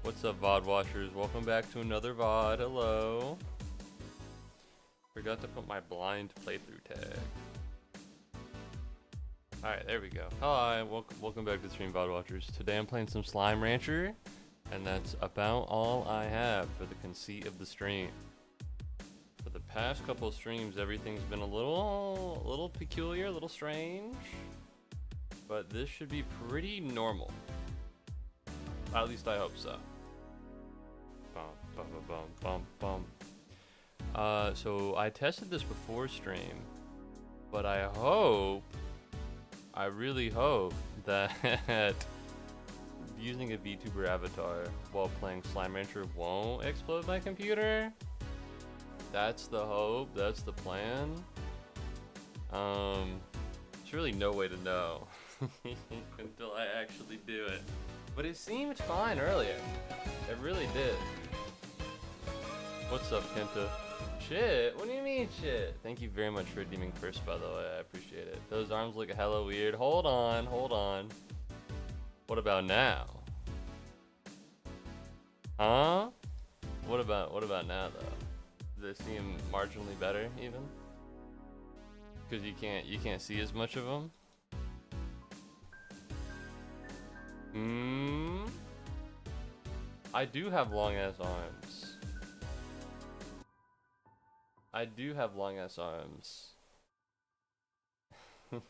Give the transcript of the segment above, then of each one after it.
What's up, VOD watchers? Welcome back to another VOD. Hello. Forgot to put my blind playthrough tag. Alright, there we go. Hi, welcome back to the stream, VOD watchers. Today I'm playing some Slime Rancher, and that's about all I have for the conceit of the stream. For the past couple of streams, everything's been a little peculiar, a little strange, but this should be pretty normal. At least I hope so. So I tested this before stream, but I really hope that using a VTuber avatar while playing Slime Rancher won't explode my computer. That's the hope, that's the plan. There's really no way to know until I actually do it. But it seemed fine earlier. It really did. What's up, Kenta? Shit? What do you mean shit? Thank you very much for redeeming first, by the way. I appreciate it. Those arms look hella weird. Hold on, hold on. What about now? Huh? What about now though? Do they seem marginally better even? Cause you can't see as much of them. I do have long ass arms. I do have long ass arms. Would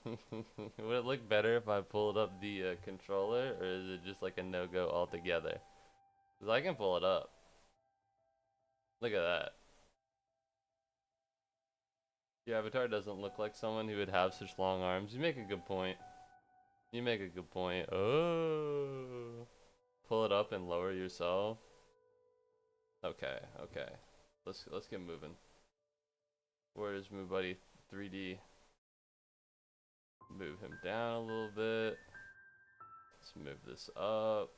it look better if I pulled up the controller, or is it just like a no-go altogether? Cause I can pull it up. Look at that. Your avatar doesn't look like someone who would have such long arms. You make a good point. You make a good point. Oh, pull it up and lower yourself. Okay, okay. Let's get moving. Where is Muubody 3D? Move him down a little bit. Let's move this up.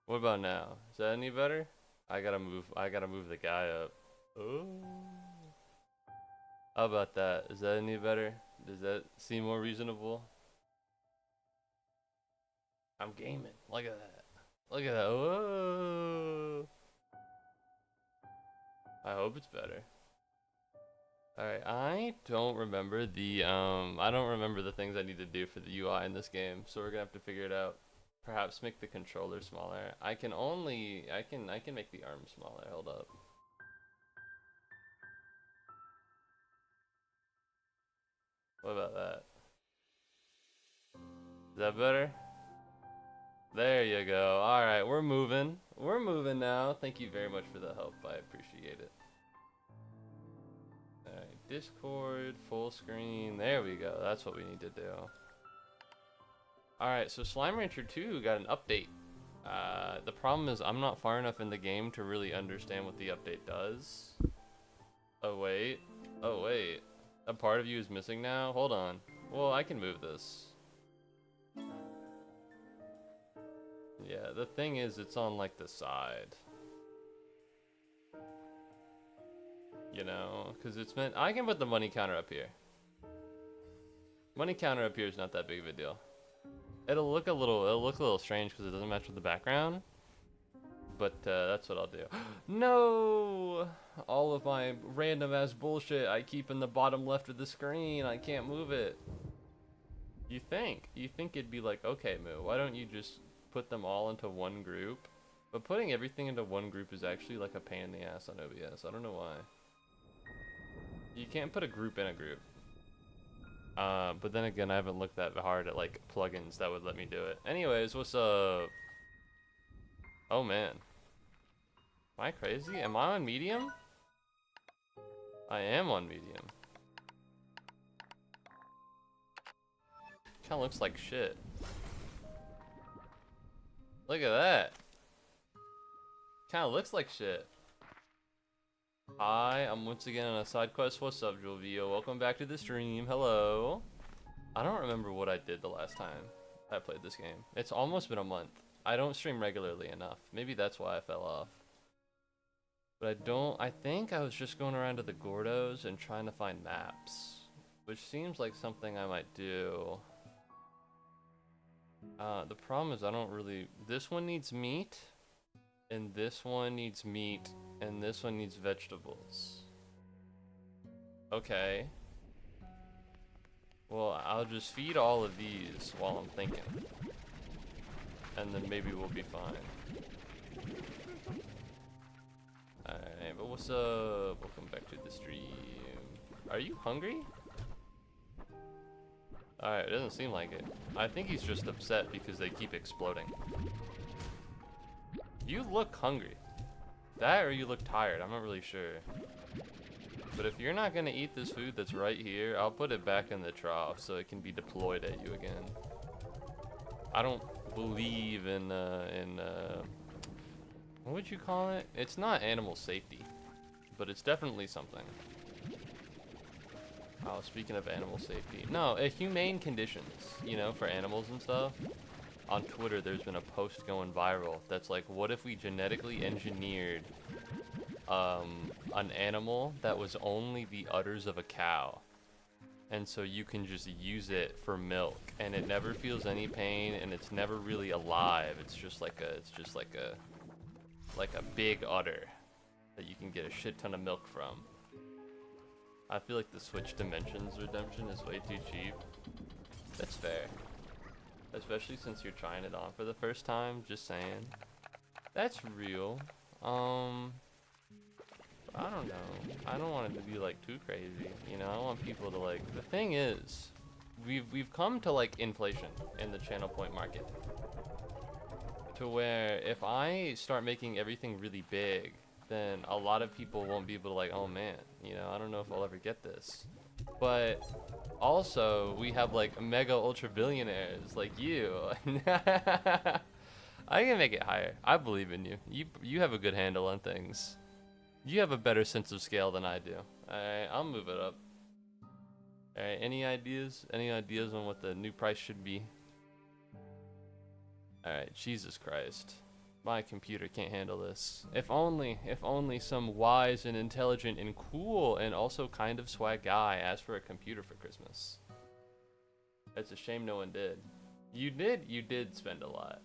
What about now? Is that any better? I gotta move the guy up. Oh. How about that? Is that any better? Does that seem more reasonable? I'm gaming. Look at that. Look at that. Whoa. I hope it's better. Alright, I don't remember the things I need to do for the UI in this game, so we're gonna have to figure it out. Perhaps make the controller smaller. I can make the arm smaller. Hold up. What about that? Is that better? There you go. Alright, we're moving. We're moving now. Thank you very much for the help. I appreciate it. Alright, Discord, full screen. There we go. That's what we need to do. Alright, so Slime Rancher 2 got an update. The problem is I'm not far enough in the game to really understand what the update does. Oh wait. Oh wait. A part of you is missing now? Hold on. Well, I can move this. Yeah, the thing is, it's on like the side. You know, because it's meant. I can put the money counter up here. Money counter up here is not that big of a deal. It'll look a little strange because it doesn't match with the background. But that's what I'll do. No! All of my random ass bullshit I keep in the bottom left of the screen. I can't move it. You think it'd be like, okay, Moo, why don't you just put them all into one group? But putting everything into one group is actually like a pain in the ass on OBS. I don't know why. You can't put a group in a group. But then again, I haven't looked that hard at like plugins that would let me do it. Anyways, what's up? Oh man. Am I crazy? Am I on medium? I am on medium. Kinda looks like shit. Look at that. Kinda looks like shit. Hi, I'm once again on a side quest. What's up, Julvio? Welcome back to the stream. Hello. I don't remember what I did the last time I played this game. It's almost been a month. I don't stream regularly enough. Maybe that's why I fell off. But I think I was just going around to the Gordos and trying to find maps. Which seems like something I might do. The problem is I don't really... This one needs meat, and this one needs meat, and this one needs vegetables. Okay. Well, I'll just feed all of these while I'm thinking. And then maybe we'll be fine. Alright, but what's up? Welcome back to the stream. Are you hungry? Alright, it doesn't seem like it. I think he's just upset because they keep exploding. You look hungry. That or you look tired, I'm not really sure. But if you're not gonna eat this food that's right here, I'll put it back in the trough so it can be deployed at you again. I don't believe in what would you call it? It's not animal safety, but it's definitely something. Oh, speaking of animal safety. No, humane conditions, you know, for animals and stuff. On Twitter, there's been a post going viral that's like, what if we genetically engineered an animal that was only the udders of a cow, and so you can just use it for milk, and it never feels any pain, and it's never really alive. It's just like a big udder that you can get a shit ton of milk from. I feel like the Switch Dimensions redemption is way too cheap. That's fair, especially since you're trying it on for the first time. Just saying, that's real. I don't know. I don't want it to be like too crazy, you know. I want people to like. The thing is, we've come to like inflation in the channel point market, to where if I start making everything really big, then a lot of people won't be able to like, oh man, you know, I don't know if I'll ever get this. But also we have like mega ultra billionaires like you. I can make it higher. I believe in you. You have a good handle on things. You have a better sense of scale than I do. Alright, I'll move it up. Alright, any ideas? Any ideas on what the new price should be? Alright, Jesus Christ. My computer can't handle this. If only some wise and intelligent and cool and also kind of swag guy asked for a computer for Christmas. It's a shame no one did. You did spend a lot.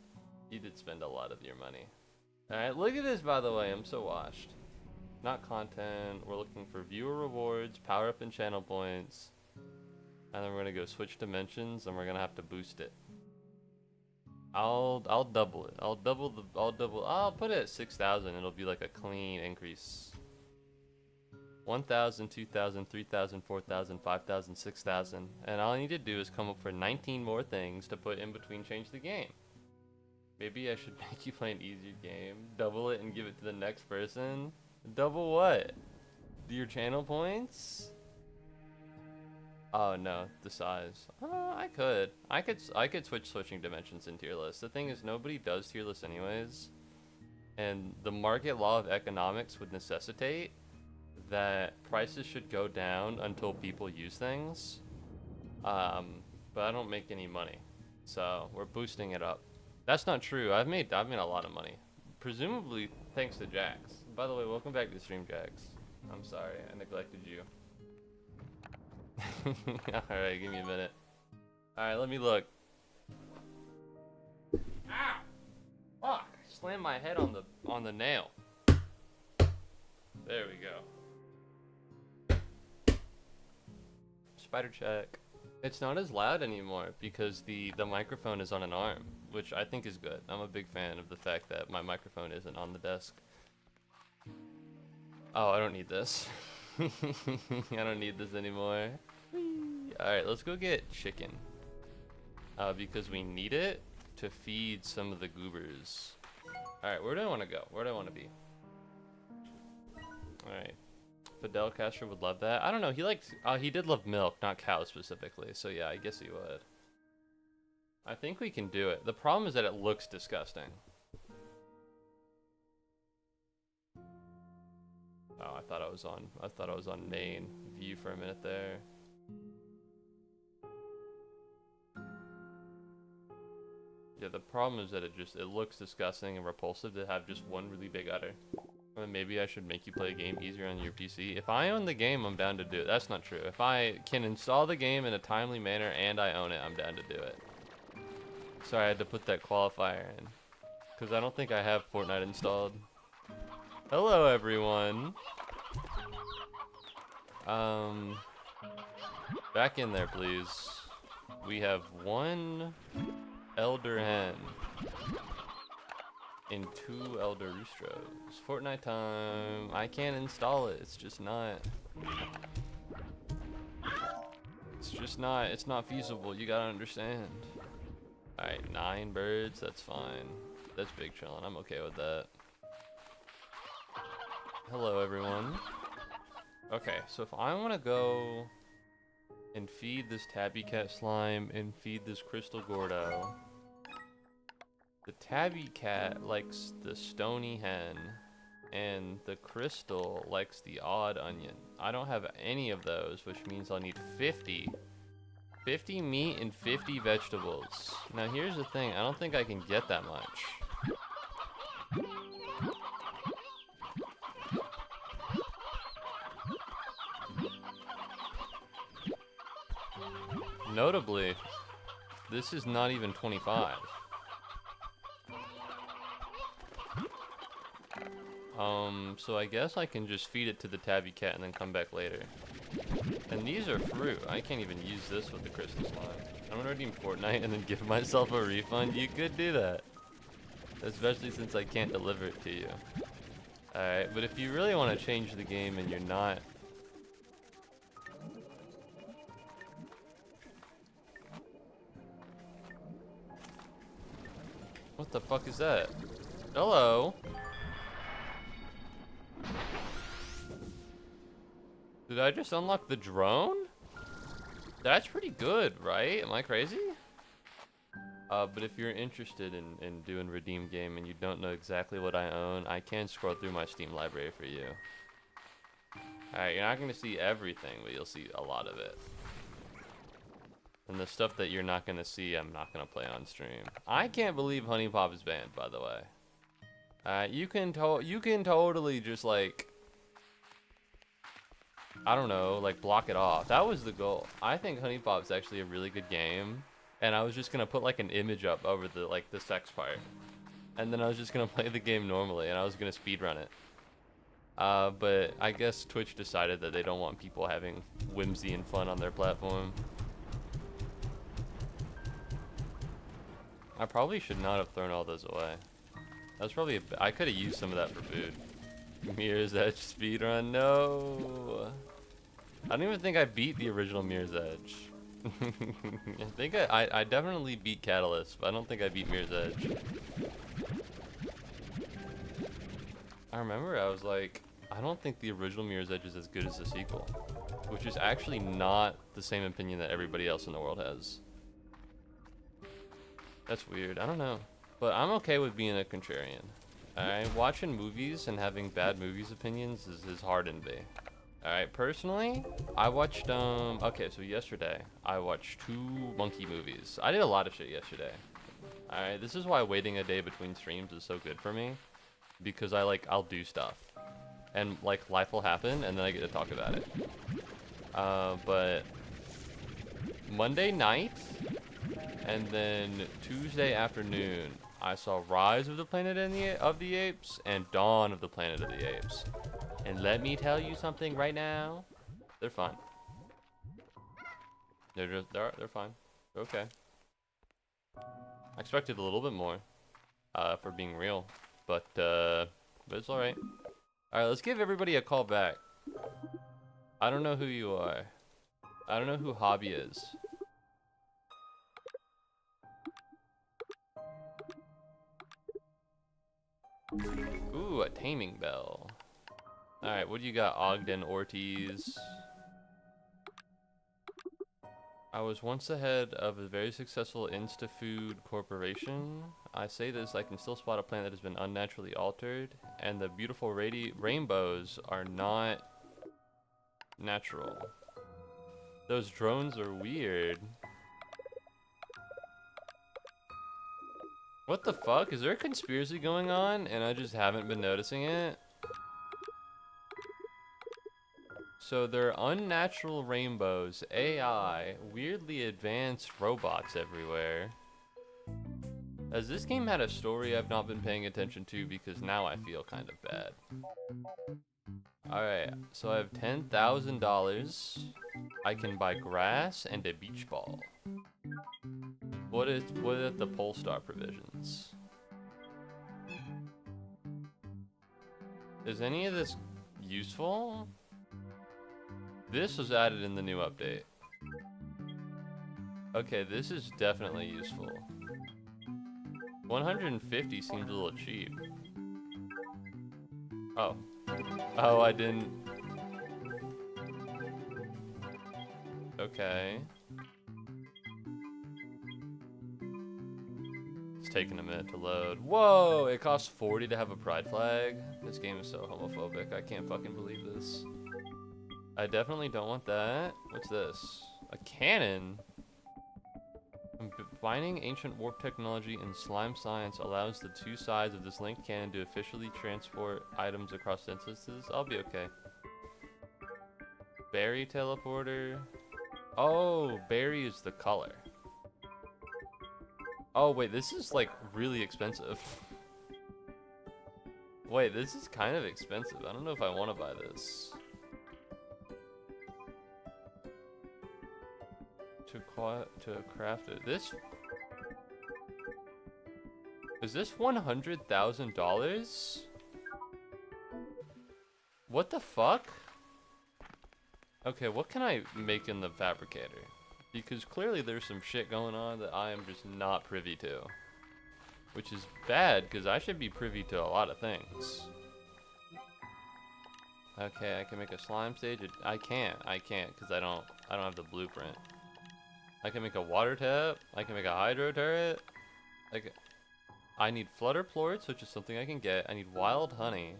You did spend a lot of your money. Alright, look at this, by the way. I'm so washed. Not content. We're looking for viewer rewards, power up and channel points, and then we're gonna go switch dimensions, and we're gonna have to boost it. I'll double it. I'll put it at 6,000. It'll be like a clean increase. 1,000, 2,000, 3,000, 4,000, 5,000, 6,000, and all I need to do is come up for 19 more things to put in between. Change the game. Maybe I should make you play an easier game. Double it and give it to the next person. Double what? Your channel points? Oh no, the size. I could switching dimensions in tier lists. The thing is, nobody does tier lists anyways, and the market law of economics would necessitate that prices should go down until people use things. But I don't make any money, so we're boosting it up. That's not true. I've made a lot of money, presumably thanks to Jax. By the way, welcome back to the stream, Jax. I'm sorry, I neglected you. Alright, give me a minute. Alright, let me look. Ow! Fuck! I slammed my head on the nail. There we go. Spider check. It's not as loud anymore because the microphone is on an arm, which I think is good. I'm a big fan of the fact that my microphone isn't on the desk. Oh, I don't need this. I don't need this anymore. Alright, let's go get chicken. Because we need it to feed some of the goobers. Alright, where do I want to go? Where do I want to be? Alright. Fidel Castro would love that. I don't know, he did love milk, not cows specifically. So yeah, I guess he would. I think we can do it. The problem is that it looks disgusting. Oh, I thought I was on main view for a minute there. Yeah, the problem is that it looks disgusting and repulsive to have just one really big udder. And maybe I should make you play a game easier on your PC. If I own the game, I'm down to do it. That's not true. If I can install the game in a timely manner and I own it, I'm down to do it. Sorry, I had to put that qualifier in. Because I don't think I have Fortnite installed. Hello, everyone. Back in there, please. We have one elder hen and 2 elder roosters. Fortnite time. I can't install it. It's just not. It's not feasible. You gotta understand. Alright, 9 birds. That's fine. That's big chillin'. I'm okay with that. Hello, everyone. Okay, so if I want to go and feed this tabby cat slime and feed this crystal gordo, the tabby cat likes the stony hen and the crystal likes the odd onion. I don't have any of those, which means I'll need 50 meat and 50 vegetables. Now here's the thing, I don't think I can get that much. Notably, this is not even 25. So I guess I can just feed it to the tabby cat and then come back later. And these are fruit. I can't even use this with the crystal slime. I'm gonna redeem Fortnite and then give myself a refund. You could do that. Especially since I can't deliver it to you. Alright, but if you really want to change the game and you're not... What the fuck is that? Hello? Did I just unlock the drone? That's pretty good, right? Am I crazy? But if you're interested in doing redeem game and you don't know exactly what I own, I can scroll through my Steam library for you. Alright, you're not going to see everything, but you'll see a lot of it. And the stuff that you're not going to see, I'm not going to play on stream. I can't believe Honey Pop is banned, by the way. You can totally just, like... I don't know, like, block it off. That was the goal. I think Honey Pop's actually a really good game. And I was just gonna put like an image up over the the sex part, and then I was just gonna play the game normally, and I was gonna speedrun it. But I guess Twitch decided that they don't want people having whimsy and fun on their platform. I probably should not have thrown all those away. That was probably I could have used some of that for food. Mirror's Edge speedrun, no. I don't even think I beat the original Mirror's Edge. I think I definitely beat Catalyst, but I don't think I beat Mirror's Edge. I remember I was like, I don't think the original Mirror's Edge is as good as the sequel, which is actually not the same opinion that everybody else in the world has. That's weird, I don't know. But I'm okay with being a contrarian. Alright, watching movies and having bad movies opinions is hard in me. Alright, personally, I watched, okay, so yesterday, I watched 2 monkey movies. I did a lot of shit yesterday. Alright, this is why waiting a day between streams is so good for me. Because I'll do stuff. And, life will happen, and then I get to talk about it. But Monday night, and then Tuesday afternoon, I saw Rise of the Planet of the Apes and Dawn of the Planet of the Apes. And let me tell you something right now, they're fine. They're fine. They're okay. I expected a little bit more, for being real, but it's all right. All right, let's give everybody a call back. I don't know who you are. I don't know who Hobby is. Ooh, a taming bell. Alright, what do you got, Ogden Ortiz? I was once ahead of a very successful Instafood corporation. I say this, I can still spot a plant that has been unnaturally altered, and the beautiful rainbows are not natural. Those drones are weird. What the fuck? Is there a conspiracy going on and I just haven't been noticing it? So they're unnatural rainbows, AI, weirdly advanced robots everywhere. Has this game had a story I've not been paying attention to? Because now I feel kind of bad. Alright, so I have $10,000. I can buy grass and a beach ball. What are the Polestar provisions? Is any of this useful? This was added in the new update. Okay, this is definitely useful. 150 seems a little cheap. Oh. Oh, I didn't. Okay. It's taking a minute to load. Whoa! It costs 40 to have a pride flag. This game is so homophobic. I can't fucking believe this. I definitely don't want that. What's this? A cannon? Combining ancient warp technology and slime science allows the two sides of this linked cannon to officially transport items across distances. I'll be okay. Berry teleporter. Oh, berry is the color. Oh, wait, this is like really expensive. Wait, this is kind of expensive. I don't know if I want to buy this. To craft it. This is this $100,000? What the fuck? Okay, what can I make in the fabricator? Because clearly there's some shit going on that I am just not privy to. Which is bad, because I should be privy to a lot of things. Okay, I can make a slime stage. I can't, because I don't have the blueprint. I can make a water tap. I can make a hydro turret. I need flutter plorts, which is something I can get. I need wild honey.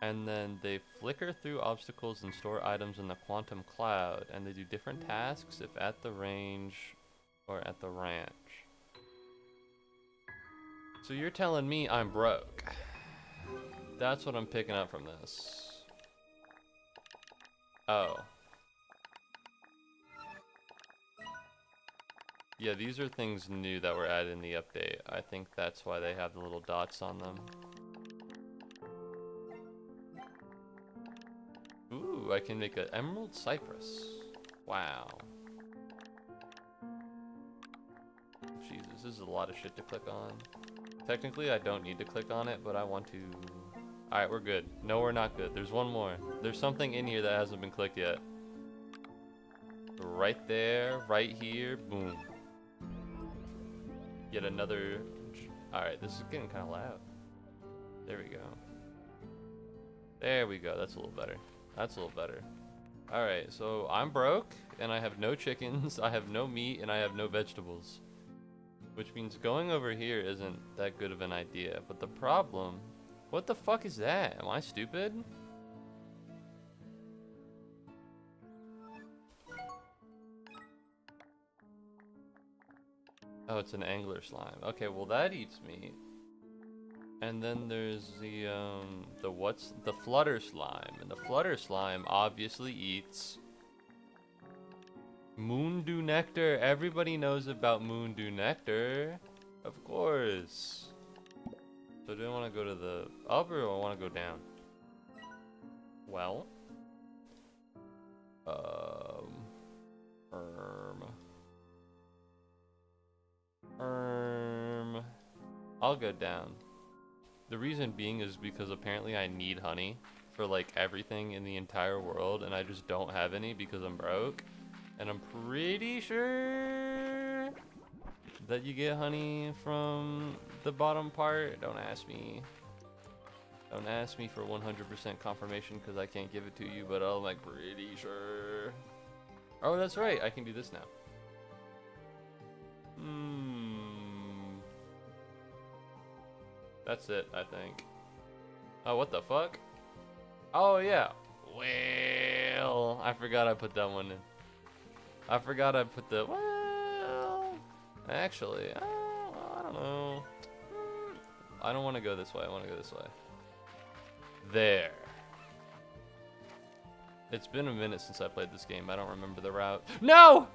And then they flicker through obstacles and store items in the quantum cloud. And they do different tasks if at the range or at the ranch. So you're telling me I'm broke. That's what I'm picking up from this. Oh. Yeah, these are things new that were added in the update. I think that's why they have the little dots on them. Ooh, I can make an emerald cypress. Wow. Jesus, this is a lot of shit to click on. Technically, I don't need to click on it, but I want to... Alright, we're good. No, we're not good. There's one more. There's something in here that hasn't been clicked yet. Right there, right here, boom. Yet another... Alright, this is getting kind of loud. There we go. There we go. That's a little better. That's a little better. Alright, so I'm broke, and I have no chickens, I have no meat, and I have no vegetables. Which means going over here isn't that good of an idea. But the problem... What the fuck is that? Am I stupid? Oh, it's an angler slime. Okay, well that eats meat. And then there's the flutter slime. And the flutter slime obviously eats moondew nectar. Everybody knows about moondew nectar. Of course. So do I want to go to the up or do I want to go down? Well. I'll go down. The reason being is because apparently I need honey for like everything in the entire world, and I just don't have any because I'm broke. And I'm pretty sure that you get honey from the bottom part. Don't ask me. Don't ask me for 100% confirmation because I can't give it to you, but I'm like pretty sure. Oh, that's right. I can do this now. That's it, I think. Oh, what the fuck? Oh, yeah. Well, I forgot I put that one in. I forgot I put the... Well, actually, I don't know. I don't want to go this way. I want to go this way. There. It's been a minute since I played this game. I don't remember the route. No!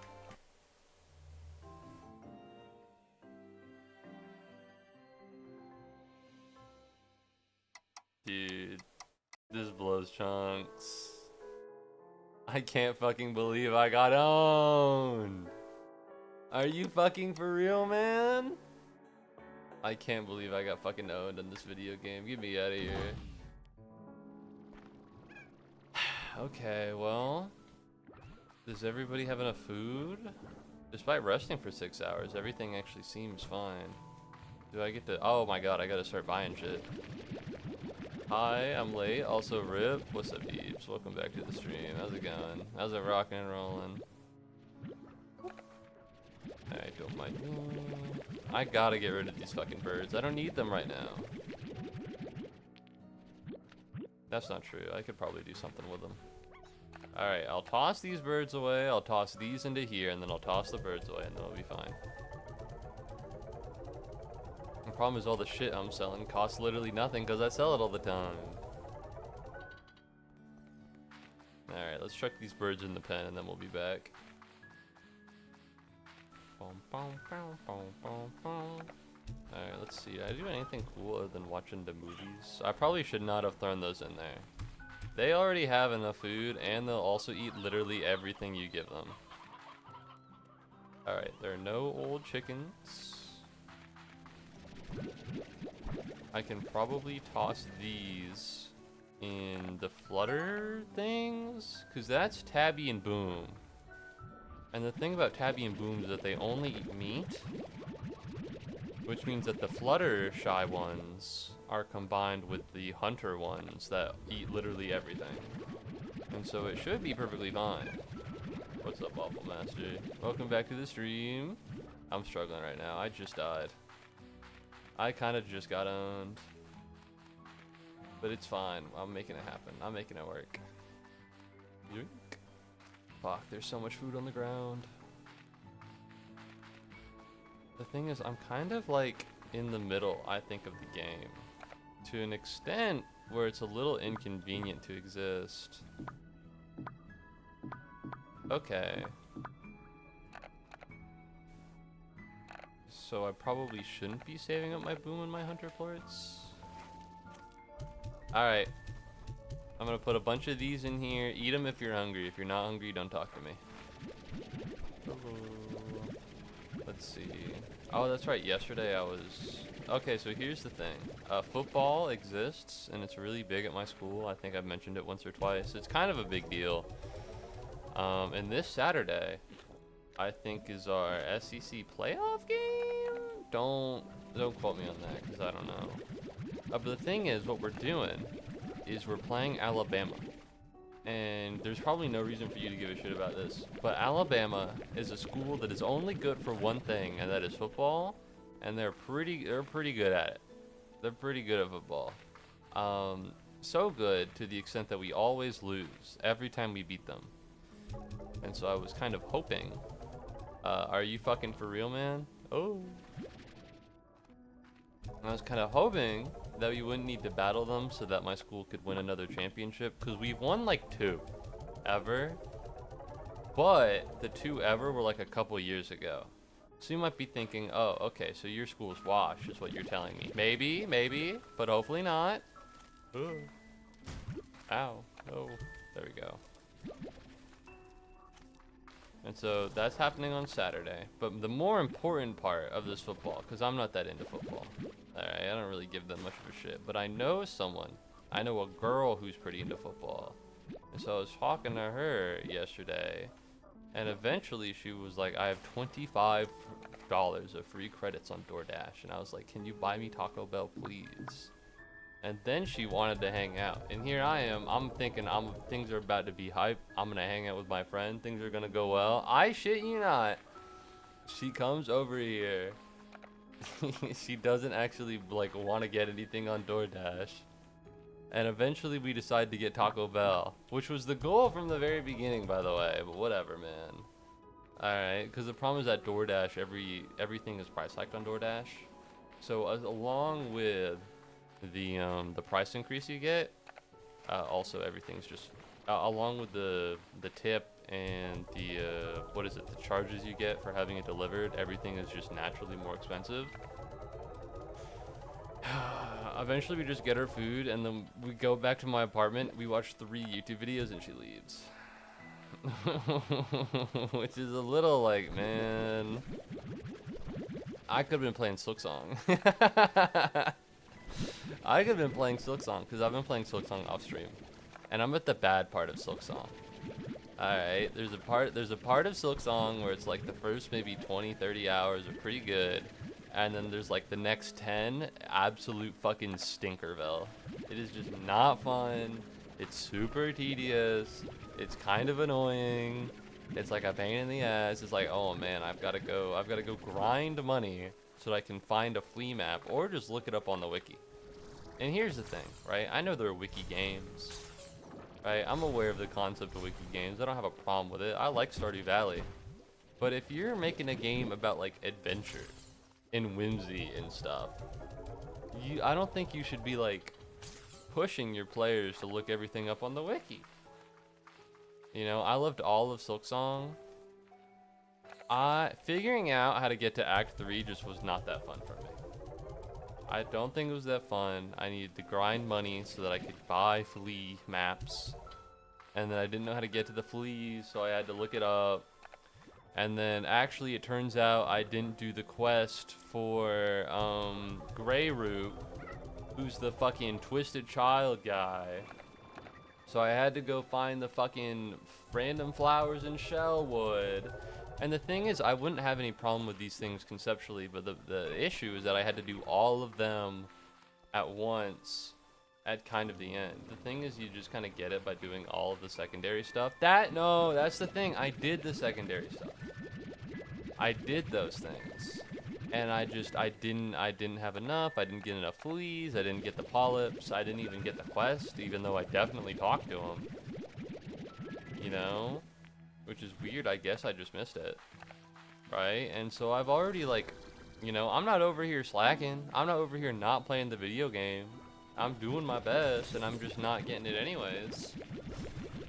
This blows chunks. I can't fucking believe I got owned. Are you fucking for real, man? I can't believe I got fucking owned in this video game. Get me out of here. Okay, well. Does everybody have enough food? Despite resting for 6 hours, everything actually seems fine. Do I get to... Oh my god, I gotta start buying shit. Hi, I'm late. Also, Rip. What's up, peeps? Welcome back to the stream. How's it going? How's it rocking and rolling? Alright, don't mind me. I gotta get rid of these fucking birds. I don't need them right now. That's not true. I could probably do something with them. Alright, I'll toss these birds away. I'll toss these into here, and then I'll toss the birds away, and then it'll be fine. The problem is all the shit I'm selling costs literally nothing because I sell it all the time. Alright, let's chuck these birds in the pen, and then we'll be back. Alright, let's see. Did I do anything cool other than watching the movies? I probably should not have thrown those in there. They already have enough food, and they'll also eat literally everything you give them. Alright, there are no old chickens. I can probably toss these in the flutter things, because that's Tabby and Boom. And the thing about Tabby and Boom is that they only eat meat, which means that the Fluttershy ones are combined with the Hunter ones that eat literally everything. And so it should be perfectly fine. What's up, Waffle Master? Welcome back to the stream. I'm struggling right now. I just died. I kind of just got owned. But it's fine. I'm making it happen. I'm making it work. Yoink. Fuck, there's so much food on the ground. The thing is, I'm kind of like in the middle, I think, of the game. To an extent where it's a little inconvenient to exist. Okay. So I probably shouldn't be saving up my Boom and my Hunter plorts. Alright. I'm gonna put a bunch of these in here. Eat them if you're hungry. If you're not hungry, don't talk to me. Let's see. Oh, that's right. Yesterday I was... Okay, so here's the thing. Football exists, and it's really big at my school. I think I've mentioned it once or twice. It's kind of a big deal. And this Saturday, I think, is our SEC playoff game? Don't quote me on that, because I don't know. But the thing is, what we're doing is we're playing Alabama. And there's probably no reason for you to give a shit about this, but Alabama is a school that is only good for one thing, and that is football. And they're pretty good at it. They're pretty good at football. So good to the extent that we always lose every time we beat them. And so I was kind of hoping. Are you fucking for real, man? Oh. And I was kind of hoping that we wouldn't need to battle them so that my school could win another championship, because we've won like 2 ever, but the 2 ever were like a couple years ago. So you might be thinking, oh, okay, so your school's washed is what you're telling me. Maybe, but hopefully not. Ooh. Ow. Oh, there we go. And so that's happening on Saturday. But the more important part of this football, because I'm not that into football. Alright, I don't really give them much of a shit. But I know someone. I know a girl who's pretty into football. And so I was talking to her yesterday. And eventually she was like, I have $25 of free credits on DoorDash. And I was like, can you buy me Taco Bell, please? And then she wanted to hang out. And here I am. I'm thinking things are about to be hype. I'm going to hang out with my friend. Things are going to go well. I shit you not. She comes over here. She doesn't actually like want to get anything on DoorDash. And eventually we decide to get Taco Bell, which was the goal from the very beginning, by the way. But whatever, man. Alright, because the problem is that DoorDash, everything is price hiked on DoorDash. So along with the price increase you get, also everything's just along with the tip and the the charges you get for having it delivered, everything is just naturally more expensive. Eventually we just get her food and then we go back to my apartment. We watch 3 YouTube videos and she leaves. Which is a little like, man, I could have been playing Silksong. I could have been playing Silksong because I've been playing Silksong off stream. And I'm at the bad part of Silksong. Alright, there's a part of Silksong where it's like the first maybe 20-30 hours are pretty good. And then there's like the next 10, absolute fucking Stinkerville. It is just not fun. It's super tedious. It's kind of annoying. It's like a pain in the ass. It's like, oh man, I've got to go grind money so that I can find a flea map or just look it up on the wiki. And here's the thing, right? I know there are wiki games, right? I'm aware of the concept of wiki games. I don't have a problem with it. I like Stardew Valley. But if you're making a game about like adventure and whimsy and stuff, I don't think you should be like pushing your players to look everything up on the wiki. You know, I loved all of Silksong. Figuring out how to get to Act 3 just was not that fun for me. I don't think it was that fun. I needed to grind money so that I could buy flea maps. And then I didn't know how to get to the fleas, so I had to look it up. And then actually it turns out I didn't do the quest for Greyroot, who's the fucking Twisted Child guy. So I had to go find the fucking random flowers in Shellwood. And the thing is, I wouldn't have any problem with these things conceptually, but the issue is that I had to do all of them at once at kind of the end. The thing is, you just kind of get it by doing all of the secondary stuff. No, that's the thing. I did the secondary stuff. I did those things. And I didn't have enough. I didn't get enough fleas. I didn't get the polyps. I didn't even get the quest, even though I definitely talked to him. You know? Which is weird. I guess I just missed it. Right? And so I've already, like, you know, I'm not over here slacking. I'm not over here not playing the video game. I'm doing my best, and I'm just not getting it anyways.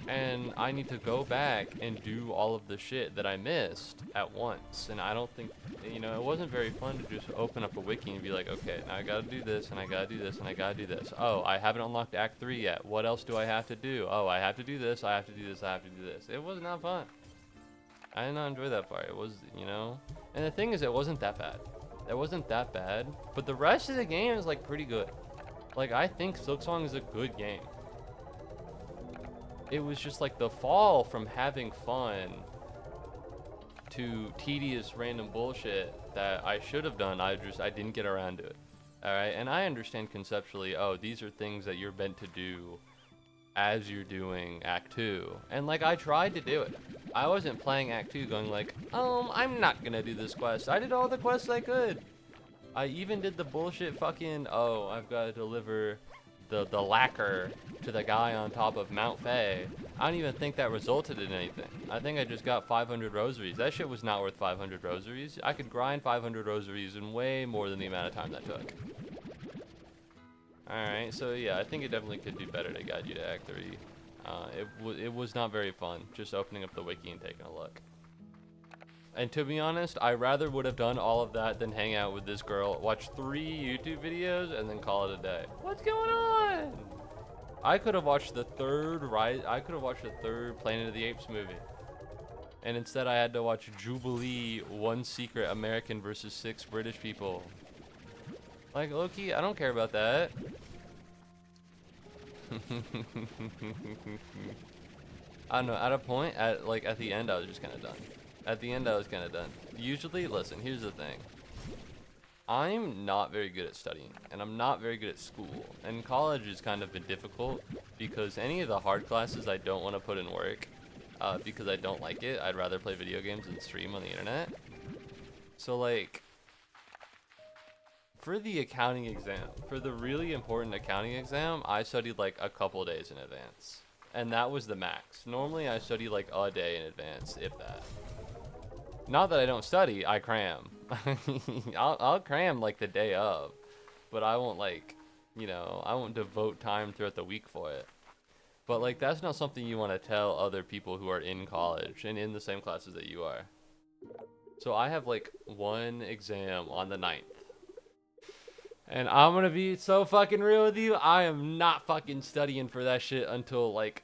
And I need to go back and do all of the shit that I missed at once. And I don't think, you know, it wasn't very fun to just open up a wiki and be like, okay, now I gotta do this, and I gotta do this, and I gotta do this. Oh, I haven't unlocked Act 3 yet. What else do I have to do? Oh, I have to do this, I have to do this, I have to do this. It was not fun. I did not enjoy that part. It was, you know. And the thing is, it wasn't that bad. It wasn't that bad. But the rest of the game is, like, pretty good. Like, I think Silksong is a good game. It was just like the fall from having fun to tedious random bullshit that I should have done. I didn't get around to it. All right, and I understand conceptually, oh, these are things that you're meant to do as you're doing Act 2. And like, I tried to do it. I wasn't playing Act 2 going like, I'm not gonna do this quest. I did all the quests I could. I even did the bullshit fucking, oh, I've got to deliver the lacquer to the guy on top of Mount Faye. I don't even think that resulted in anything. I think I just got 500 rosaries. That shit was not worth 500 rosaries. I could grind 500 rosaries in way more than the amount of time that took. Alright, so yeah, I think it definitely could do better to guide you to Act 3. It was not very fun, just opening up the wiki and taking a look. And to be honest, I rather would have done all of that than hang out with this girl, watch 3 YouTube videos, and then call it a day. What's going on? I could have watched the third Planet of the Apes movie. And instead I had to watch Jubilee, One Secret American versus 6 British people. Like, low-key, I don't care about that. I don't know, at a point, at the end, I was just kind of done. At the end, I was kind of done. Usually, listen, here's the thing. I'm not very good at studying, and I'm not very good at school. And college has kind of been difficult because any of the hard classes I don't want to put in work because I don't like it. I'd rather play video games and stream on the internet. So, like, for the accounting exam, for the really important accounting exam, I studied like a couple days in advance. And that was the max. Normally, I study like a day in advance, if that. Not that I don't study, I cram. I'll cram like the day of, but I won't like, you know, I won't devote time throughout the week for it. But like, that's not something you want to tell other people who are in college and in the same classes that you are. So I have like one exam on the 9th. And I'm gonna be so fucking real with you. I am not fucking studying for that shit until like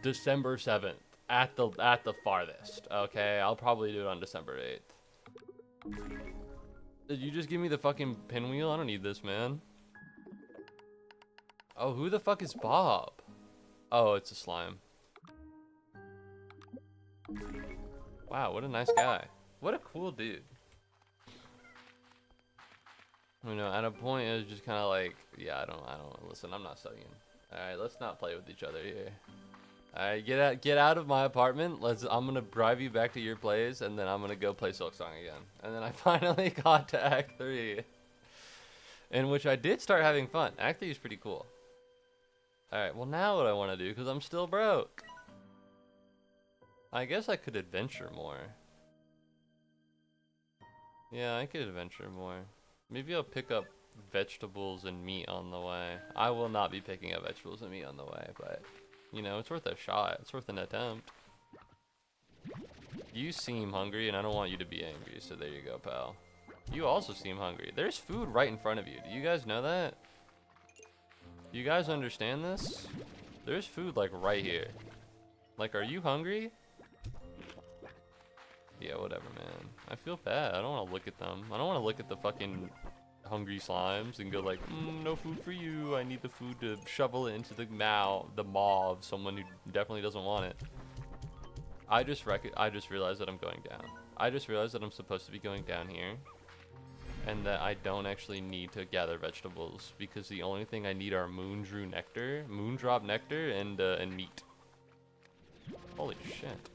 December 7th at the farthest. Okay, I'll probably do it on December 8th. Did you just give me the fucking pinwheel? I don't need this, man. Oh, who the fuck is Bob? Oh, it's a slime. Wow, what a nice guy. What a cool dude. You know, at a point it was just kind of like, yeah, I don't listen, I'm not studying. All right, let's not play with each other here. All right, get out of my apartment. I'm gonna drive you back to your place, and then I'm gonna go play Silksong again. And then I finally got to Act 3, in which I did start having fun. Act 3 is pretty cool. All right, well now what I want to do, because I'm still broke. I guess I could adventure more. Yeah, I could adventure more. Maybe I'll pick up vegetables and meat on the way. I will not be picking up vegetables and meat on the way, but, you know, it's worth a shot. It's worth an attempt. You seem hungry, and I don't want you to be angry, so there you go, pal. You also seem hungry. There's food right in front of you. Do you guys know that? Do you guys understand this? There's food, like, right here. Like, are you hungry? Yeah, whatever, man. I feel bad. I don't want to look at them. I don't want to look at the fucking hungry slimes and go like, no food for you. I need the food to shovel it into the maw of someone who definitely doesn't want it. I just realized that I'm going down. I just realized that I'm supposed to be going down here, and that I don't actually need to gather vegetables, because the only thing I need are moondrop nectar, and meat. Holy shit.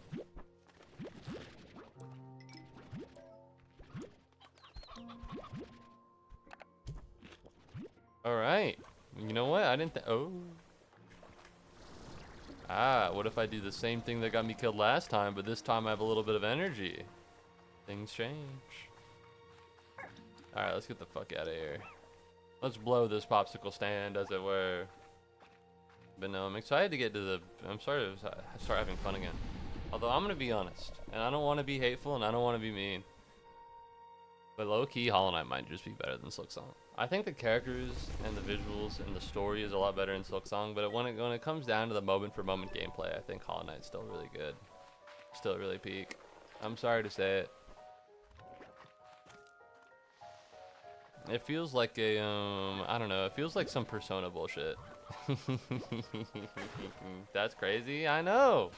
Alright. You know what? I didn't oh. What if I do the same thing that got me killed last time, but this time I have a little bit of energy? Things change. Alright, let's get the fuck out of here. Let's blow this popsicle stand, as it were. But no, I'm excited to get to the... I'm sorry to start having fun again. Although, I'm gonna be honest. And I don't want to be hateful, and I don't want to be mean. But low-key, Hollow Knight might just be better than Silksong. I think the characters and the visuals and the story is a lot better in Silksong, but when it comes down to the moment-for-moment gameplay, I think Hollow Knight's still really good. Still really peak. I'm sorry to say it. It feels like a, I don't know, it feels like some Persona bullshit. That's crazy, I know!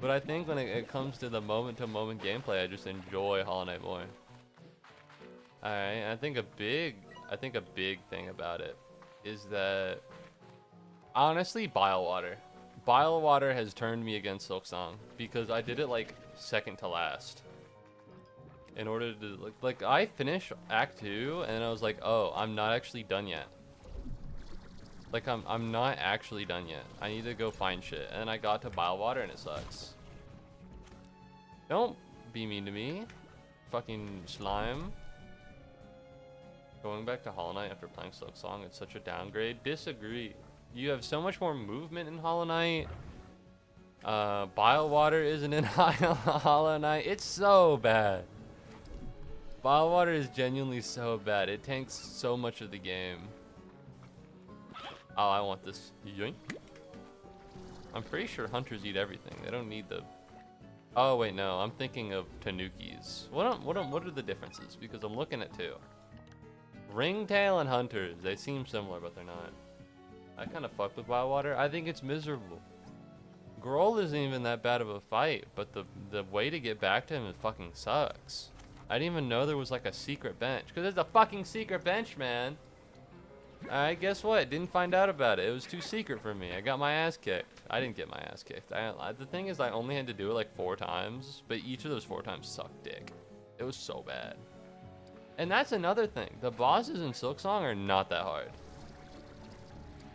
But I think when it comes to the moment-to-moment gameplay, I just enjoy Hollow Knight more. Alright, I think a big thing about it is that, honestly, Bile Water. Bile Water has turned me against Silksong, because I did it like second to last. In order to, like I finished Act 2, and I was like, oh, I'm not actually done yet. Like, I'm not actually done yet. I need to go find shit. And then I got to Bile Water, and it sucks. Don't be mean to me. Fucking slime. Going back to Hollow Knight after playing Silksong, it's such a downgrade. Disagree. You have so much more movement in Hollow Knight. Bile Water isn't in Hollow Knight. It's so bad. Bile Water is genuinely so bad. It tanks so much of the game. Oh, I want this. Yoink. I'm pretty sure hunters eat everything. They don't need the... Oh, wait, no. I'm thinking of Tanukis. What are the differences? Because I'm looking at two. Ringtail and hunters. They seem similar, but they're not. I kind of fuck with Bile Water. I think it's miserable. Grohl isn't even that bad of a fight, but the way to get back to him is fucking sucks. I didn't even know there was like a secret bench. Because there's a fucking secret bench, man. Alright, guess what? Didn't find out about it. It was too secret for me. I got my ass kicked. I didn't get my ass kicked. The thing is, I only had to do it like 4 times, but each of those 4 times sucked dick. It was so bad. And that's another thing. The bosses in Silksong are not that hard.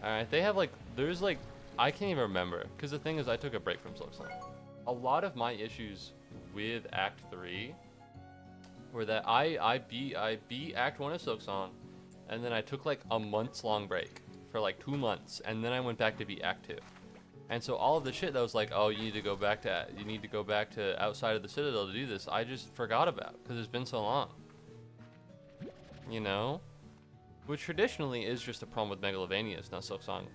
Alright, they have like, there's like, I can't even remember. Because the thing is, I took a break from Silksong. A lot of my issues with Act 3 were that I beat Act 1 of Silksong, and then I took like a months-long break for like 2 months, and then I went back to beat Act 2. And so all of the shit that was like, oh, you need to go back to outside of the Citadel to do this, I just forgot about because it's been so long. You know? which traditionally is just a problem with Megalovanias, not Silksong.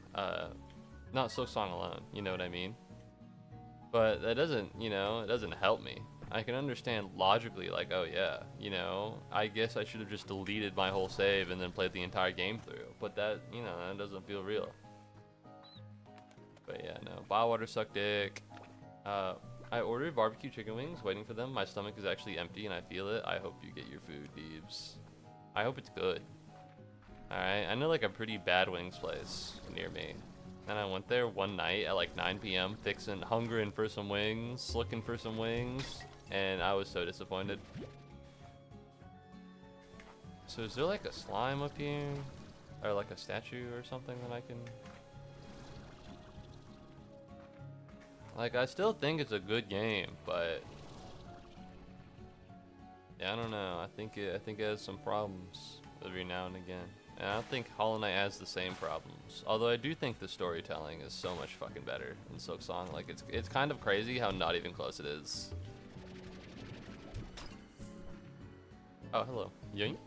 Not Silksong alone. You know what I mean? But that doesn't, you know, it doesn't help me. I can understand logically, like, oh yeah, you know, I guess I should have just deleted my whole save and then played the entire game through. But that, you know, that doesn't feel real. But yeah, no, Biowater suck dick. I ordered barbecue chicken wings, waiting for them. My stomach is actually empty and I feel it. I hope you get your food, Deebs. I hope it's good. Alright, I know like a pretty bad wings place near me. And I went there one night at like 9 p.m. hungering for some wings, looking for some wings, and I was so disappointed. So is there like a slime up here? Or like a statue or something that I can... Like, I still think it's a good game, but... Yeah, I don't know. I think it has some problems every now and again. And I don't think Hollow Knight has the same problems. Although I do think the storytelling is so much fucking better in Silksong. Like, it's kind of crazy how not even close it is. Oh, hello. Yoink.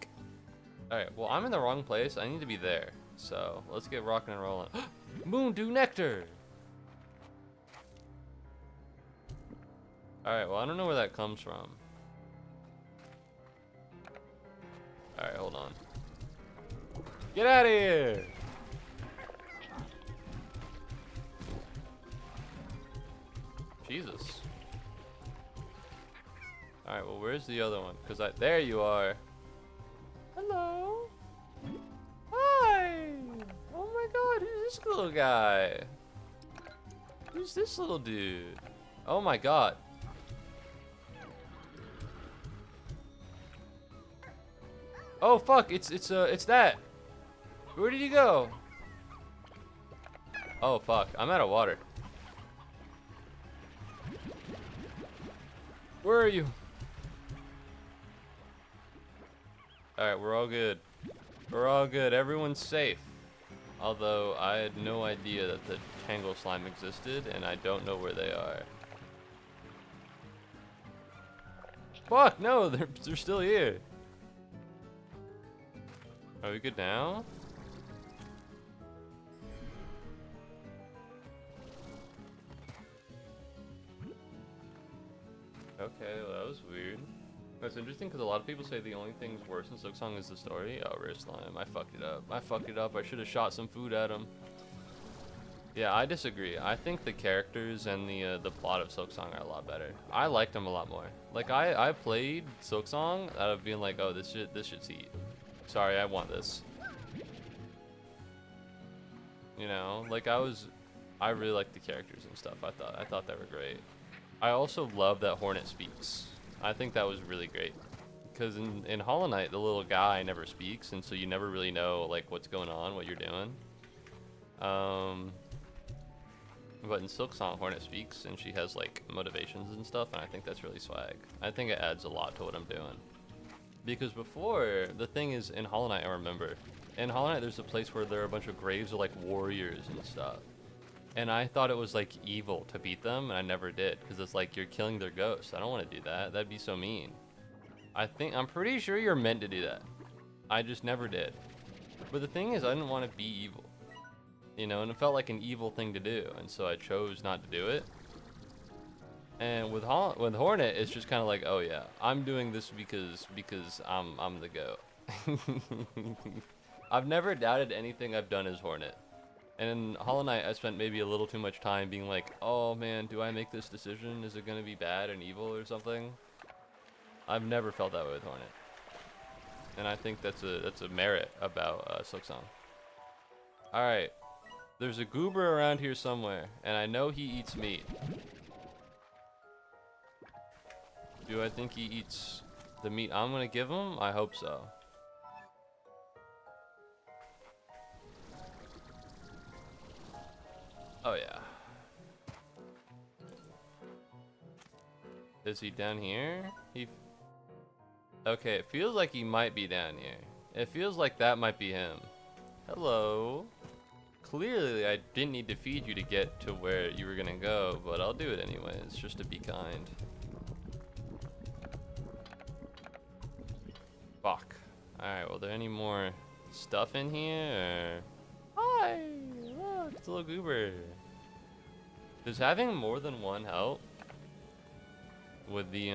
Alright, well, I'm in the wrong place. I need to be there. So, let's get rocking and rolling. Moondew Nectar! Alright, well, I don't know where that comes from. Alright, hold on. Get out of here! Jesus. Alright, well, where's the other one? Because there you are. Hello? Hi! Oh my god, who's this little guy? Who's this little dude? Oh my god. Oh fuck, it's that. Where did he go? Oh fuck, I'm out of water. Where are you? Alright, we're all good. We're all good, everyone's safe. Although, I had no idea that the Tangle Slime existed, and I don't know where they are. Fuck, no, they're still here. Are we good now? Okay, well, that was weird. That's interesting because a lot of people say the only thing's worse in Silksong is the story. Oh, Rare Slime, I fucked it up. I should have shot some food at him. Yeah, I disagree. I think the characters and the plot of Silksong are a lot better. I liked them a lot more. Like I played Silksong out of being like, oh, this shit's heat. Sorry, I want this. You know, like I really liked the characters and stuff. I thought they were great. I also love that Hornet speaks. I think that was really great. Because in Hollow Knight, the little guy never speaks, and so you never really know like what's going on, what you're doing. But in Silksong, Hornet speaks, and she has like motivations and stuff, and I think that's really swag. I think it adds a lot to what I'm doing. Because before, the thing is, in Hollow Knight, I remember, in Hollow Knight, there's a place where there are a bunch of graves of like warriors and stuff. And I thought it was like evil to beat them, and I never did, because it's like you're killing their ghosts. I don't want to do that. That'd be so mean. I'm pretty sure you're meant to do that. I just never did. But the thing is, I didn't want to be evil. You know, and it felt like an evil thing to do, and so I chose not to do it. And with Hornet, it's just kind of like, oh yeah, I'm doing this because I'm the goat. I've never doubted anything I've done as Hornet. And in Hollow Knight, I spent maybe a little too much time being like, oh man, do I make this decision? Is it gonna be bad and evil or something? I've never felt that way with Hornet. And I think that's a merit about Silksong. Alright. There's a goober around here somewhere, and I know he eats meat. Do I think he eats the meat I'm gonna give him? I hope so. Oh yeah. Is he down here? Okay, it feels like he might be down here. It feels like that might be him. Hello. Clearly, I didn't need to feed you to get to where you were gonna go, but I'll do it anyways, just to be kind. Fuck. Alright, well, are there any more stuff in here? Hi! Look, it's a little goober. Does having more than one help? With the,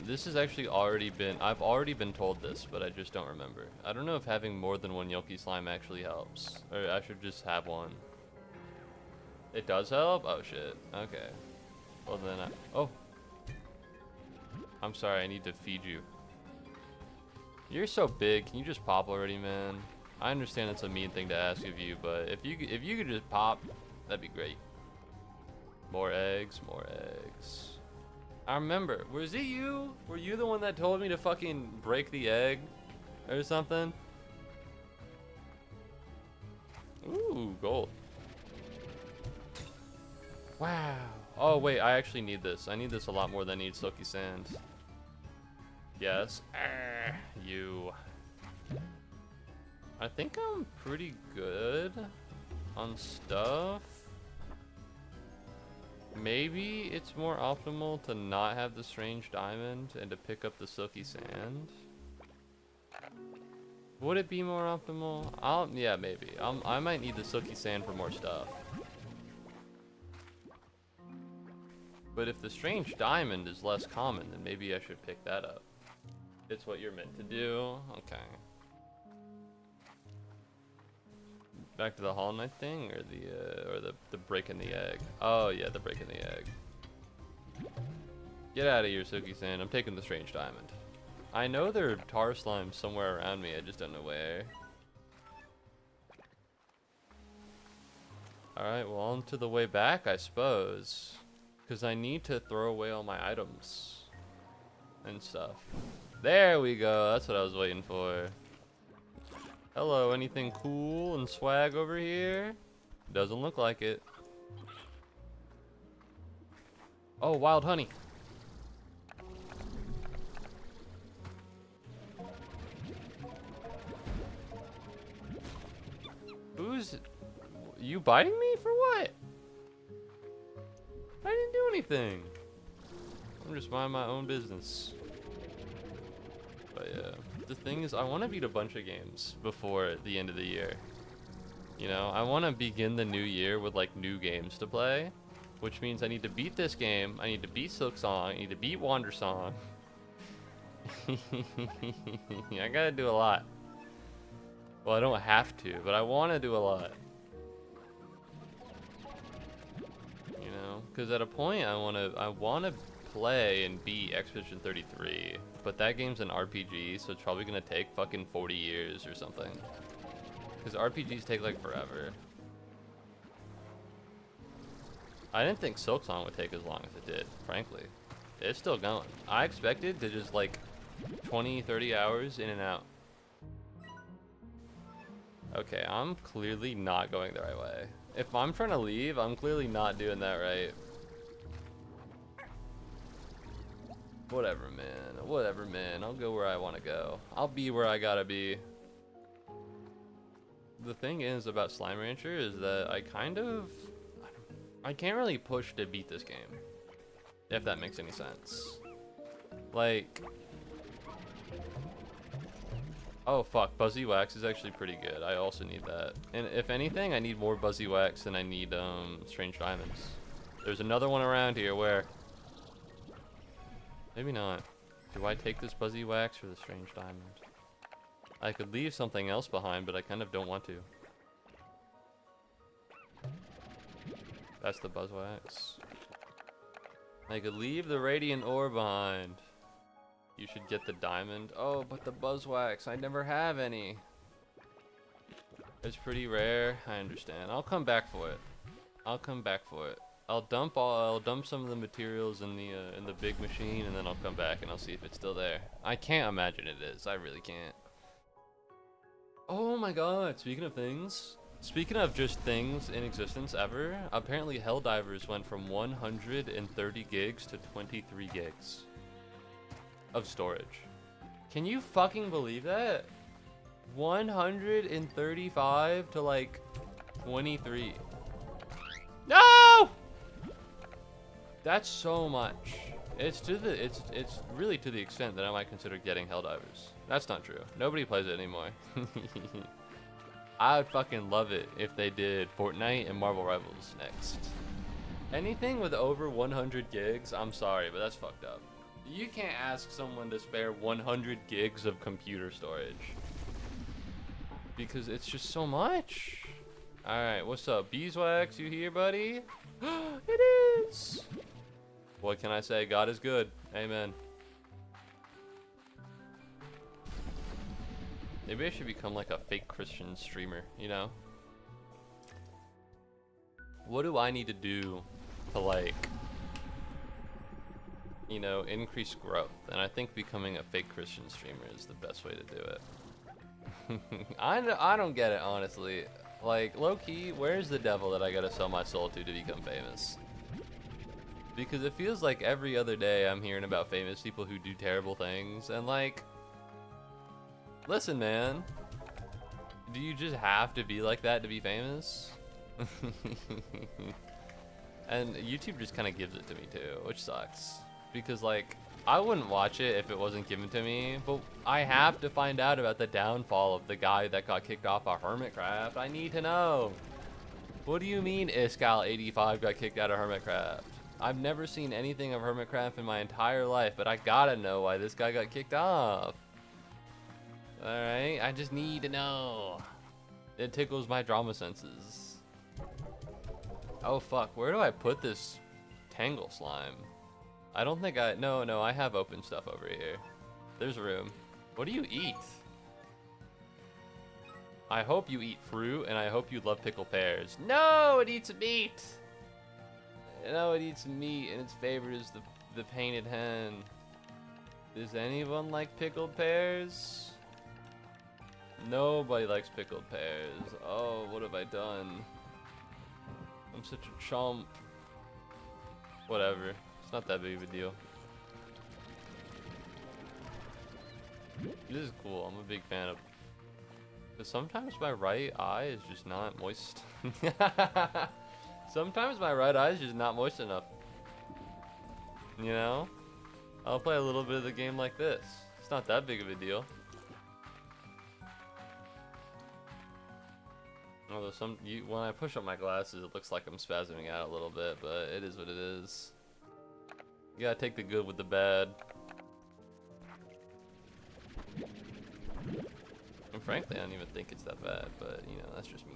this has actually already been, I've already been told this, but I just don't remember. I don't know if having more than one Yoki slime actually helps. Or I should just have one. It does help? Oh shit. Okay. Well then oh. I'm sorry, I need to feed you. You're so big, can you just pop already, man? I understand it's a mean thing to ask of you, but if you could just pop, that'd be great. More eggs, more eggs. I remember, was it you? Were you the one that told me to fucking break the egg or something? Ooh, gold. Wow. Oh wait, I actually need this. I need this a lot more than I need silky sand. Yes. You. I think I'm pretty good on stuff. Maybe it's more optimal to not have the strange diamond and to pick up the silky sand. Would it be more optimal? Yeah, maybe. I might need the silky sand for more stuff. But if the strange diamond is less common, then maybe I should pick that up. It's what you're meant to do. Okay. Back to the Hollow Knight thing, or the breaking the egg. Oh yeah, the breaking the egg. Get out of here, silky sand. I'm taking the strange diamond. I know there are tar slimes somewhere around me. I just don't know where. All right, well, on to the way back, I suppose. Because I need to throw away all my items and stuff. There we go. That's what I was waiting for. Hello, anything cool and swag over here? Doesn't look like it. Oh, wild honey. Who's... You biting me for what? I didn't do anything. I'm just minding my own business. But yeah, the thing is, I want to beat a bunch of games before the end of the year. You know, I want to begin the new year with like new games to play, which means I need to beat this game. I need to beat Silk Song. I need to beat Wander Song. I gotta do a lot. Well, I don't have to, but I want to do a lot. You know, because at a point I want to play and beat Expedition 33, but that game's an RPG, so it's probably gonna take fucking 40 years or something. Because RPGs take like forever. I didn't think Silk Song would take as long as it did, frankly. It's still going. I expected to just like 20, 30 hours in and out. Okay, I'm clearly not going the right way. If I'm trying to leave, I'm clearly not doing that right. Whatever, man. Whatever, man. I'll go where I want to go. I'll be where I gotta be. The thing is about Slime Rancher is that I can't really push to beat this game. If that makes any sense. Like... Oh fuck, Buzzy Wax is actually pretty good. I also need that. And if anything, I need more Buzzy Wax than I need Strange Diamonds. There's another one around here where... Maybe not. Do I take this Buzzy Wax or the Strange Diamond? I could leave something else behind, but I kind of don't want to. That's the Buzz Wax. I could leave the Radiant Ore behind. You should get the diamond. Oh, but the Buzz Wax, I never have any. It's pretty rare. I understand. I'll come back for it. I'll come back for it. I'll dump some of the materials in the big machine, and then I'll come back and I'll see if it's still there. I can't imagine it is. I really can't. Oh my god, speaking of things. Speaking of just things in existence ever, apparently Helldivers went from 130 gigs to 23 gigs of storage. Can you fucking believe that? 135 to like 23. No! That's so much. It's really to the extent that I might consider getting Helldivers That's not true. Nobody plays it anymore. I would fucking love it if they did Fortnite and Marvel Rivals next. Anything with over 100 gigs, I'm sorry, but that's fucked up. You can't ask someone to spare 100 gigs of computer storage. Because it's just so much. Alright, what's up? Beeswax, you here, buddy? It is! What can I say? God is good. Amen. Maybe I should become like a fake Christian streamer, you know? What do I need to do to like, you know, increase growth? And I think becoming a fake Christian streamer is the best way to do it. I don't get it, honestly. Like, low-key, where's the devil that I gotta sell my soul to become famous? Because it feels like every other day I'm hearing about famous people who do terrible things, and like, listen, man. Do you just have to be like that to be famous? And YouTube just kind of gives it to me too, which sucks. Because like, I wouldn't watch it if it wasn't given to me, but I have to find out about the downfall of the guy that got kicked off of Hermitcraft. I need to know. What do you mean Iskal85 got kicked out of Hermitcraft? I've never seen anything of Hermitcraft in my entire life, but I gotta know why this guy got kicked off. Alright, I just need to know. It tickles my drama senses. Oh fuck, where do I put this Tangle slime? I don't think no, I have open stuff over here. There's room. What do you eat? I hope you eat fruit, and I hope you love pickled pears. No, it eats meat! No, it eats meat, and its favorite is the painted hen. Does anyone like pickled pears? Nobody likes pickled pears. Oh, what have I done? I'm such a chump. Whatever. It's not that big of a deal. This is cool. I'm a big fan of. Because sometimes my right eye is just not moist. Sometimes my right eye is just not moist enough. You know? I'll play a little bit of the game like this. It's not that big of a deal. Although when I push up my glasses, it looks like I'm spasming out a little bit, but it is what it is. You gotta take the good with the bad. And frankly, I don't even think it's that bad, but you know, that's just me.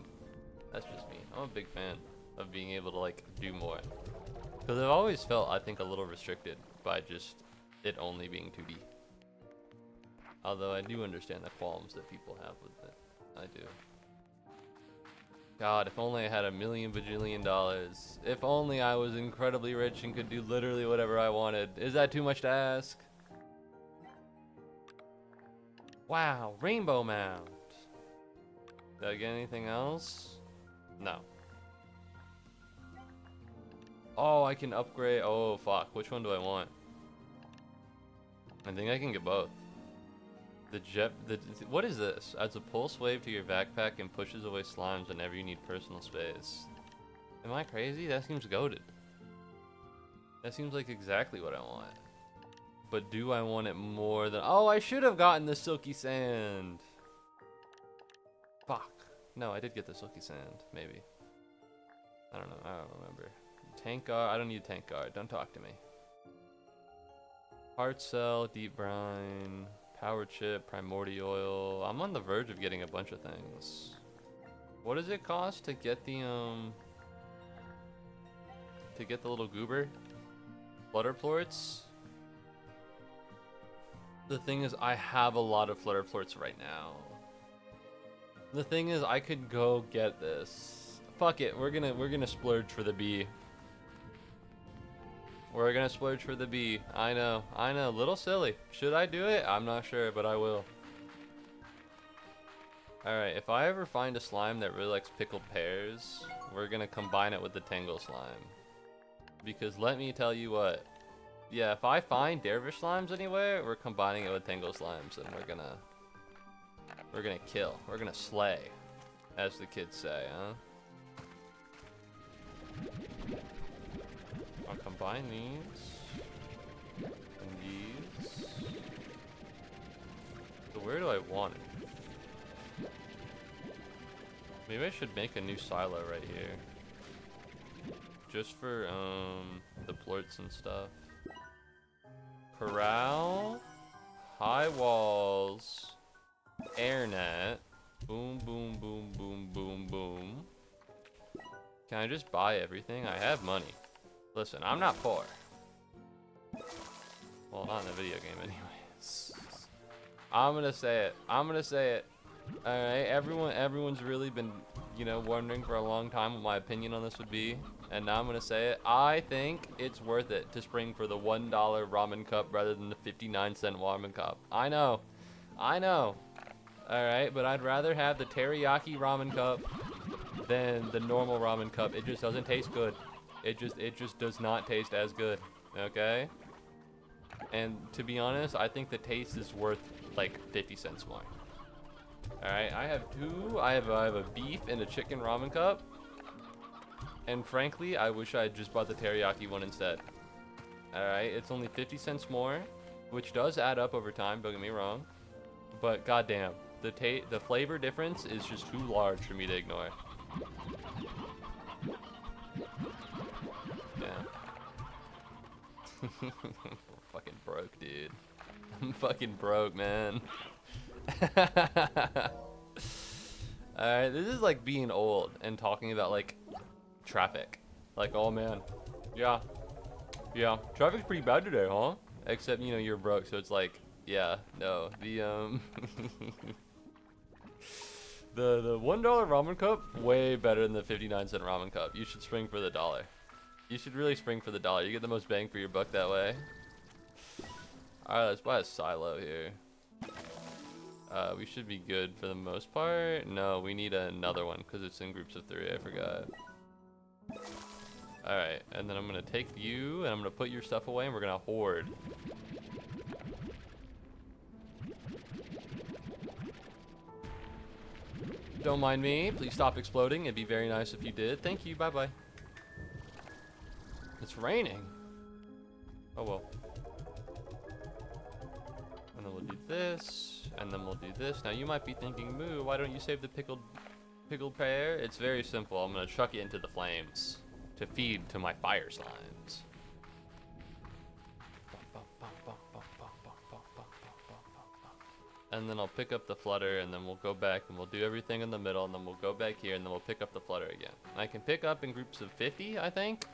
That's just me. I'm a big fan of being able to like do more. Because I've always felt, I think, a little restricted by just it only being 2D. Although I do understand the qualms that people have with it. I do. God, if only I had $1 million bajillion dollars. If only I was incredibly rich and could do literally whatever I wanted. Is that too much to ask? Wow, Rainbow Mount. Did I get anything else? No. Oh, I can upgrade. Oh, fuck. Which one do I want? I think I can get both. What is this? Adds a pulse wave to your backpack and pushes away slimes whenever you need personal space. Am I crazy? That seems goated. That seems like exactly what I want. But do I want it more than... Oh, I should have gotten the silky sand. Fuck. No, I did get the silky sand. Maybe. I don't know. I don't remember. Tank guard. I don't need tank guard. Don't talk to me. Heart cell, deep brine... Power chip, primordial oil. I'm on the verge of getting a bunch of things. What does it cost to get the little goober? Flutterplorts? The thing is, I have a lot of flutterplorts right now. The thing is, I could go get this. Fuck it, we're gonna splurge for the bee. We're gonna splurge for the bee. I know, a little silly. Should I do it? I'm not sure, but I will. Alright, if I ever find a slime that really likes pickled pears, we're gonna combine it with the Tangle slime. Because let me tell you what. Yeah, if I find Dervish slimes anywhere, we're combining it with Tangle slimes, and we're gonna kill. We're gonna slay, as the kids say, huh? I'll combine these and these. So where do I want it? Maybe I should make a new silo right here. Just for, the plorts and stuff. Corral. High walls. Air net. Boom, boom, boom, boom, boom, boom. Can I just buy everything? I have money. Listen, I'm not poor. Well, not in a video game anyways. I'm gonna say it. I'm gonna say it. Alright, everyone's really been, you know, wondering for a long time what my opinion on this would be. And now I'm gonna say it. I think it's worth it to spring for the $1 ramen cup rather than the 59-cent ramen cup. I know. I know. Alright, but I'd rather have the teriyaki ramen cup than the normal ramen cup. It just doesn't taste good. It just does not taste as good. Okay? And to be honest, I think the taste is worth like 50 cents more. Alright, I have two. I have a beef and a chicken ramen cup. And frankly, I wish I had just bought the teriyaki one instead. Alright, it's only 50 cents more, which does add up over time, don't get me wrong. But goddamn, the flavor difference is just too large for me to ignore. Yeah. Fucking broke, dude. I'm fucking broke, man. Alright, this is like being old and talking about like traffic. Like, oh man, yeah, traffic's pretty bad today, huh? Except, you know, you're broke, so it's like, yeah, no, the the $1 ramen cup, way better than the 59-cent ramen cup. You should spring for the dollar. You should really spring for the dollar. You get the most bang for your buck that way. Alright, let's buy a silo here. We should be good for the most part. No, we need another one because it's in groups of 3. I forgot. Alright, and then I'm going to take you and I'm going to put your stuff away and we're going to hoard. Don't mind me. Please stop exploding. It'd be very nice if you did. Thank you. Bye-bye. It's raining. Oh, well. And then we'll do this. And then we'll do this. Now, you might be thinking, Moo, why don't you save the pickled pear? It's very simple. I'm going to chuck it into the flames to feed to my fire slimes. And then I'll pick up the flutter, and then we'll go back, and we'll do everything in the middle, and then we'll go back here, and then we'll pick up the flutter again. I can pick up in groups of 50, I think.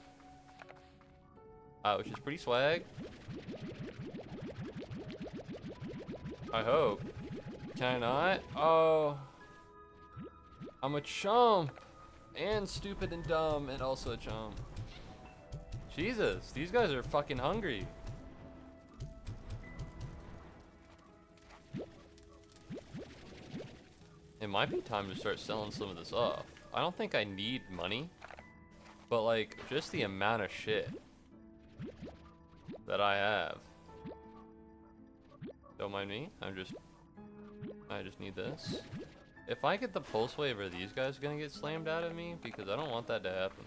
Which is pretty swag. I hope. Can I not? Oh. I'm a chump. And stupid and dumb, and also a chump. Jesus, these guys are fucking hungry. It might be time to start selling some of this off. I don't think I need money, but like just the amount of shit that I have. Don't mind me. I just need this. If I get the pulse wave, are these guys gonna get slammed out of me? Because I don't want that to happen.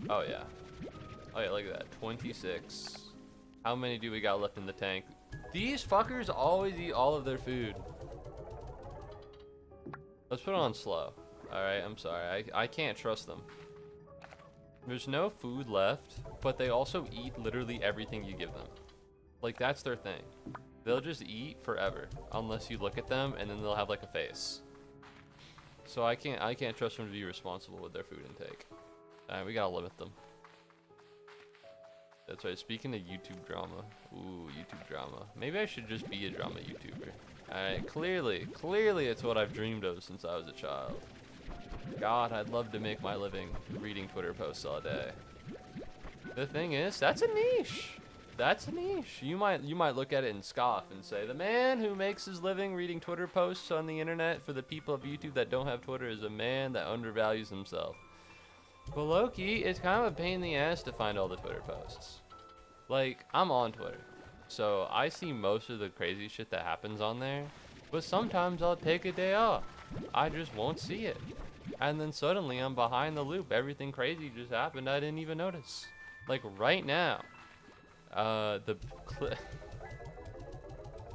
Oh yeah. Oh yeah, look at that. 26. How many do we got left in the tank? These fuckers always eat all of their food. Let's put it on slow. Alright, I'm sorry. I can't trust them. There's no food left, but they also eat literally everything you give them. Like, that's their thing. They'll just eat forever, unless you look at them, and then they'll have like a face. So I can't trust them to be responsible with their food intake. Alright, we gotta limit them. That's right, speaking of YouTube drama. Ooh, YouTube drama. Maybe I should just be a drama YouTuber. Alright, clearly it's what I've dreamed of since I was a child. God, I'd love to make my living reading Twitter posts all day. The thing is, that's a niche. That's a niche. You might look at it and scoff and say, the man who makes his living reading Twitter posts on the internet for the people of YouTube that don't have Twitter is a man that undervalues himself. But low-key, it's kind of a pain in the ass to find all the Twitter posts. Like, I'm on Twitter, so I see most of the crazy shit that happens on there, but sometimes I'll take a day off. I just won't see it. And then suddenly I'm behind the loop. Everything crazy just happened I didn't even notice. Like right now. I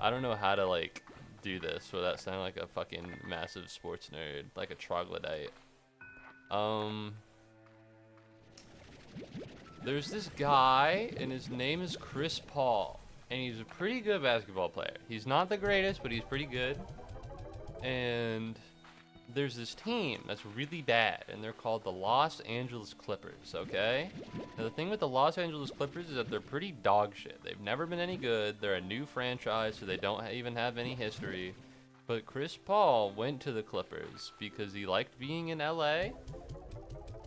don't know how to like do this without sounding like a fucking massive sports nerd, like a troglodyte. There's this guy, and his name is Chris Paul, and he's a pretty good basketball player. He's not the greatest, but he's pretty good. And there's this team that's really bad, and they're called the Los Angeles Clippers, okay? Now, the thing with the Los Angeles Clippers is that they're pretty dog shit. They've never been any good. They're a new franchise, so they don't even have any history. But Chris Paul went to the Clippers because he liked being in LA,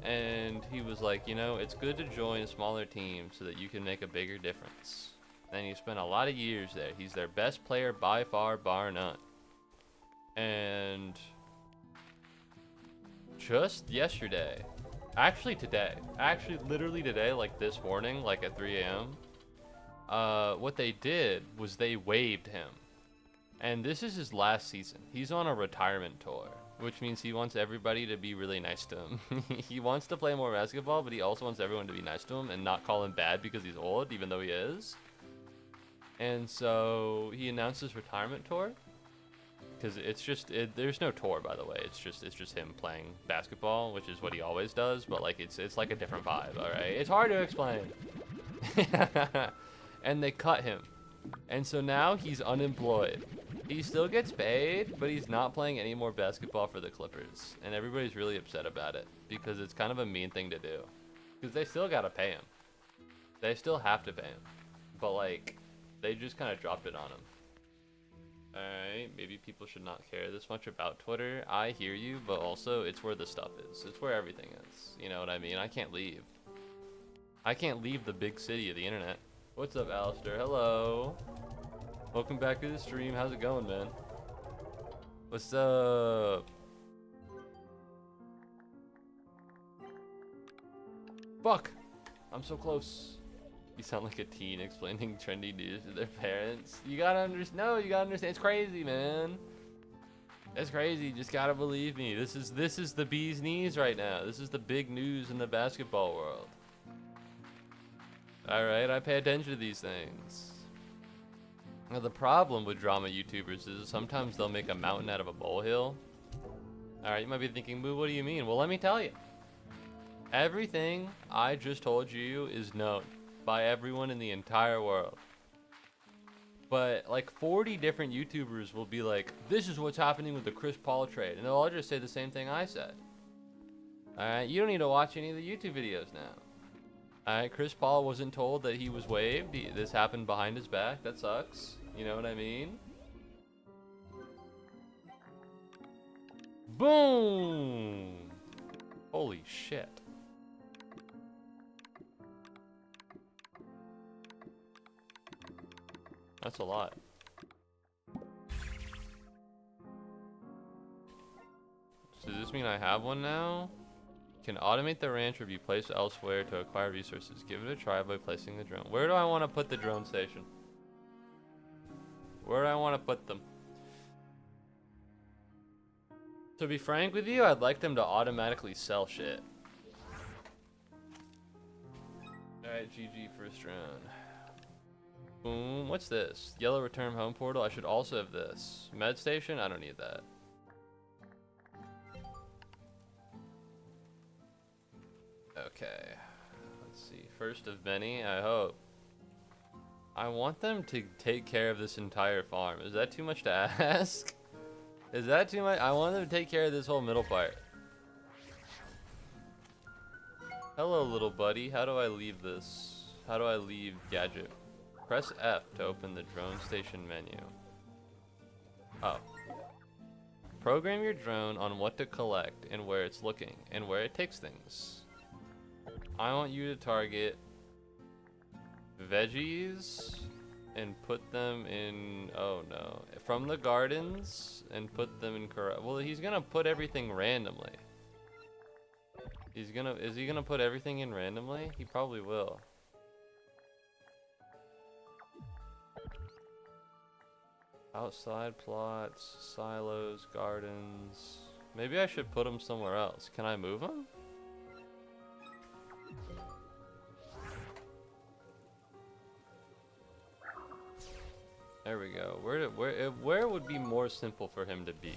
and he was like, you know, it's good to join a smaller team so that you can make a bigger difference. And he spent a lot of years there. He's their best player by far, bar none. And just yesterday, actually literally today, like this morning, like at 3 a.m., what they did was they waived him. And this is his last season. He's on a retirement tour, which means he wants everybody to be really nice to him. He wants to play more basketball, but he also wants everyone to be nice to him and not call him bad because he's old, even though he is. And so he announced his retirement tour. Because it's just, there's no tour, by the way. It's just him playing basketball, which is what he always does. But like, it's like a different vibe, all right? It's hard to explain. And they cut him. And so now he's unemployed. He still gets paid, but he's not playing any more basketball for the Clippers. And everybody's really upset about it because it's kind of a mean thing to do. Because they still got to pay him. They still have to pay him. But like, they just kind of dropped it on him. Alright, maybe people should not care this much about Twitter. I hear you, but also it's where the stuff is. It's where everything is. You know what I mean? I can't leave. I can't leave the big city of the internet. What's up, Alistair? Hello. Welcome back to the stream. How's it going, man? What's up? Fuck! I'm so close. You sound like a teen explaining trendy news to their parents. You gotta understand. No, you gotta understand. It's crazy, man. It's crazy. You just gotta believe me. This is the bee's knees right now. This is the big news in the basketball world. All right, I pay attention to these things. Now, the problem with drama YouTubers is sometimes they'll make a mountain out of a molehill. All right, you might be thinking, Boo, what do you mean? Well, let me tell you. Everything I just told you is known by everyone in the entire world. But like 40 different YouTubers will be like, this is what's happening with the Chris Paul trade. And they'll all just say the same thing I said. Alright, you don't need to watch any of the YouTube videos now. Alright, Chris Paul wasn't told that he was waived. This happened behind his back. That sucks. You know what I mean? Boom! Holy shit. That's a lot. So does this mean I have one now? Can automate the ranch or be placed elsewhere to acquire resources. Give it a try by placing the drone. Where do I want to put the drone station? Where do I want to put them? To be frank with you, I'd like them to automatically sell shit. Alright, GG first round. Boom. What's this? Yellow return home portal. I should also have this. Med station? I don't need that. Okay. Let's see. First of many, I hope. I want them to take care of this entire farm. Is that too much to ask? Is that too much? I want them to take care of this whole middle part. Hello, little buddy. How do I leave this? How do I leave gadget? Press F to open the drone station menu. Oh. Program your drone on what to collect and where it's looking and where it takes things. I want you to target veggies and put them in, oh no, from the gardens and put them in correct. Well, he's gonna put everything randomly. Is he gonna put everything in randomly? He probably will. Outside plots, silos, gardens. Maybe I should put them somewhere else. Can I move them? There we go. Where would be more simple for him to be?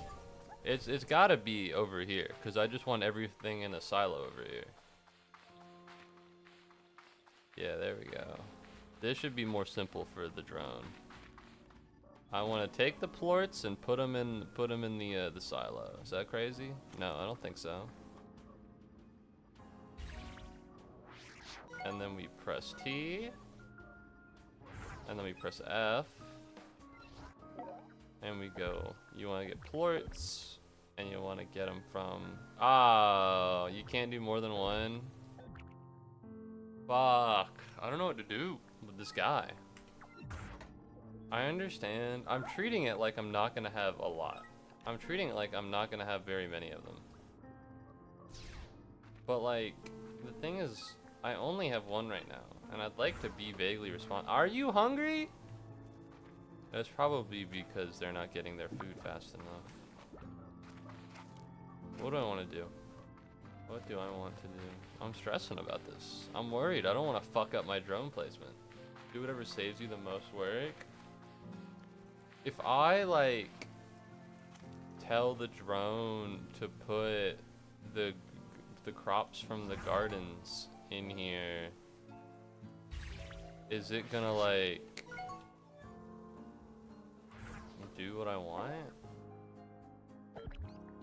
It's gotta be over here, because I just want everything in a silo over here. Yeah, there we go. This should be more simple for the drone. I want to take the plorts and put them in the silo. Is that crazy? No, I don't think so. And then we press T. And then we press F. And we go, you want to get plorts, and you want to get them from, oh, you can't do more than one? Fuck, I don't know what to do with this guy. I understand, I'm treating it like I'm not gonna have a lot. I'm treating it like I'm not gonna have very many of them. But like, the thing is, I only have one right now, and I'd like to be vaguely responsive. Are you hungry? That's probably because they're not getting their food fast enough. What do I want to do? What do I want to do? I'm stressing about this. I'm worried. I don't want to fuck up my drone placement. Do whatever saves you the most work. If I, like, tell the drone to put the crops from the gardens in here, is it gonna, like, do what I want?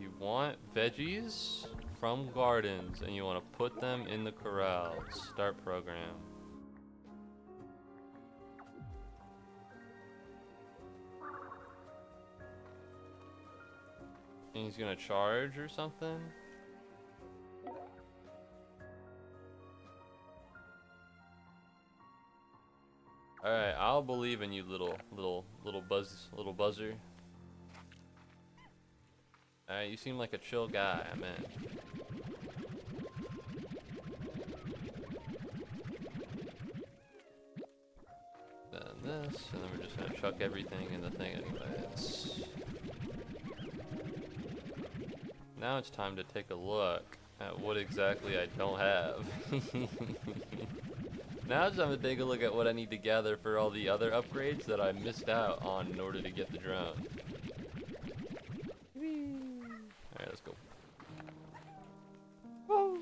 You want veggies from gardens and you want to put them in the corrals. Start program. And he's gonna charge or something? Alright, I'll believe in you, little buzzer. Alright, you seem like a chill guy, I'm in. Then this, and then we're just gonna chuck everything in the thing anyways. Now it's time to take a look at what exactly I don't have. Now it's time to take a look at what I need to gather for all the other upgrades that I missed out on in order to get the drone. Alright, let's go. Woo!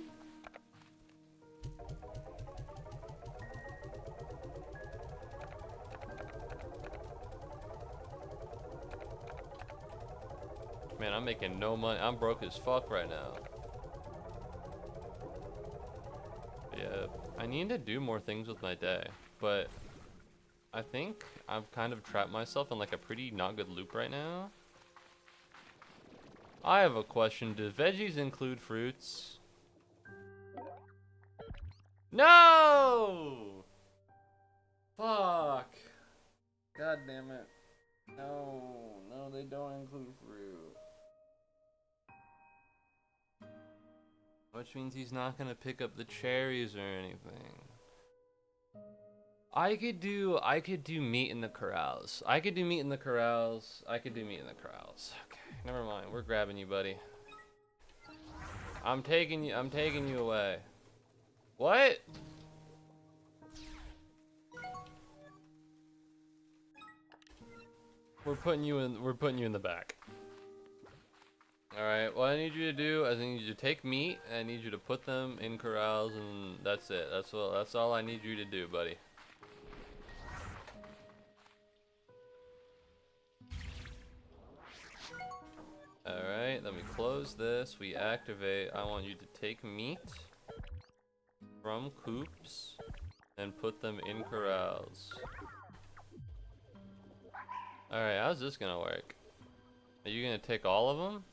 Man, I'm making no money. I'm broke as fuck right now. Yeah, I need to do more things with my day, but I think I've kind of trapped myself in like a pretty not good loop right now. I have a question. Do veggies include fruits? No! Fuck. God damn it. No, they don't include fruit. Which means he's not gonna pick up the cherries or anything. I could do meat in the corrals. I could do meat in the corrals. Okay, never mind. We're grabbing you, buddy. I'm taking you away. What? We're putting you in the back. Alright, what I need you to do, I need you to take meat, and I need you to put them in corrals, and that's it. That's all I need you to do, buddy. Alright, let me close this. We activate. I want you to take meat from coops and put them in corrals. Alright, how's this gonna work? Are you gonna take all of them?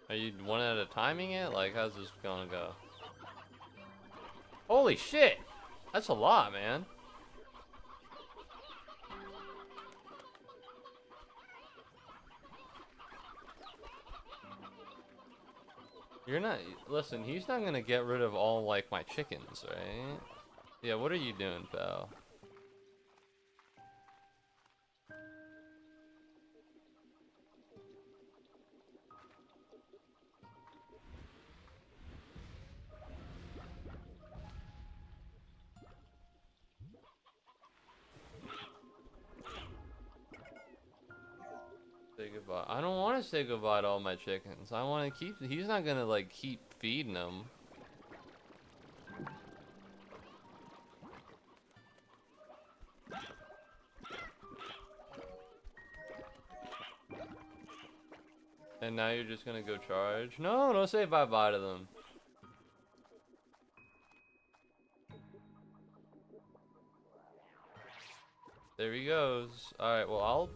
Are you one at a timing it? Like, how's this gonna go? Holy shit! That's a lot, man. You're not, listen, he's not gonna get rid of all, like, my chickens, right? Yeah, what are you doing, pal? goodbye. I don't want to say goodbye to all my chickens. I want to keep. He's not gonna like keep feeding them. And now you're just gonna go charge? No, don't say bye-bye to them. There he goes. Alright, well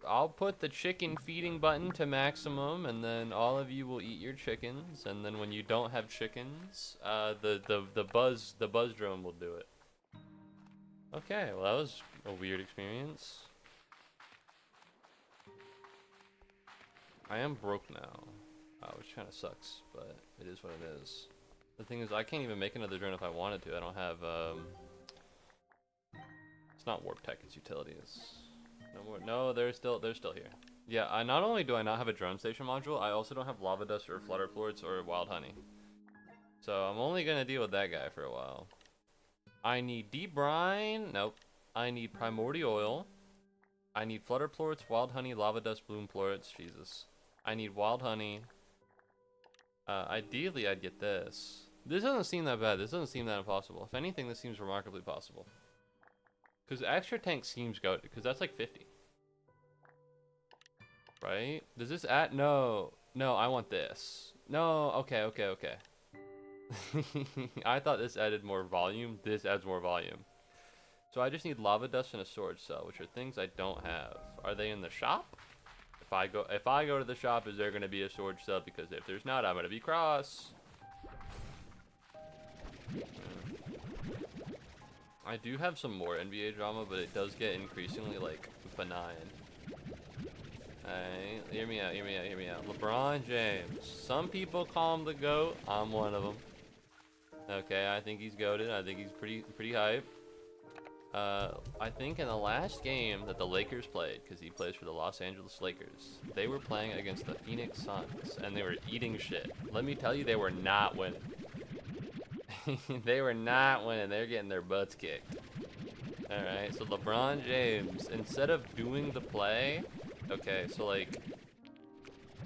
I'll put the chicken feeding button to maximum, and then all of you will eat your chickens, and then when you don't have chickens, the buzz drone will do it. Okay, well that was a weird experience. I am broke now, which kind of sucks, but it is what it is. The thing is, I can't even make another drone if I wanted to. I don't have, it's not warp tech, it's utilities. No more, no, they're still here. Yeah, not only do I not have a drone station module, I also don't have lava dust or flutter plorts or wild honey. So I'm only gonna deal with that guy for a while. I need deep brine, nope. I need primordial oil. I need flutter plorts, wild honey, lava dust, bloom plorts, Jesus. I need wild honey. Ideally, I'd get this. This doesn't seem that bad. This doesn't seem that impossible. If anything, this seems remarkably possible. Because extra tank seems goated, because that's like 50. Right? Does this add? No. No, I want this. No, okay. I thought this added more volume. This adds more volume. So I just need lava dust and a storage cell, which are things I don't have. Are they in the shop? If I go to the shop, is there going to be a storage cell? Because if there's not, I'm going to be cross. I do have some more NBA drama, but it does get increasingly like benign. Alright, hear me out. LeBron James. Some people call him the GOAT. I'm one of them. Okay, I think he's goated. I think he's pretty hype. I think in the last game that the Lakers played, because he plays for the Los Angeles Lakers, they were playing against the Phoenix Suns, and they were eating shit. Let me tell you, they were not winning. They were not winning. They were getting their butts kicked. Alright, so LeBron James, instead of doing the play, okay, so like,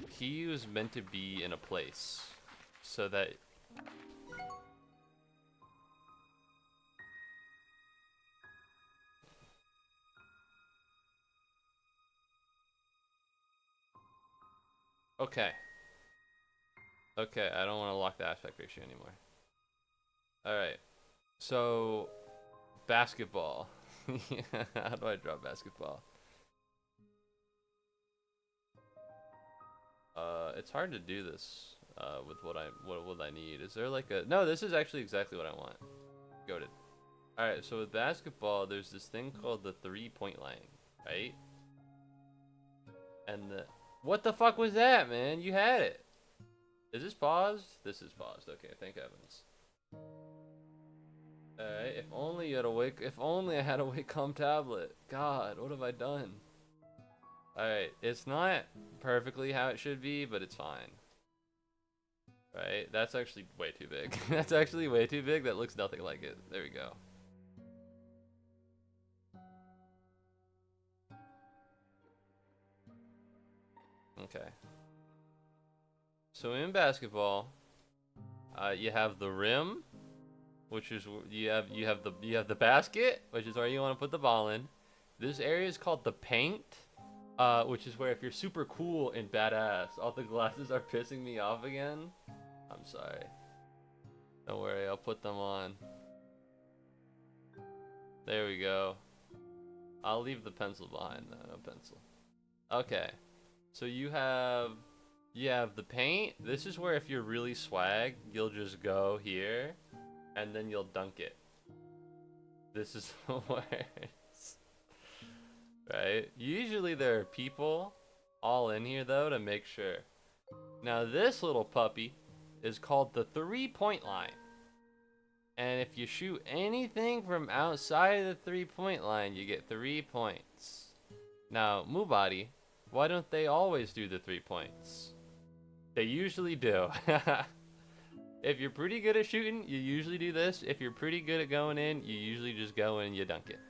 he was meant to be in a place so that okay, I don't want to lock the aspect ratio anymore. Alright, so basketball. How do I draw basketball? It's hard to do this with what I need. Is there like a... No, this is actually exactly what I want. Goated. Alright, so with basketball, there's this thing called the 3-point line, right? And the... What the fuck was that, man? You had it. Is this paused? This is paused. Okay, thank heavens. Alright, if only you had a wake... If only I had a Wacom tablet. God, what have I done? Alright, it's not perfectly how it should be, but it's fine. Right? That's actually way too big. That's actually way too big. That looks nothing like it. There we go. Okay. So in basketball, you have the rim, which is you have the basket, which is where you want to put the ball in. This area is called the paint. Which is where if you're super cool and badass, all the glasses are pissing me off again. I'm sorry. Don't worry, I'll put them on. There we go. I'll leave the pencil behind though, no pencil. Okay. So you have the paint. This is where if you're really swag, you'll just go here and then you'll dunk it. This is where right? Usually there are people all in here though to make sure. Now this little puppy is called the 3-point line. And if you shoot anything from outside of the 3-point line, you get 3 points. Now, Muubody, why don't they always do the 3 points? They usually do. If you're pretty good at shooting, you usually do this. If you're pretty good at going in, you usually just go in and you dunk it.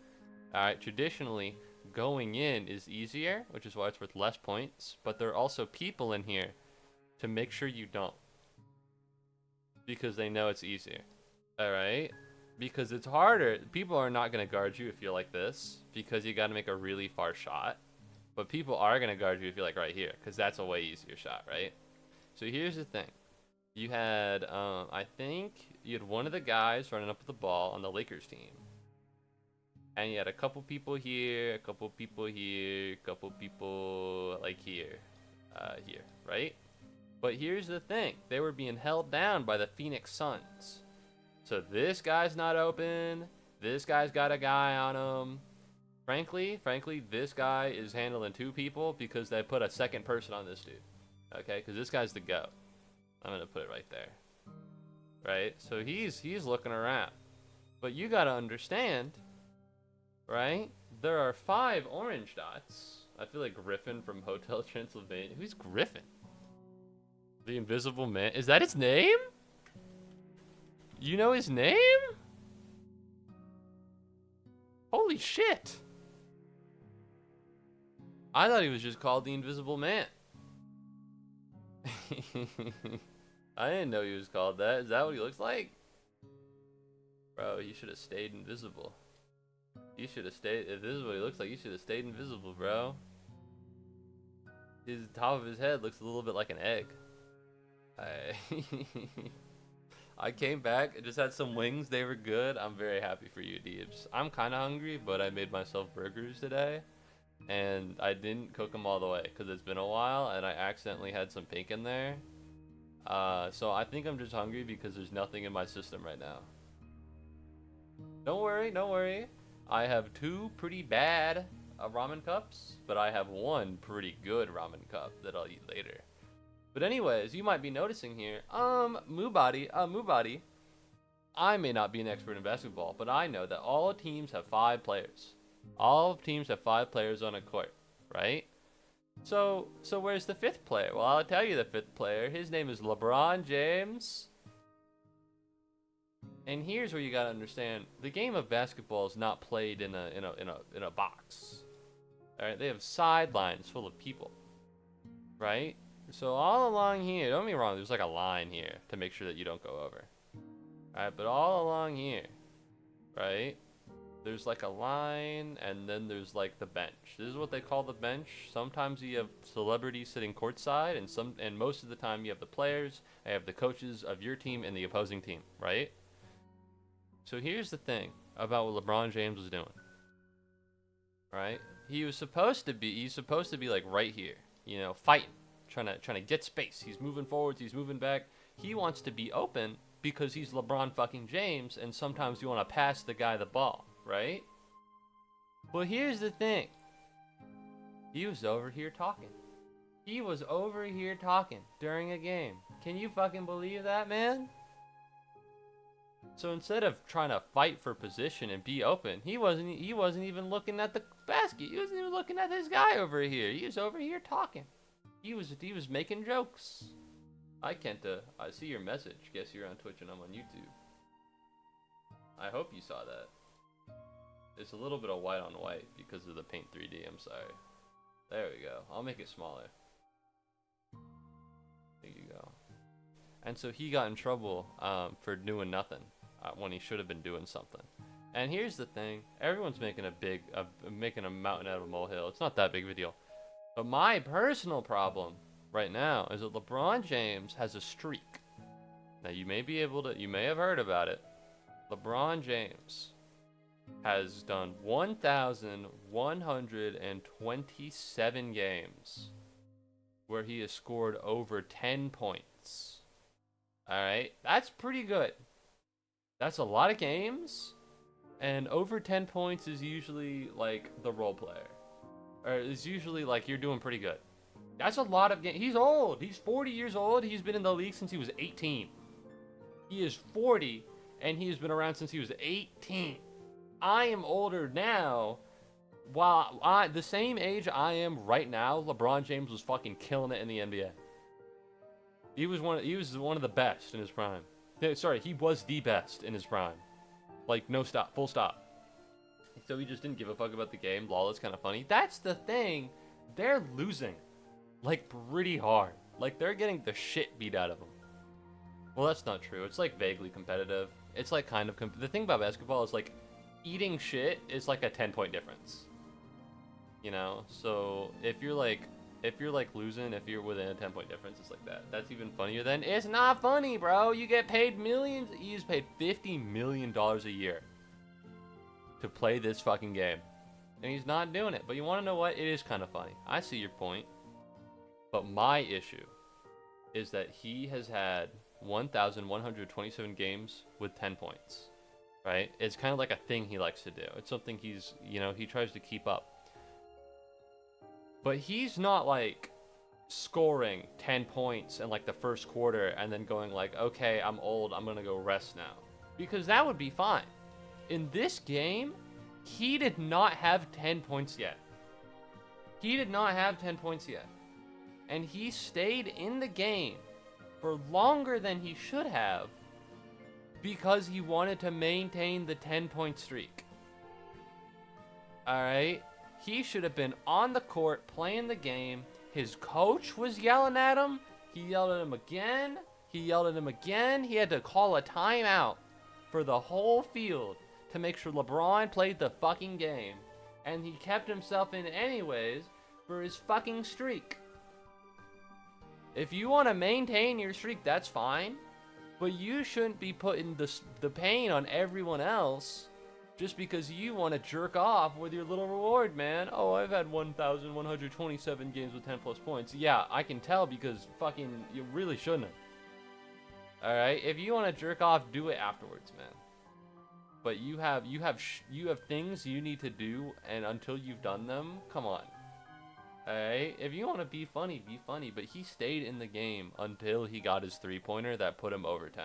Alright, traditionally, going in is easier, which is why it's worth less points. But there are also people in here to make sure you don't, because they know it's easier. All right, because it's harder. People are not going to guard you if you're like this, because you got to make a really far shot. But people are going to guard you if you're like right here, because that's a way easier shot, right? So here's the thing. You had, I think you had one of the guys running up with the ball on the Lakers team. And you had a couple people here, a couple people here, a couple people like here, here, right? But here's the thing. They were being held down by the Phoenix Suns. So this guy's not open. This guy's got a guy on him. Frankly, this guy is handling two people because they put a second person on this dude. Okay, because this guy's the GOAT. I'm gonna put it right there. Right? So he's looking around. But you gotta understand, right? There are 5 orange dots. I feel like Griffin from Hotel Transylvania. Who's Griffin? The Invisible Man. Is that his name? You know his name? Holy shit. I thought he was just called the Invisible Man. I didn't know he was called that. Is that what he looks like? Bro, he should have stayed invisible. He should have stayed. If this is what he looks like, he should have stayed invisible, bro. His top of his head looks a little bit like an egg. I came back. I just had some wings. They were good. I'm very happy for you, Deebs. I'm kind of hungry, but I made myself burgers today. And I didn't cook them all the way because it's been a while and I accidentally had some pink in there. So I think I'm just hungry because there's nothing in my system right now. Don't worry, don't worry. I have 2 pretty bad ramen cups, but I have 1 pretty good ramen cup that I'll eat later. But anyways, you might be noticing here, Muubody, I may not be an expert in basketball, but I know that all teams have 5 players. All teams have 5 players on a court, right? So where's the 5th player? Well, I'll tell you the 5th player. His name is LeBron James. And here's where you gotta understand: the game of basketball is not played in a box. All right, they have sidelines full of people, right? So all along here, don't get me wrong, there's like a line here to make sure that you don't go over. All right, but all along here, right? There's like a line, and then there's like the bench. This is what they call the bench. Sometimes you have celebrities sitting courtside, and most of the time you have the players, you have the coaches of your team and the opposing team, right? So here's the thing about what LeBron James was doing. Right? He's supposed to be like right here, you know, fighting, trying to get space. He's moving forwards, he's moving back. He wants to be open because he's LeBron fucking James, and sometimes you want to pass the guy the ball. Right? Well, here's the thing. He was over here talking. He was over here talking during a game. Can you fucking believe that, man? So instead of trying to fight for position and be open, he wasn't even looking at the basket. He wasn't even looking at this guy over here. He was over here talking. He was making jokes. I see your message. Guess you're on Twitch and I'm on YouTube. I hope you saw that. It's a little bit of white on white because of the Paint 3D, I'm sorry. There we go. I'll make it smaller. There you go. And so he got in trouble for doing nothing when he should have been doing something. And here's the thing. Everyone's making a mountain out of a molehill. It's not that big of a deal. But my personal problem right now is that LeBron James has a streak. Now you may have heard about it. LeBron James has done 1,127 games where he has scored over 10 points. Alright, that's pretty good. That's a lot of games, and over 10 points is usually like the role player. Or it's usually like you're doing pretty good. That's a lot of games. He's old. He's 40 years old. He's been in the league since he was 18. He is 40, and he has been around since he was 18. I am older now. While the same age I am right now, LeBron James was fucking killing it in the NBA. He was one of the best in his prime. Sorry, he was the best in his prime. Like, no stop, full stop. So he just didn't give a fuck about the game. Lol, it's kind of funny. That's the thing. They're losing. Like, pretty hard. Like, they're getting the shit beat out of them. Well, that's not true. It's, like, vaguely competitive. It's, like, kind of... the thing about basketball is, like, eating shit is, like, a 10-point difference. You know? So, if you're, like, losing, if you're within a 10-point difference, it's like that. That's even funnier than... It's not funny, bro! You get paid millions... He's paid $50 million a year to play this fucking game. And he's not doing it. But you want to know what? It is kind of funny. I see your point. But my issue is that he has had 1,127 games with 10 points, right? It's kind of like a thing he likes to do. It's something he's, you know, he tries to keep up. But he's not like scoring 10 points in like the first quarter and then going like, okay, I'm old, I'm gonna go rest now. Because that would be fine. In this game, he did not have 10 points yet. He did not have 10 points yet. And he stayed in the game for longer than he should have because he wanted to maintain the 10-point streak. Alright? He should have been on the court playing the game. His coach was yelling at him. He yelled at him again. He yelled at him again. He had to call a timeout for the whole field to make sure LeBron played the fucking game. And he kept himself in anyways for his fucking streak. If you want to maintain your streak, that's fine. But you shouldn't be putting the pain on everyone else just because you want to jerk off with your little reward, man. Oh, I've had 1,127 games with 10 plus points. Yeah, I can tell because fucking you really shouldn't have. Alright? If you want to jerk off, do it afterwards, man. But you have things you need to do, and until you've done them, come on. Alright, if you want to be funny, but he stayed in the game until he got his three-pointer that put him over 10.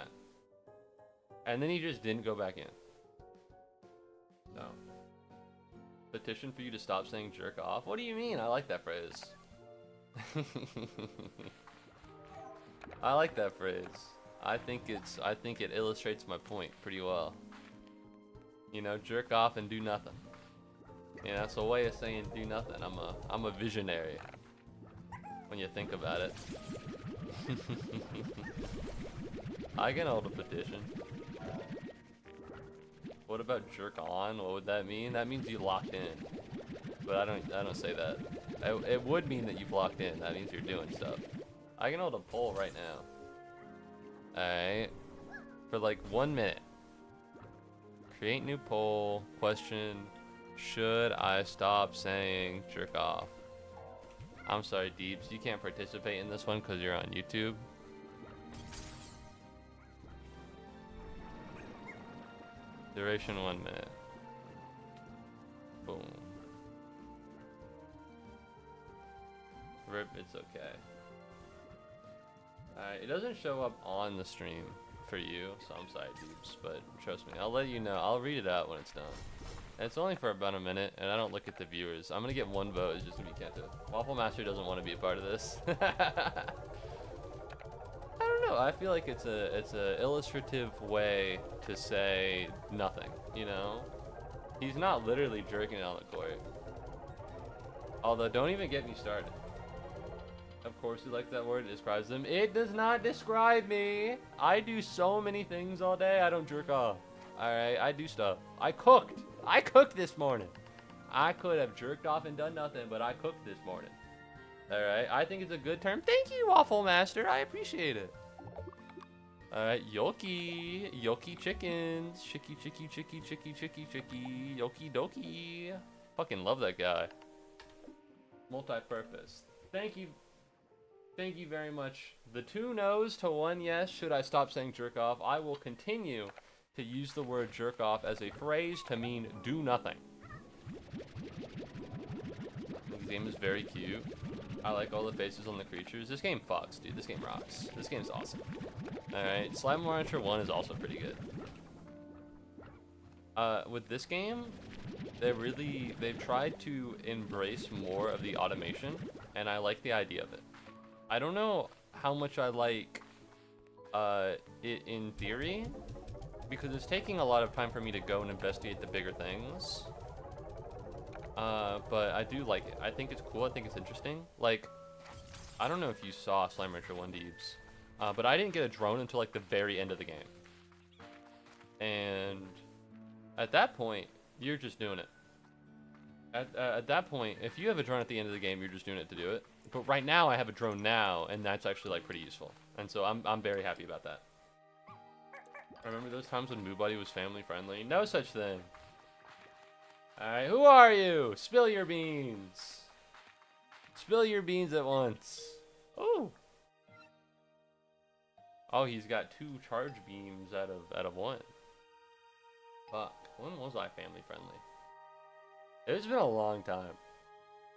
And then he just didn't go back in. So, petition for you to stop saying jerk off? What do you mean? I like that phrase. I like that phrase. I think it illustrates my point pretty well. You know, jerk off and do nothing. You know, it's a way of saying do nothing. I'm a visionary. When you think about it. I can hold a petition. What about jerk on? What would that mean? That means you locked in. But I don't say that. It would mean that you've locked in. That means you're doing stuff. I can hold a poll right now. Alright. For like 1 minute. Create new poll. Question. Should I stop saying jerk off? I'm sorry, Deeps. You can't participate in this one because you're on YouTube. Duration 1 minute. Boom. Rip, it's okay. Alright, it doesn't show up on the stream for you, so I'm sorry, Deeps, but trust me, I'll let you know. I'll read it out when it's done. And it's only for about a minute, and I don't look at the viewers. I'm gonna get 1 vote. It's just gonna be Kenta. Waffle Master doesn't want to be a part of this. I don't know. I feel like it's a illustrative way to say nothing. You know, he's not literally jerking it on the court. Although, don't even get me started. Of course, you like that word. It describes them. It does not describe me. I do so many things all day. I don't jerk off. All right, I do stuff. I cooked this morning. I could have jerked off and done nothing, but I cooked this morning. Alright, I think it's a good term. Thank you, Waffle Master. I appreciate it. Alright, Yoki. Yoki chickens. Chicky, chicky, chicky, chicky, chicky, chicky. Yoki doki. Fucking love that guy. Multi-purpose. Thank you. Thank you very much. The 2 no's to 1 yes. Should I stop saying jerk off? I will continue to use the word jerk off as a phrase to mean do nothing. This game is very cute. I like all the faces on the creatures. This game fucks, dude. This game rocks. This game's awesome. Alright, Slime Monitor 1 is also pretty good. With this game, they've tried to embrace more of the automation, and I like the idea of it. I don't know how much I like it in theory, because it's taking a lot of time for me to go and investigate the bigger things. But I do like it. I think it's cool. I think it's interesting. Like, I don't know if you saw Slime Rancher 1 Deebs, but I didn't get a drone until like the very end of the game. And at that point, you're just doing it. At that point, if you have a drone at the end of the game, you're just doing it to do it. But right now, I have a drone now, and that's actually like pretty useful. And so I'm very happy about that. I remember those times when Muubody was family friendly. No such thing. Alright, who are you? Spill your beans. Spill your beans at once. Oh. Oh, he's got 2 charge beams out of 1. Fuck. When was I family friendly? It's been a long time.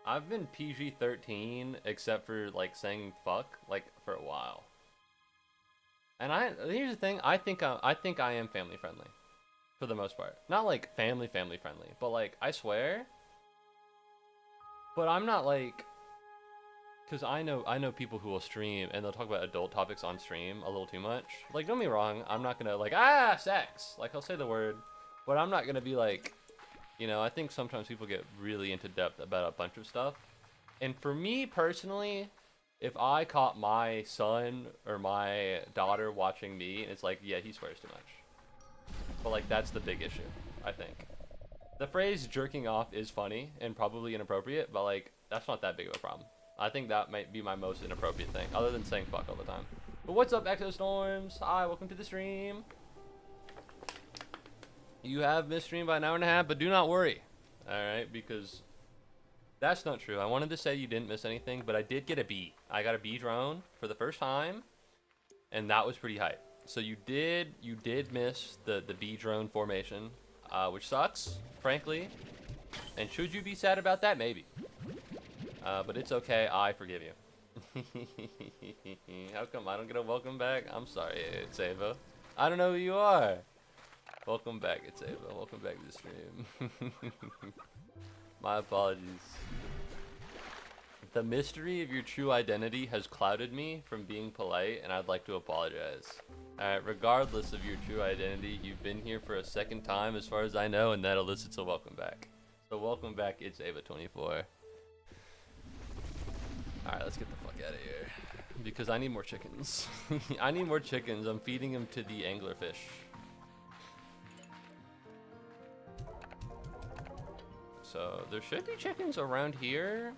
I've been PG-13 except for like saying fuck like for a while. And here's the thing, I think I am family friendly. For the most part. Not like family friendly, but like I swear. But I'm not like, cause I know people who will stream and they'll talk about adult topics on stream a little too much. Like, don't get me wrong, I'm not gonna like sex. Like, I'll say the word, but I'm not gonna be like, you know, I think sometimes people get really into depth about a bunch of stuff. And for me personally, if I caught my son or my daughter watching me, and it's like, yeah, he swears too much. But like, that's the big issue, I think. The phrase jerking off is funny and probably inappropriate, but like, that's not that big of a problem. I think that might be my most inappropriate thing, other than saying fuck all the time. But what's up, Exostorms? Hi, welcome to the stream. You have missed stream by an hour and a half, but do not worry. Alright, because that's not true. I wanted to say you didn't miss anything, but I did get a B. I got a B drone for the first time, and that was pretty hype. So you did miss the B drone formation, which sucks, frankly. And should you be sad about that? Maybe. But it's okay. I forgive you. How come I don't get a welcome back? I'm sorry, it's Ava. I don't know who you are. Welcome back, it's Ava. Welcome back to the stream. My apologies. The mystery of your true identity has clouded me from being polite, and I'd like to apologize. Alright, regardless of your true identity, you've been here for a second time as far as I know, and that elicits a welcome back. So welcome back, it's Ava24. Alright, let's get the fuck out of here. Because I need more chickens. I need more chickens. I'm feeding them to the anglerfish. So, there should be chickens around here.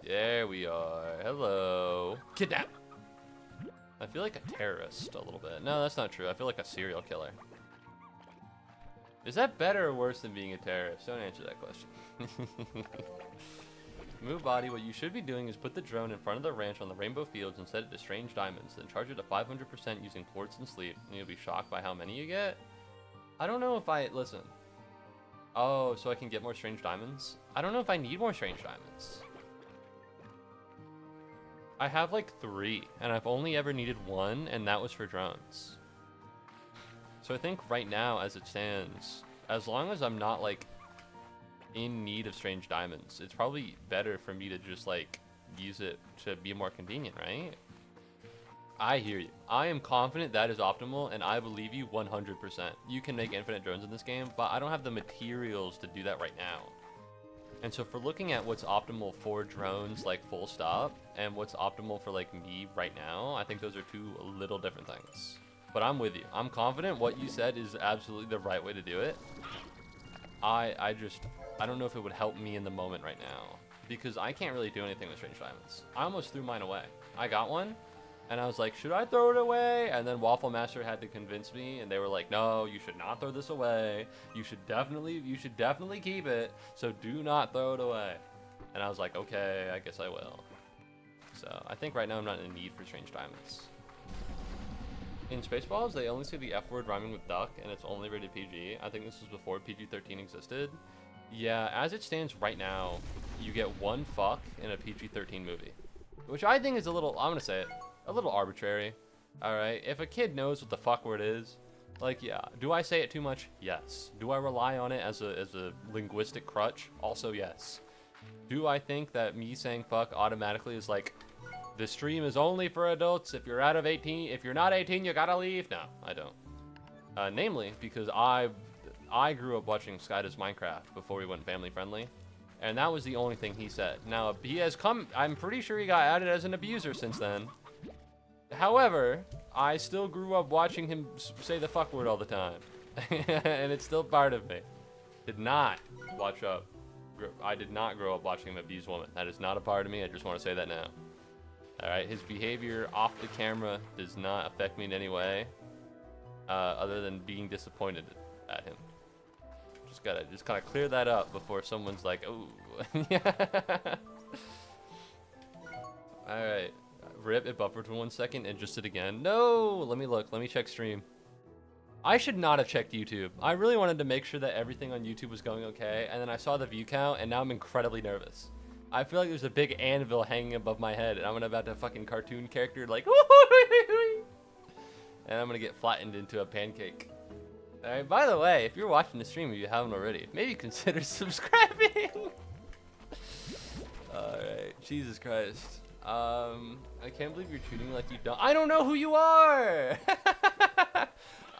There we are. Hello. Kidnap! I feel like a terrorist a little bit. No, that's not true. I feel like a serial killer. Is that better or worse than being a terrorist? Don't answer that question. Muubody, what you should be doing is put the drone in front of the ranch on the rainbow fields and set it to strange diamonds, then charge it to 500% using quartz and sleep, and you'll be shocked by how many you get. I don't know if listen. Oh, so I can get more strange diamonds? I don't know if I need more strange diamonds. I have like 3, and I've only ever needed 1, and that was for drones. So I think right now, as it stands, as long as I'm not like in need of strange diamonds, it's probably better for me to just like use it to be more convenient, right? I hear you. I am confident that is optimal, and I believe you 100%. You can make infinite drones in this game, but I don't have the materials to do that right now. And so for looking at what's optimal for drones, like full stop, and what's optimal for like me right now, I think those are 2 little different things. But I'm with you. I'm confident what you said is absolutely the right way to do it. I don't know if it would help me in the moment right now, because I can't really do anything with strange diamonds. I almost threw mine away. I got one, and I was like, should I throw it away? And then Waffle Master had to convince me, and they were like, no, you should not throw this away. You should definitely keep it, so do not throw it away. And I was like, okay, I guess I will. So I think right now I'm not in need for strange diamonds. In Spaceballs, they only say the F word rhyming with duck, and it's only rated PG. I think this was before PG-13 existed. Yeah, as it stands right now, you get 1 fuck in a PG-13 movie. Which I think is a little, I'm gonna say it, a little arbitrary. Alright, if a kid knows what the fuck word is, like, yeah. Do I say it too much? Yes. Do I rely on it as a linguistic crutch? Also, yes. Do I think that me saying fuck automatically is like, the stream is only for adults, if you're out of 18, if you're not 18, you gotta leave? No, I don't. Namely, because I I grew up watching Sky Does Minecraft before we went family friendly. And that was the only thing he said. Now, he has come, I'm pretty sure he got added as an abuser since then. However, I still grew up watching him say the fuck word all the time. And it's still part of me. Did not watch up. I did not grow up watching him abuse women. That is not a part of me. I just want to say that now. Alright, his behavior off the camera does not affect me in any way. Other than being disappointed at him. Just gotta clear that up before someone's like, oh. Alright. Rip, it buffered for 1 second and just did again. No! Let me look. Let me check stream. I should not have checked YouTube. I really wanted to make sure that everything on YouTube was going okay, and then I saw the view count, and now I'm incredibly nervous. I feel like there's a big anvil hanging above my head, and I'm about to fucking cartoon character like, and I'm gonna get flattened into a pancake. Alright, by the way, if you're watching the stream, if you haven't already, maybe consider subscribing. Alright, Jesus Christ. I can't believe you're treating me like you don't. I don't know who you are!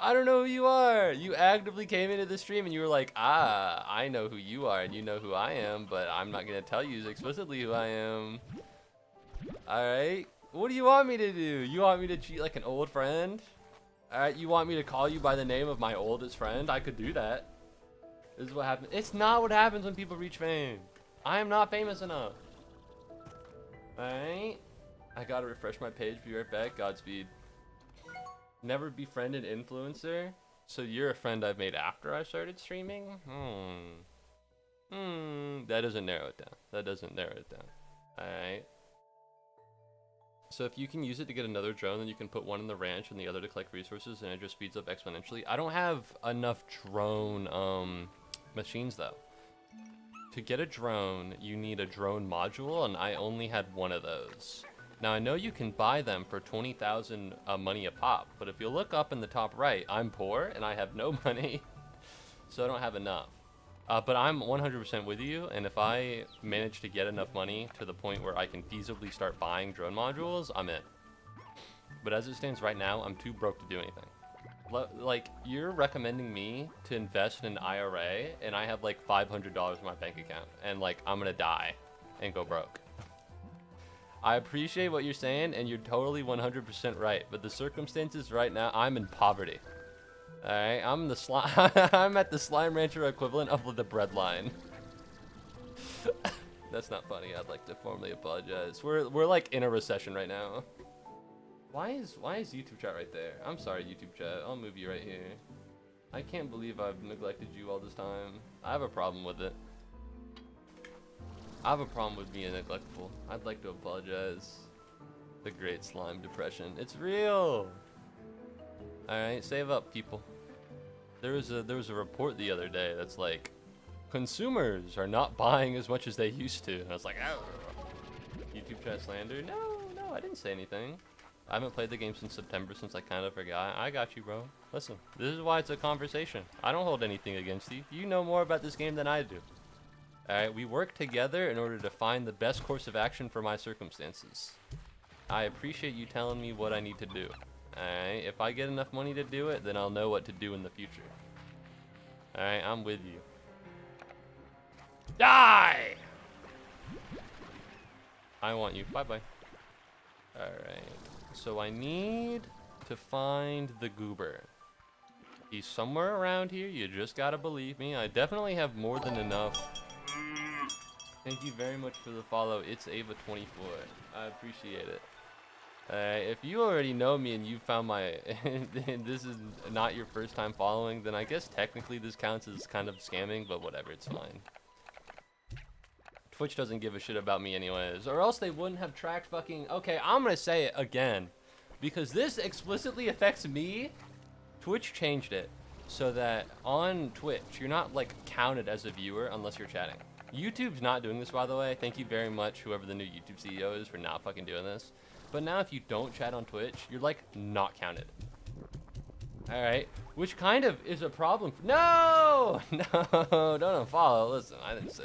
I don't know who you are. You actively came into the stream and you were like, I know who you are and you know who I am, but I'm not going to tell you explicitly who I am. Alright? What do you want me to do? You want me to treat like an old friend? Alright, you want me to call you by the name of my oldest friend? I could do that. This is what happens. It's not what happens when people reach fame. I am not famous enough. Alright? I gotta refresh my page. Be right back. Godspeed. Never befriend an influencer? So you're a friend I've made after I started streaming? That doesn't narrow it down. That doesn't narrow it down. Alright. So if you can use it to get another drone, then you can put one in the ranch and the other to collect resources, and it just speeds up exponentially. I don't have enough drone machines though. To get a drone, you need a drone module, and I only had one of those. Now, I know you can buy them for 20,000 money a pop, but if you look up in the top right, I'm poor and I have no money, so I don't have enough. But I'm 100% with you, and if I manage to get enough money to the point where I can feasibly start buying drone modules, I'm in. But as it stands right now, I'm too broke to do anything. Like, you're recommending me to invest in an IRA, and I have like $500 in my bank account, and like, I'm gonna die and go broke. I appreciate what you're saying, and you're totally 100% right, but the circumstances right now, I'm in poverty. Alright, I'm at the Slime Rancher equivalent of the breadline. That's not funny. I'd like to formally apologize. We're like in a recession right now. Why is YouTube chat right there? I'm sorry, YouTube chat. I'll move you right here. I can't believe I've neglected you all this time. I have a problem with it. I have a problem with being neglectful. I'd like to apologize. The Great Slime Depression. It's real! Alright, save up, people. There was a report the other day that's like, consumers are not buying as much as they used to. And I was like, oh. YouTube chat slander? No, I didn't say anything. I haven't played the game since September, since I kind of forgot. I got you, bro. Listen, this is why it's a conversation. I don't hold anything against you. You know more about this game than I do. Alright, we work together in order to find the best course of action for my circumstances. I appreciate you telling me what I need to do. Alright, if I get enough money to do it, then I'll know what to do in the future. Alright, I'm with you. Die! I want you. Bye-bye. Alright, so I need to find the goober. He's somewhere around here. You just gotta believe me. I definitely have more than enough. Thank you very much for the follow. It's Ava24. I appreciate it. If you already know me and you found my... this is not your first time following, then I guess technically this counts as kind of scamming, but whatever, it's fine. Twitch doesn't give a shit about me anyways, or else they wouldn't have tracked fucking... Okay, I'm gonna say it again. Because this explicitly affects me, Twitch changed it so that on Twitch, you're not, like, counted as a viewer unless you're chatting. YouTube's not doing this, by the way. Thank you very much, whoever the new YouTube CEO is, for not fucking doing this. But now if you don't chat on Twitch, you're, like, not counted. Alright, which kind of is a problem. No! No, don't unfollow. Listen, I didn't say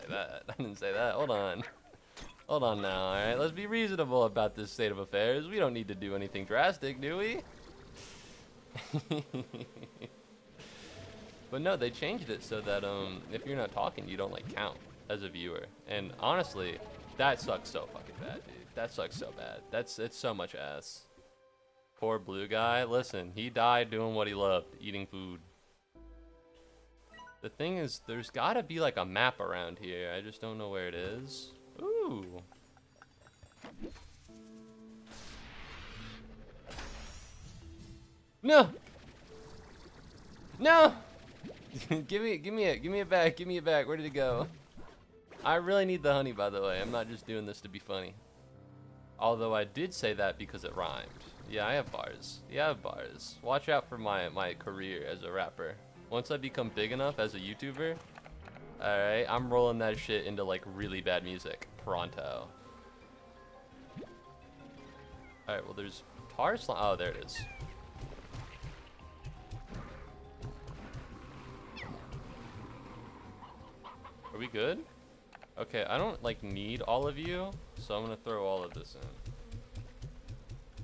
that. I didn't say that. Hold on. Hold on now, alright? Let's be reasonable about this state of affairs. We don't need to do anything drastic, do we? But no, they changed it so that if you're not talking, you don't like count as a viewer. And honestly, that sucks so fucking bad, dude. That sucks so bad. It's so much ass. Poor blue guy. Listen, he died doing what he loved, eating food. The thing is, there's gotta be like a map around here. I just don't know where it is. Ooh. No. No. give me it back. Give me it back. Where did it go? I really need the honey, by the way. I'm not just doing this to be funny. Although I did say that because it rhymed. Yeah, I have bars. Yeah, I have bars. Watch out for my career as a rapper. Once I become big enough as a YouTuber, alright, I'm rolling that shit into like really bad music. Pronto. Alright, well there's tar slime. Oh, there it is. Are we good? Okay, I don't like need all of you, so I'm gonna throw all of this in.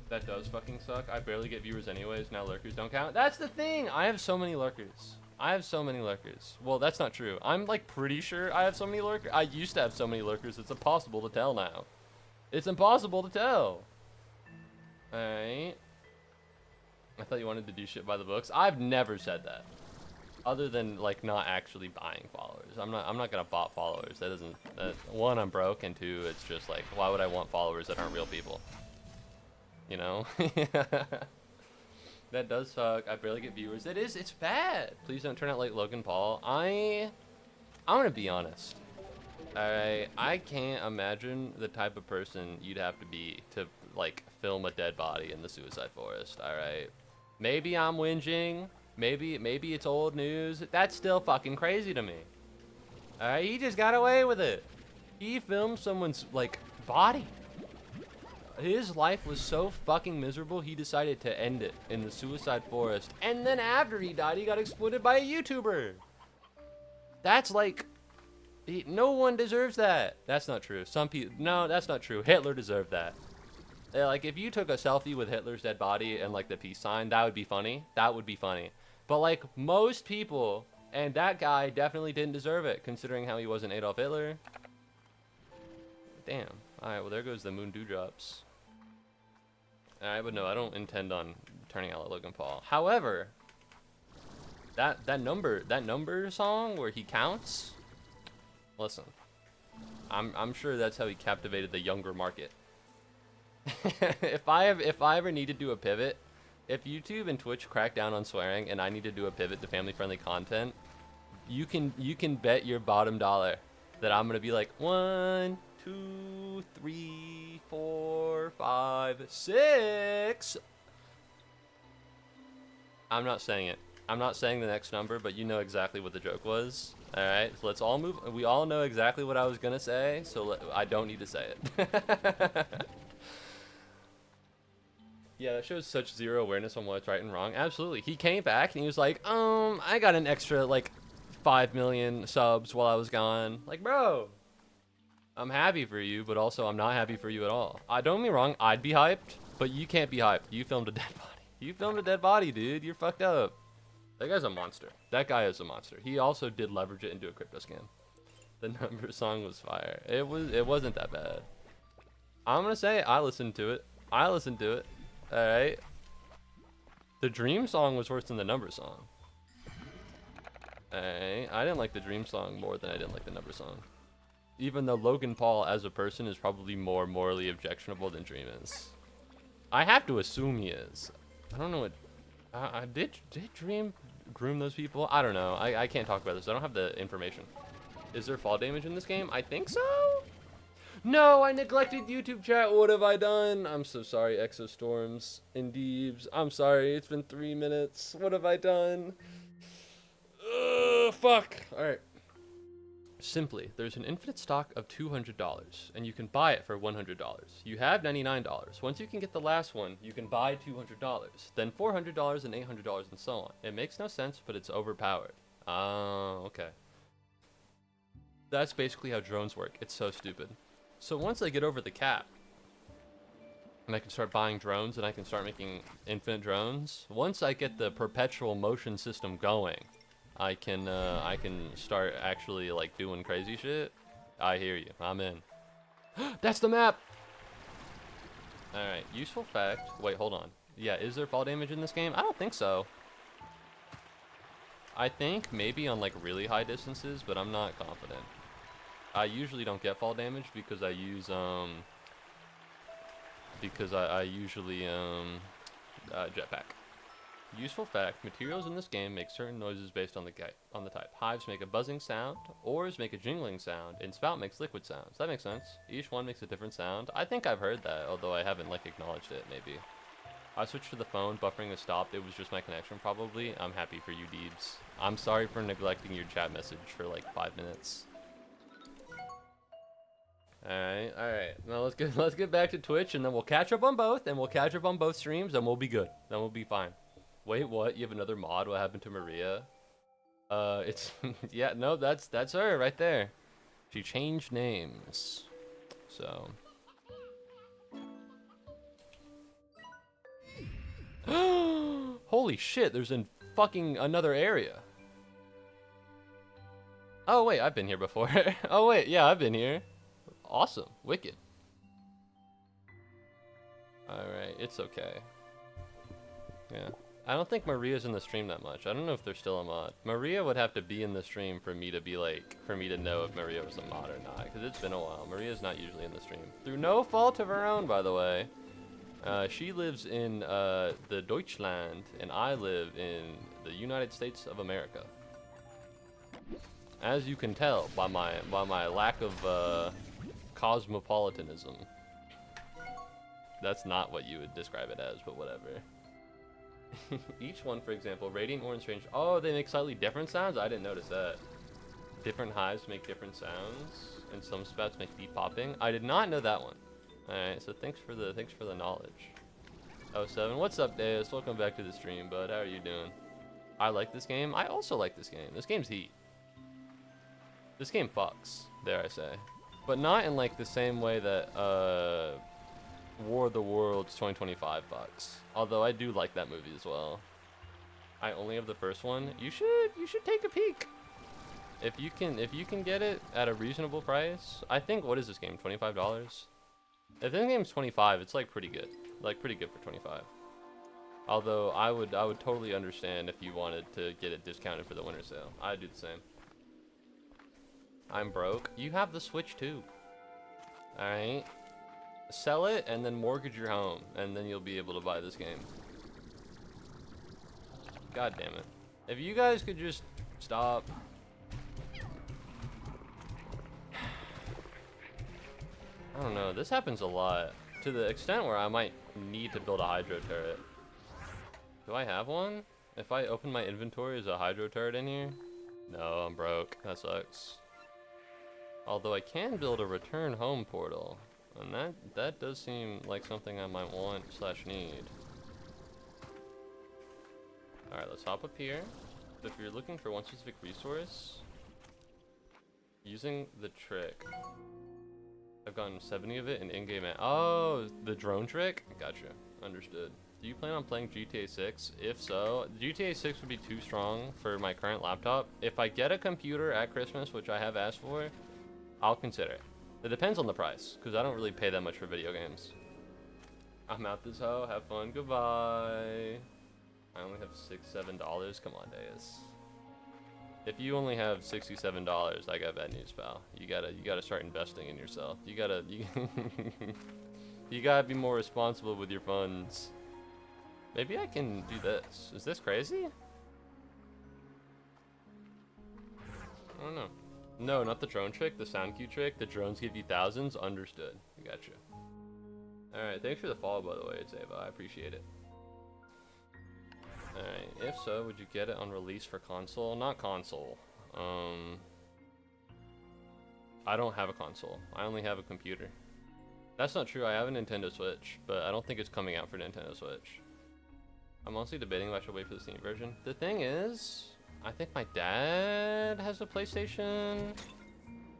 That does fucking suck. I barely get viewers anyways. Now lurkers don't count. That's the thing. I have so many lurkers. I have so many lurkers. Well, that's not true. I'm like pretty sure I have so many lurkers. I used to have so many lurkers. It's impossible to tell now. It's impossible to tell. Alright. I thought you wanted to do shit by the books. I've never said that. Other than like not actually buying followers. I'm not gonna bot followers. That doesn't. One, I'm broke, and two, it's just like, why would I want followers that aren't real people? You know? That does suck. I barely get viewers. It's bad. Please don't turn out like Logan Paul. I'm gonna be honest. Alright, I can't imagine the type of person you'd have to be to like film a dead body in the suicide forest. Alright. Maybe I'm whinging. Maybe it's old news. That's still fucking crazy to me. Alright, he just got away with it. He filmed someone's like body. His life was so fucking miserable, he decided to end it in the suicide forest. And then after he died, he got exploited by a YouTuber. That's like, no one deserves that. That's not true. Some people, no, that's not true. Hitler deserved that. Like, if you took a selfie with Hitler's dead body and like the peace sign, that would be funny. That would be funny. But like most people, and that guy definitely didn't deserve it, considering how he wasn't Adolf Hitler. Damn. Alright, well there goes the moon dewdrops. Alright, but no, I don't intend on turning out like Logan Paul. However, that number song where he counts, listen, I'm sure that's how he captivated the younger market. if I ever need to do a pivot, if YouTube and Twitch crack down on swearing and I need to do a pivot to family-friendly content, you can bet your bottom dollar that I'm gonna be like 1, 2, 3, 4, 5, 6. I'm not saying it. I'm not saying the next number, but you know exactly what the joke was. All right, so let's all move. We all know exactly what I was gonna say, so I don't need to say it. Yeah, that shows such zero awareness on what's right and wrong. Absolutely. He came back and he was like, I got an extra like 5 million subs while I was gone. Like, bro, I'm happy for you, but also I'm not happy for you at all. Don't get me wrong, I'd be hyped, but you can't be hyped. You filmed a dead body. You filmed a dead body, dude. You're fucked up. That guy's a monster. That guy is a monster. He also did leverage it into a crypto scam. The number song was fire. It wasn't that bad. I'm gonna say I listened to it. Alright. The dream song was worse than the number song. Alright. I didn't like the dream song more than I didn't like the number song. Even though Logan Paul as a person is probably more morally objectionable than Dream is. I have to assume he is. I don't know what... did Dream groom those people? I don't know. I can't talk about this. I don't have the information. Is there fall damage in this game? I think so? No, I neglected YouTube chat. What have I done? I'm so sorry, Exostorms and Deebs. I'm sorry. It's been 3 minutes. What have I done? Fuck. All right. Simply, there's an infinite stock of $200, and you can buy it for $100. You have $99. Once you can get the last one, you can buy $200, then $400 and $800 and so on. It makes no sense, but it's overpowered. Oh, okay. That's basically how drones work. It's so stupid. So once I get over the cap, and I can start buying drones, and I can start making infinite drones, once I get the perpetual motion system going, I can start actually like doing crazy shit, I hear you. I'm in. That's the map. All right, useful fact. Wait, hold on. Yeah, is there fall damage in this game? I don't think so. I think maybe on like really high distances, but I'm not confident. I usually don't get fall damage because I use I usually jetpack. Useful fact: materials in this game make certain noises based on the type. Hives make a buzzing sound, ores make a jingling sound, and spout makes liquid sounds. That makes sense. Each one makes a different sound. I think I've heard that, although I haven't like acknowledged it. Maybe. I switched to the phone. Buffering has stopped. It was just my connection, probably. I'm happy for you, Deebs. I'm sorry for neglecting your chat message for like 5 minutes. All right. Now let's get back to Twitch, and then we'll catch up on both, and we'll catch up on both streams, and we'll be good. Then we'll be fine. Wait, what? You have another mod? What happened to Maria? It's yeah, no, that's her right there. She changed names, so. Holy shit! There's in fucking another area. Oh wait, I've been here before. Oh wait, yeah, I've been here. Awesome, wicked. All right, it's okay. Yeah. I don't think Maria's in the stream that much. I don't know if they're still a mod. Maria would have to be in the stream for me to be like, for me to know if Maria was a mod or not, because it's been a while. Maria's not usually in the stream. Through no fault of her own, by the way. She lives in the Deutschland, and I live in the United States of America. As you can tell by my lack of cosmopolitanism. That's not what you would describe it as, but whatever. Each one, for example, radiant, orange, strange. Oh, they make slightly different sounds? I didn't notice that. Different hives make different sounds, and some spouts make deep popping. I did not know that one. Alright, so thanks for the knowledge. 07, what's up, Deus? Welcome back to the stream, bud. How are you doing? I like this game. I also like this game. This game's heat. This game fucks, dare I say. But not in like the same way that War of the Worlds 2025 fucks. Although I do like that movie as well. I only have the first one. You should take a peek. If you can get it at a reasonable price. I think, what is this game? $25? If this game's 25, it's like pretty good. Like pretty good for 25. Although I would totally understand if you wanted to get it discounted for the winter sale. I'd do the same. I'm broke. You have the Switch too. Alright. Sell it and then mortgage your home, and then you'll be able to buy this game. God damn it. If you guys could just stop. I don't know, this happens a lot. To the extent where I might need to build a hydro turret. Do I have one? If I open my inventory, is a hydro turret in here? No, I'm broke. That sucks. Although I can build a return home portal. And that does seem like something I might want / need. Alright, let's hop up here. So if you're looking for one specific resource, using the trick. I've gotten 70 of it in in-game. Oh, the drone trick? Gotcha. Understood. Do you plan on playing GTA 6? If so, GTA 6 would be too strong for my current laptop. If I get a computer at Christmas, which I have asked for, I'll consider it. It depends on the price, because I don't really pay that much for video games. I'm out this hoe. Have fun. Goodbye. I only have $6, $7. Come on, Deus. If you only have $67, I got bad news, pal. You gotta start investing in yourself. You gotta be more responsible with your funds. Maybe I can do this. Is this crazy? I don't know. No, not the drone trick, the sound cue trick. The drones give you thousands. Understood. I gotcha. Alright, thanks for the follow, by the way, it's Ava. I appreciate it. Alright, if so, would you get it on release for console? Not console. I don't have a console. I only have a computer. That's not true. I have a Nintendo Switch, but I don't think it's coming out for Nintendo Switch. I'm honestly debating if I should wait for the Steam version. The thing is, I think my dad has a PlayStation,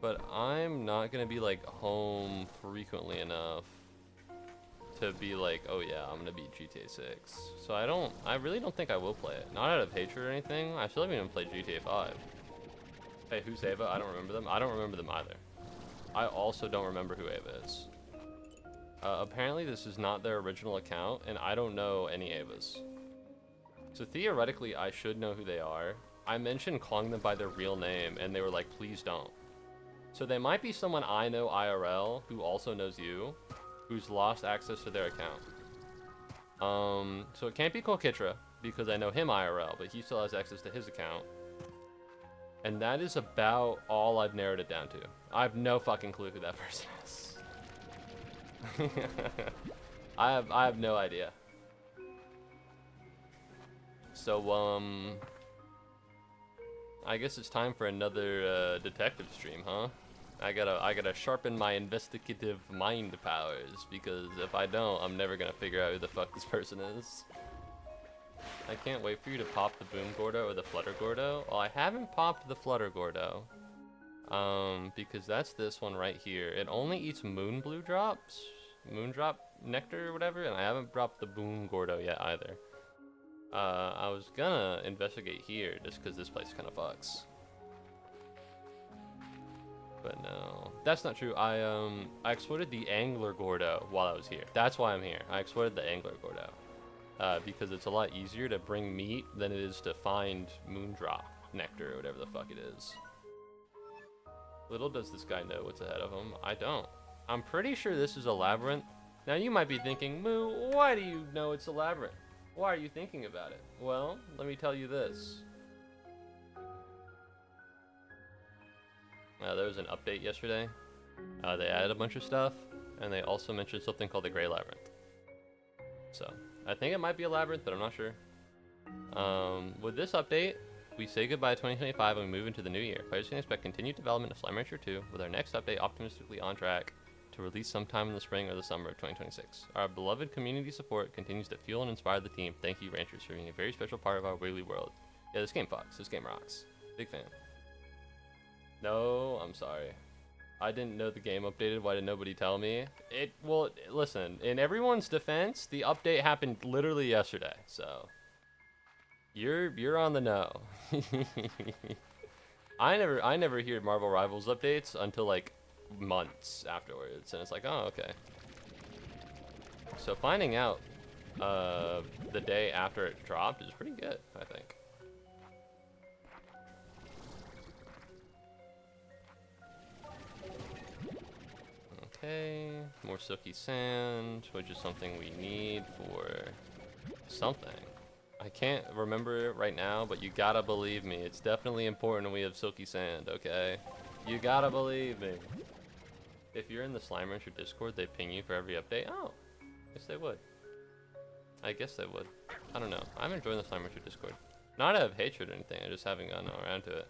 but I'm not gonna be like home frequently enough to be like, oh yeah, I'm gonna beat GTA 6. So I really don't think I will play it. Not out of hatred or anything. I still haven't even played GTA 5. Hey, who's Ava? I don't remember them. I don't remember them either. I also don't remember who Ava is. Apparently this is not their original account, and I don't know any Avas. So theoretically, I should know who they are. I mentioned calling them by their real name, and they were like, please don't. So they might be someone I know IRL, who also knows you, who's lost access to their account. So it can't be Kolkitra, because I know him IRL, but he still has access to his account. And that is about all I've narrowed it down to. I have no fucking clue who that person is. I have no idea. So I guess it's time for another detective stream, huh? I gotta sharpen my investigative mind powers, because if I don't, I'm never gonna figure out who the fuck this person is. I can't wait for you to pop the Boom Gordo or the Flutter Gordo. Well, I haven't popped the Flutter Gordo. Because that's this one right here. It only eats moon blue drops, moondrop nectar or whatever, and I haven't dropped the Boom Gordo yet either. I was gonna investigate here just because this place kind of fucks. But no, that's not true. I exploited the Angler Gordo while I was here. That's why I'm here. I exploited the Angler Gordo. Because it's a lot easier to bring meat than it is to find moondrop nectar or whatever the fuck it is. Little does this guy know what's ahead of him. I don't. I'm pretty sure this is a labyrinth. Now you might be thinking, Moo, why do you know it's a labyrinth? Why are you thinking about it? Well, let me tell you this. There was an update yesterday. They added a bunch of stuff, and they also mentioned something called the Grey Labyrinth. So, I think it might be a labyrinth, but I'm not sure. With this update, we say goodbye to 2025 and we move into the new year. Players can expect continued development of Slime Rancher 2, with our next update optimistically on track to release sometime in the spring or the summer of 2026. Our beloved community support continues to fuel and inspire the team. Thank you, Ranchers, for being a very special part of our wiggly world. Yeah, this game fucks. This game rocks. Big fan. No, I'm sorry. I didn't know the game updated. Why did nobody tell me? Well, listen, in everyone's defense, the update happened literally yesterday, so you're on the know. I never hear Marvel Rivals updates until like months afterwards, and it's like, oh, okay. So finding out the day after it dropped is pretty good, I think. Okay, more silky sand, which is something we need for something. I can't remember it right now, but you gotta believe me. It's definitely important we have silky sand, okay? You gotta believe me. If you're in the Slime Rancher Discord, they ping you for every update. Oh, I guess they would. I guess they would. I don't know. I'm enjoying the Slime Rancher Discord. Not out of hatred or anything, I just haven't gotten around to it.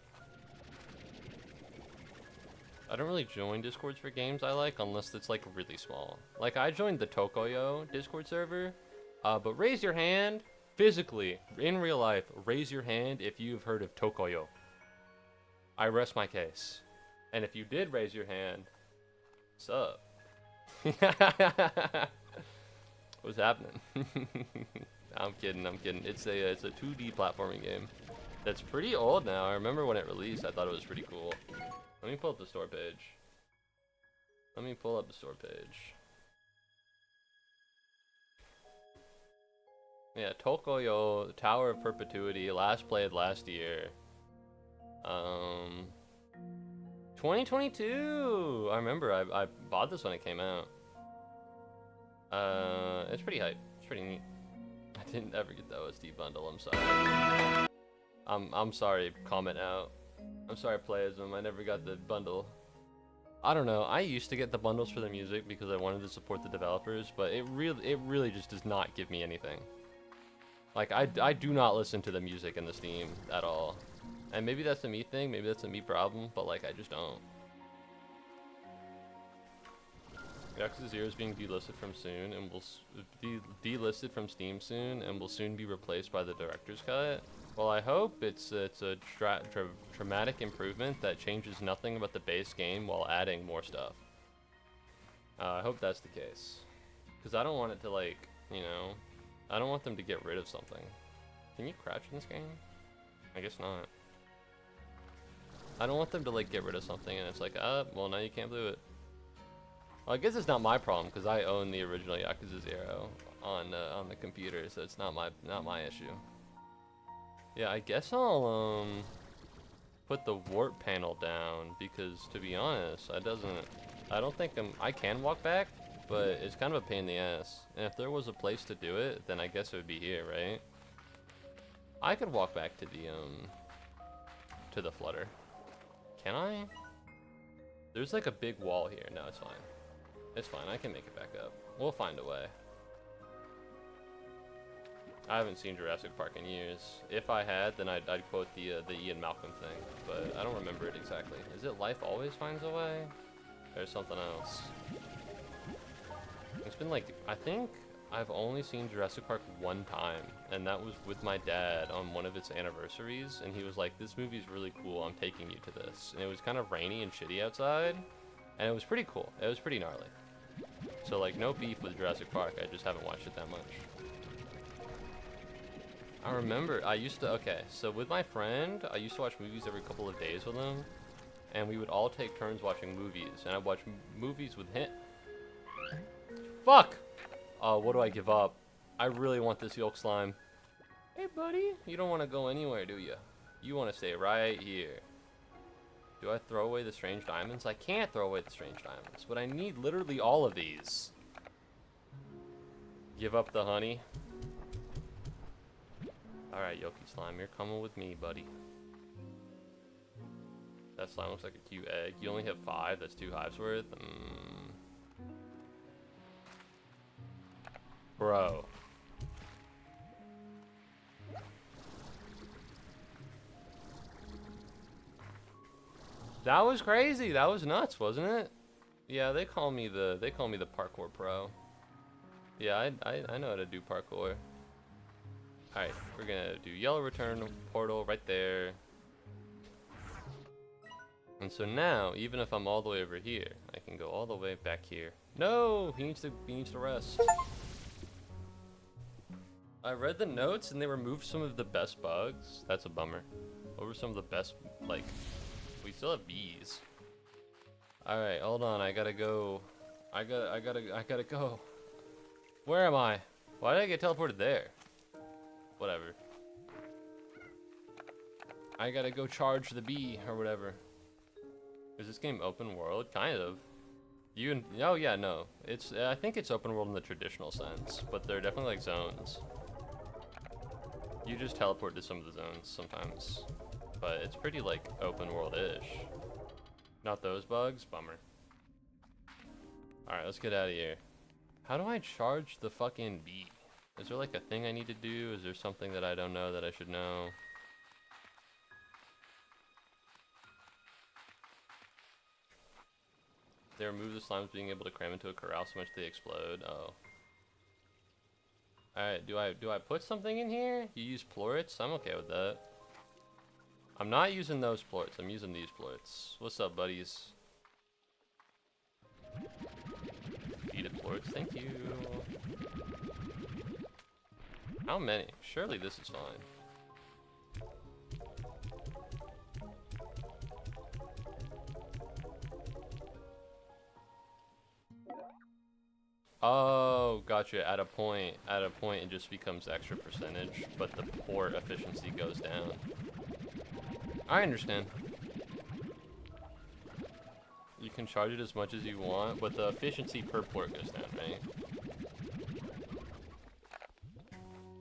I don't really join Discords for games I like unless it's like really small. Like I joined the Tokoyo Discord server, but raise your hand, physically, in real life, raise your hand if you've heard of Tokoyo. I rest my case. And if you did raise your hand, what's up? What's happening? I'm kidding. It's a 2D platforming game that's pretty old now. I remember when it released, I thought it was pretty cool. Let me pull up the store page. Yeah, Tokoyo, Tower of Perpetuity, last played last year. 2022! I remember I bought this when it came out. It's pretty hype. It's pretty neat. I didn't ever get the OSD bundle, I'm sorry. I'm sorry, comment out. I'm sorry, Playism, I never got the bundle. I don't know, I used to get the bundles for the music because I wanted to support the developers, but it really just does not give me anything. Like, I do not listen to the music in the Steam at all. And maybe that's a me thing, maybe that's a me problem, but like, I just don't. Yakuza 0 is being delisted from soon, and will be delisted from Steam soon, and will soon be replaced by the director's cut. Well, I hope it's a dramatic improvement that changes nothing about the base game while adding more stuff. I hope that's the case. Because I don't want it to, like, you know, I don't want them to get rid of something. Can you crouch in this game? I guess not. I don't want them to, like, get rid of something and it's like, well, now you can't do it. Well, I guess it's not my problem because I own the original Yakuza 0 on the computer, so it's not my issue. Yeah, I guess I'll put the warp panel down because, to be honest, I don't think I can walk back, but it's kind of a pain in the ass. And if there was a place to do it, then I guess it would be here, right? I could walk back to the flutter. Can I? There's like a big wall here. No, it's fine. It's fine. I can make it back up. We'll find a way. I haven't seen Jurassic Park in years. If I had, then I'd quote the Ian Malcolm thing, but I don't remember it exactly. Is it life always finds a way? Or something else? It's been like, I think I've only seen Jurassic Park one time, and that was with my dad on one of its anniversaries, and he was like, this movie's really cool, I'm taking you to this. And it was kind of rainy and shitty outside, and it was pretty cool. It was pretty gnarly. So like, no beef with Jurassic Park, I just haven't watched it that much. I remember, okay, so with my friend, I used to watch movies every couple of days with him, and we would all take turns watching movies, and I'd watch movies with him. Fuck! What do I give up? I really want this yolk slime. Hey, buddy, you don't want to go anywhere, do you? You want to stay right here. Do I throw away the strange diamonds? I can't throw away the strange diamonds, but I need literally all of these. Give up the honey. Alright, Yoki Slime, you're coming with me, buddy. That slime looks like a cute egg. You only have 5, that's 2 hives worth. Bro. That was crazy. That was nuts, wasn't it? Yeah, they call me the parkour pro. Yeah, I know how to do parkour. Alright, we're gonna do yellow return portal right there. And so now, even if I'm all the way over here, I can go all the way back here. No, he needs to rest. I read the notes and they removed some of the best bugs. That's a bummer. What were some of the best, like, we still have bees. Alright, hold on, I gotta go. I gotta go. Where am I? Why did I get teleported there? Whatever. I gotta go charge the bee or whatever. Is this game open world? Kind of. Oh yeah, no. I think it's open world in the traditional sense, but they're definitely like zones. You just teleport to some of the zones sometimes, but it's pretty like open world-ish. Not those bugs? Bummer. Alright, let's get out of here. How do I charge the fucking bee? Is there like a thing I need to do? Is there something that I don't know that I should know? They remove the slimes being able to cram into a corral so much they explode. Oh. Alright, do I put something in here? You use plorets? I'm okay with that. I'm not using those plorets, I'm using these plorets. What's up, buddies? Defeated plorets, thank you. How many? Surely this is fine. Oh, gotcha. At a point, it just becomes extra percentage, but the port efficiency goes down. I understand. You can charge it as much as you want, but the efficiency per port goes down, right?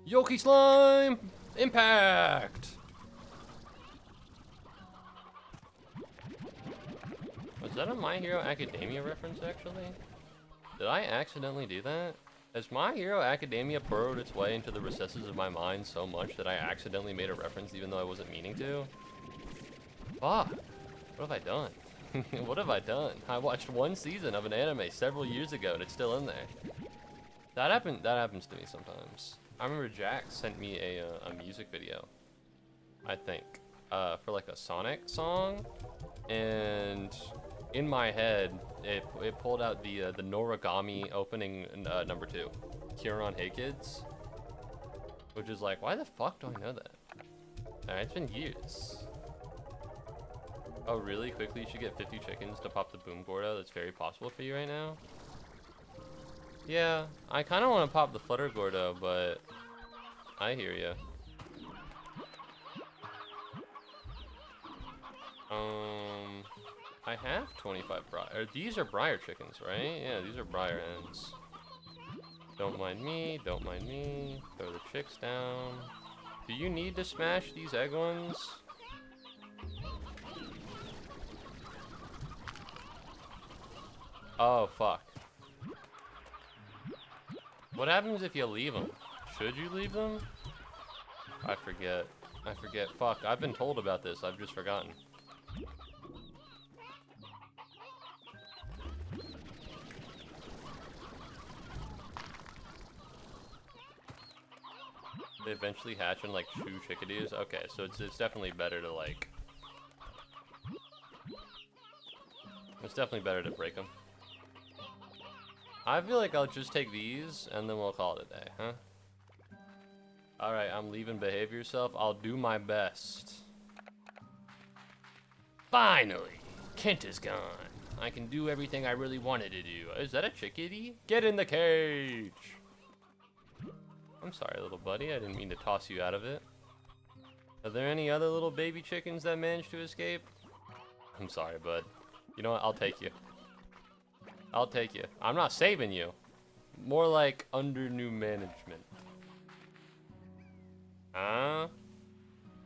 Yoki Slime! Impact! Was that a My Hero Academia reference, actually? Did I accidentally do that? Has My Hero Academia burrowed its way into the recesses of my mind so much that I accidentally made a reference even though I wasn't meaning to? Fuck! What have I done? What have I done? I watched one season of an anime several years ago and it's still in there. That happens to me sometimes. I remember Jack sent me a music video, I think, for like a Sonic song, and in my head, it pulled out the Noragami opening number 2, Kieran Hey Kids, which is like, why the fuck do I know that? Alright, it's been years. Oh, really? Quickly, you should get 50 chickens to pop the Boom Gordo. That's very possible for you right now. Yeah, I kind of want to pop the Flutter Gordo, but I hear you. I have 25 briar. These are briar chickens, right? Yeah, these are briar hens. Don't mind me, don't mind me. Throw the chicks down. Do you need to smash these egg ones? Oh, fuck. What happens if you leave them? Should you leave them? I forget. I forget. Fuck, I've been told about this. I've just forgotten. They eventually hatch in like 2 chickadees? Okay, so it's definitely better to like... It's definitely better to break them. I feel like I'll just take these and then we'll call it a day, huh? Alright, I'm leaving. Behave yourself. I'll do my best. Finally! Kent is gone. I can do everything I really wanted to do. Is that a chickadee? Get in the cage! I'm sorry, little buddy. I didn't mean to toss you out of it. Are there any other little baby chickens that managed to escape? I'm sorry, bud. You know what? I'll take you. I'll take you. I'm not saving you. More like under new management. Huh?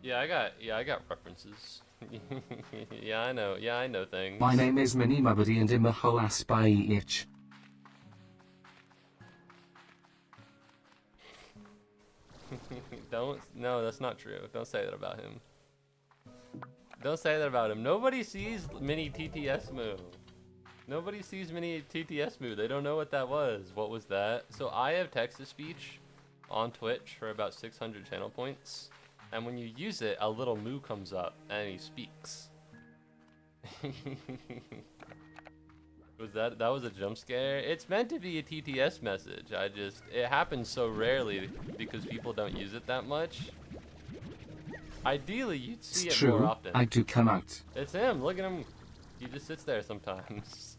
Yeah, I got references. Yeah, I know. Yeah, I know things. My name is Muubody and I'm a hoas by itch. No, that's not true. Don't say that about him. Don't say that about him. Nobody sees Mini TTS Moo. Nobody sees Mini TTS Moo. They don't know what that was. What was that? So I have text-to-speech on Twitch for about 600 channel points. And when you use it, a little Moo comes up and he speaks. That was a jump scare? It's meant to be a TTS message. It happens so rarely because people don't use it that much. Ideally, you'd see it more often. I do come out. It's him. Look at him. He just sits there sometimes.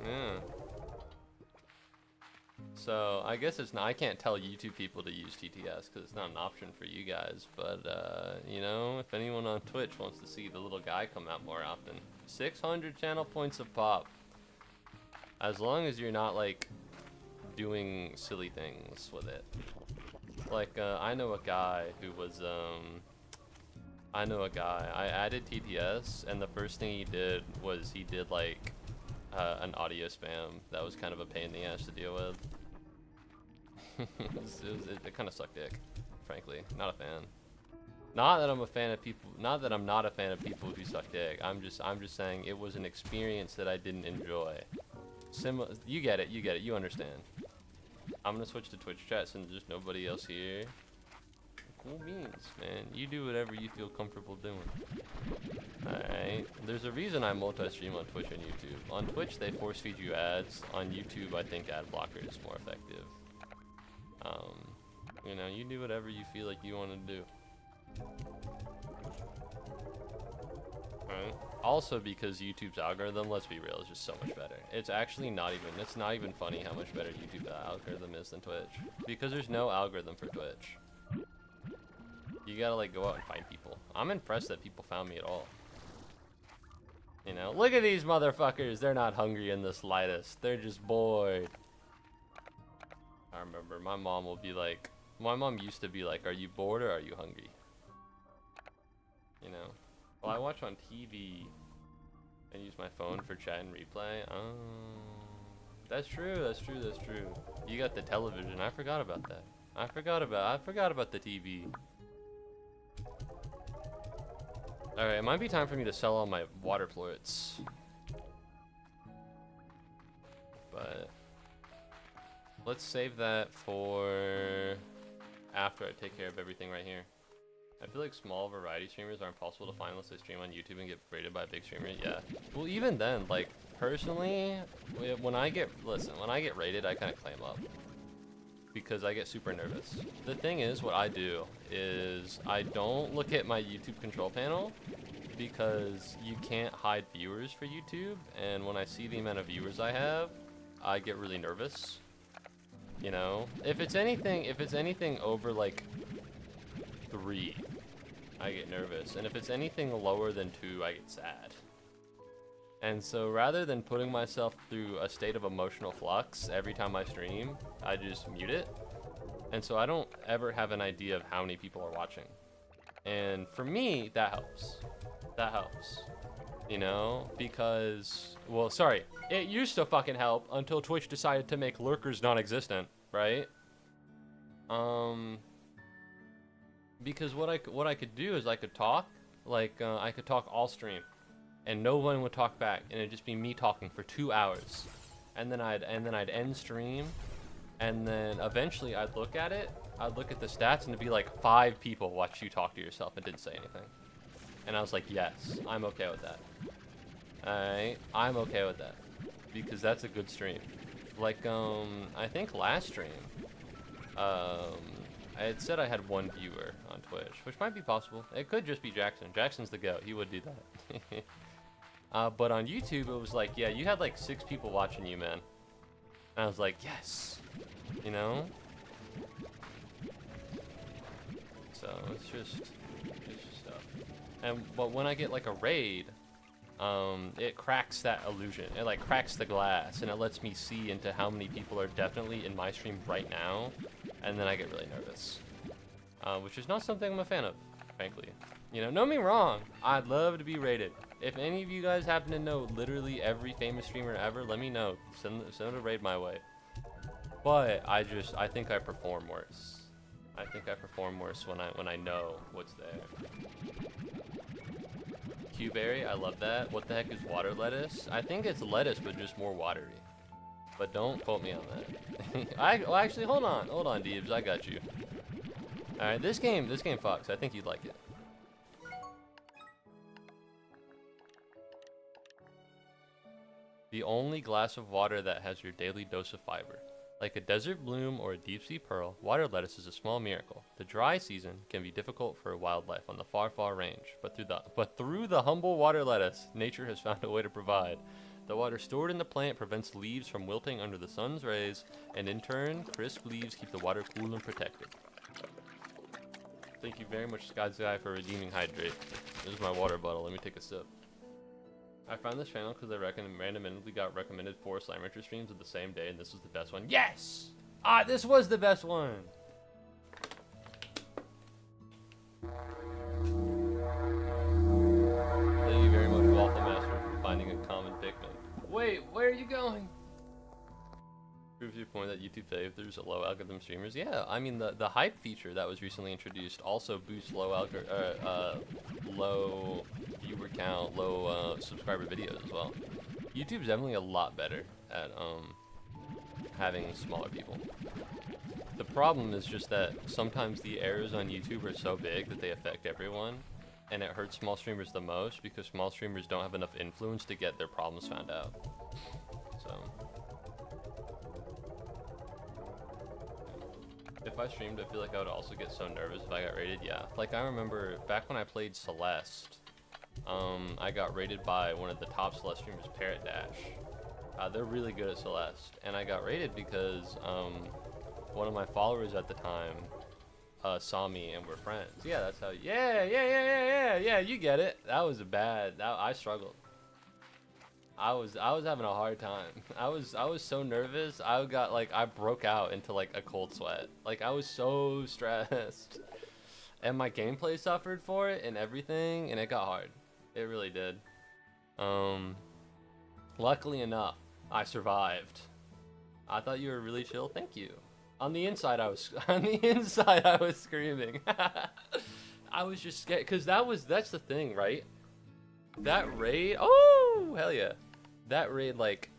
Yeah. So I guess it's not. I can't tell YouTube people to use TTS because it's not an option for you guys. But you know, if anyone on Twitch wants to see the little guy come out more often, 600 channel points a pop. As long as you're not like doing silly things with it. Like I know a guy who was I added TTS and the first thing he did was he did like an audio spam that was kind of a pain in the ass to deal with. It kind of sucked dick, frankly. Not a fan. Not that I'm a fan of people. Not that I'm not a fan of people who suck dick. I'm just saying it was an experience that I didn't enjoy. You get it. You understand. I'm gonna switch to Twitch chat since there's nobody else here. Cool beans, man. You do whatever you feel comfortable doing. Alright. There's a reason I multi-stream on Twitch and YouTube. On Twitch, they force feed you ads. On YouTube, I think ad blocker is more effective. You know, you do whatever you feel like you want to do. Alright. Also because YouTube's algorithm, let's be real, is just so much better. It's actually not even funny how much better YouTube's algorithm is than Twitch. Because there's no algorithm for Twitch. You gotta like go out and find people. I'm impressed that people found me at all. You know, look at these motherfuckers. They're not hungry in the slightest. They're just bored. I remember my mom used to be like, are you bored or are you hungry? You know, well, I watch on TV and use my phone for chat and replay. Oh, that's true. You got the television. I forgot about that. I forgot about the TV. Alright, it might be time for me to sell all my water florets. But let's save that for after I take care of everything right here. I feel like small variety streamers are impossible to find unless they stream on YouTube and get rated by a big streamer. Yeah. Well, even then, like, personally, when I get rated, I kind of clam up. Because I get super nervous. The thing is, what I do is I don't look at my YouTube control panel because you can't hide viewers for YouTube. And when I see the amount of viewers I have, I get really nervous. You know, if it's anything over like 3, I get nervous, and if it's anything lower than 2, I get sad. And so rather than putting myself through a state of emotional flux every time I stream, I just mute it. And so I don't ever have an idea of how many people are watching. And for me, that helps. That helps. You know, because, well, sorry, it used to fucking help until Twitch decided to make lurkers non-existent, right? Because what I could do is I could talk, like I could talk all stream, and no one would talk back, and it'd just be me talking for 2 hours, and then I'd end stream, and then eventually I'd look at it, I'd look at the stats, and it'd be like 5 people watched you talk to yourself and didn't say anything, and I was like, yes, I'm okay with that. Alright, I'm okay with that, because that's a good stream. Like I think last stream, I had said I had 1 viewer on Twitch, which might be possible. It could just be Jackson. Jackson's the goat. He would do that. But on YouTube, it was like, yeah, you had like 6 people watching you, man. And I was like, yes, you know? So it's just stuff. But when I get like a raid, it cracks that illusion. It like cracks the glass, and it lets me see into how many people are definitely in my stream right now. And then I get really nervous, which is not something I'm a fan of, frankly. You know, don't get me wrong, I'd love to be rated. If any of you guys happen to know literally every famous streamer ever, let me know. Send a raid my way. But I think I perform worse. I think I perform worse when I know what's there. Q-berry, I love that. What the heck is water lettuce? I think it's lettuce, but just more watery. But don't quote me on that. Well, actually, hold on, Deebs, I got you. All right, this game fucks. I think you'd like it. The only glass of water that has your daily dose of fiber. Like a desert bloom or a deep sea pearl, water lettuce is a small miracle. The dry season can be difficult for wildlife on the far, far range, but through the humble water lettuce, nature has found a way to provide. The water stored in the plant prevents leaves from wilting under the sun's rays, and in turn, crisp leaves keep the water cool and protected. Thank you very much, Sky, for redeeming Hydrate. This is my water bottle. Let me take a sip. I found this channel because I randomly got recommended 4 Slimer streams at the same day, and this was the best one. Yes! This was the best one! Thank you very much, Waffle Master, for finding a common Pikmin. Wait, where are you going? Proves your point that YouTube favors low algorithm streamers. Yeah, I mean the hype feature that was recently introduced also boosts low viewer count, low subscriber videos as well. YouTube's definitely a lot better at having smaller people. The problem is just that sometimes the errors on YouTube are so big that they affect everyone, and it hurts small streamers the most because small streamers don't have enough influence to get their problems found out. So if I streamed, I feel like I would also get so nervous if I got rated. Yeah, like I remember back when I played Celeste, I got rated by one of the top Celeste streamers, Parrot Dash. They're really good at Celeste, and I got rated because one of my followers at the time saw me and we're friends. Yeah, that's how. Yeah. You get it. That was I struggled. I was having a hard time. I was so nervous. I broke out into like a cold sweat. Like I was so stressed, and my gameplay suffered for it and everything, and it got hard. It really did. Luckily enough, I survived. I thought you were really chill. Thank you. On the inside, I was screaming. I was just scared because that's the thing, right? That raid, oh hell yeah, that raid, like,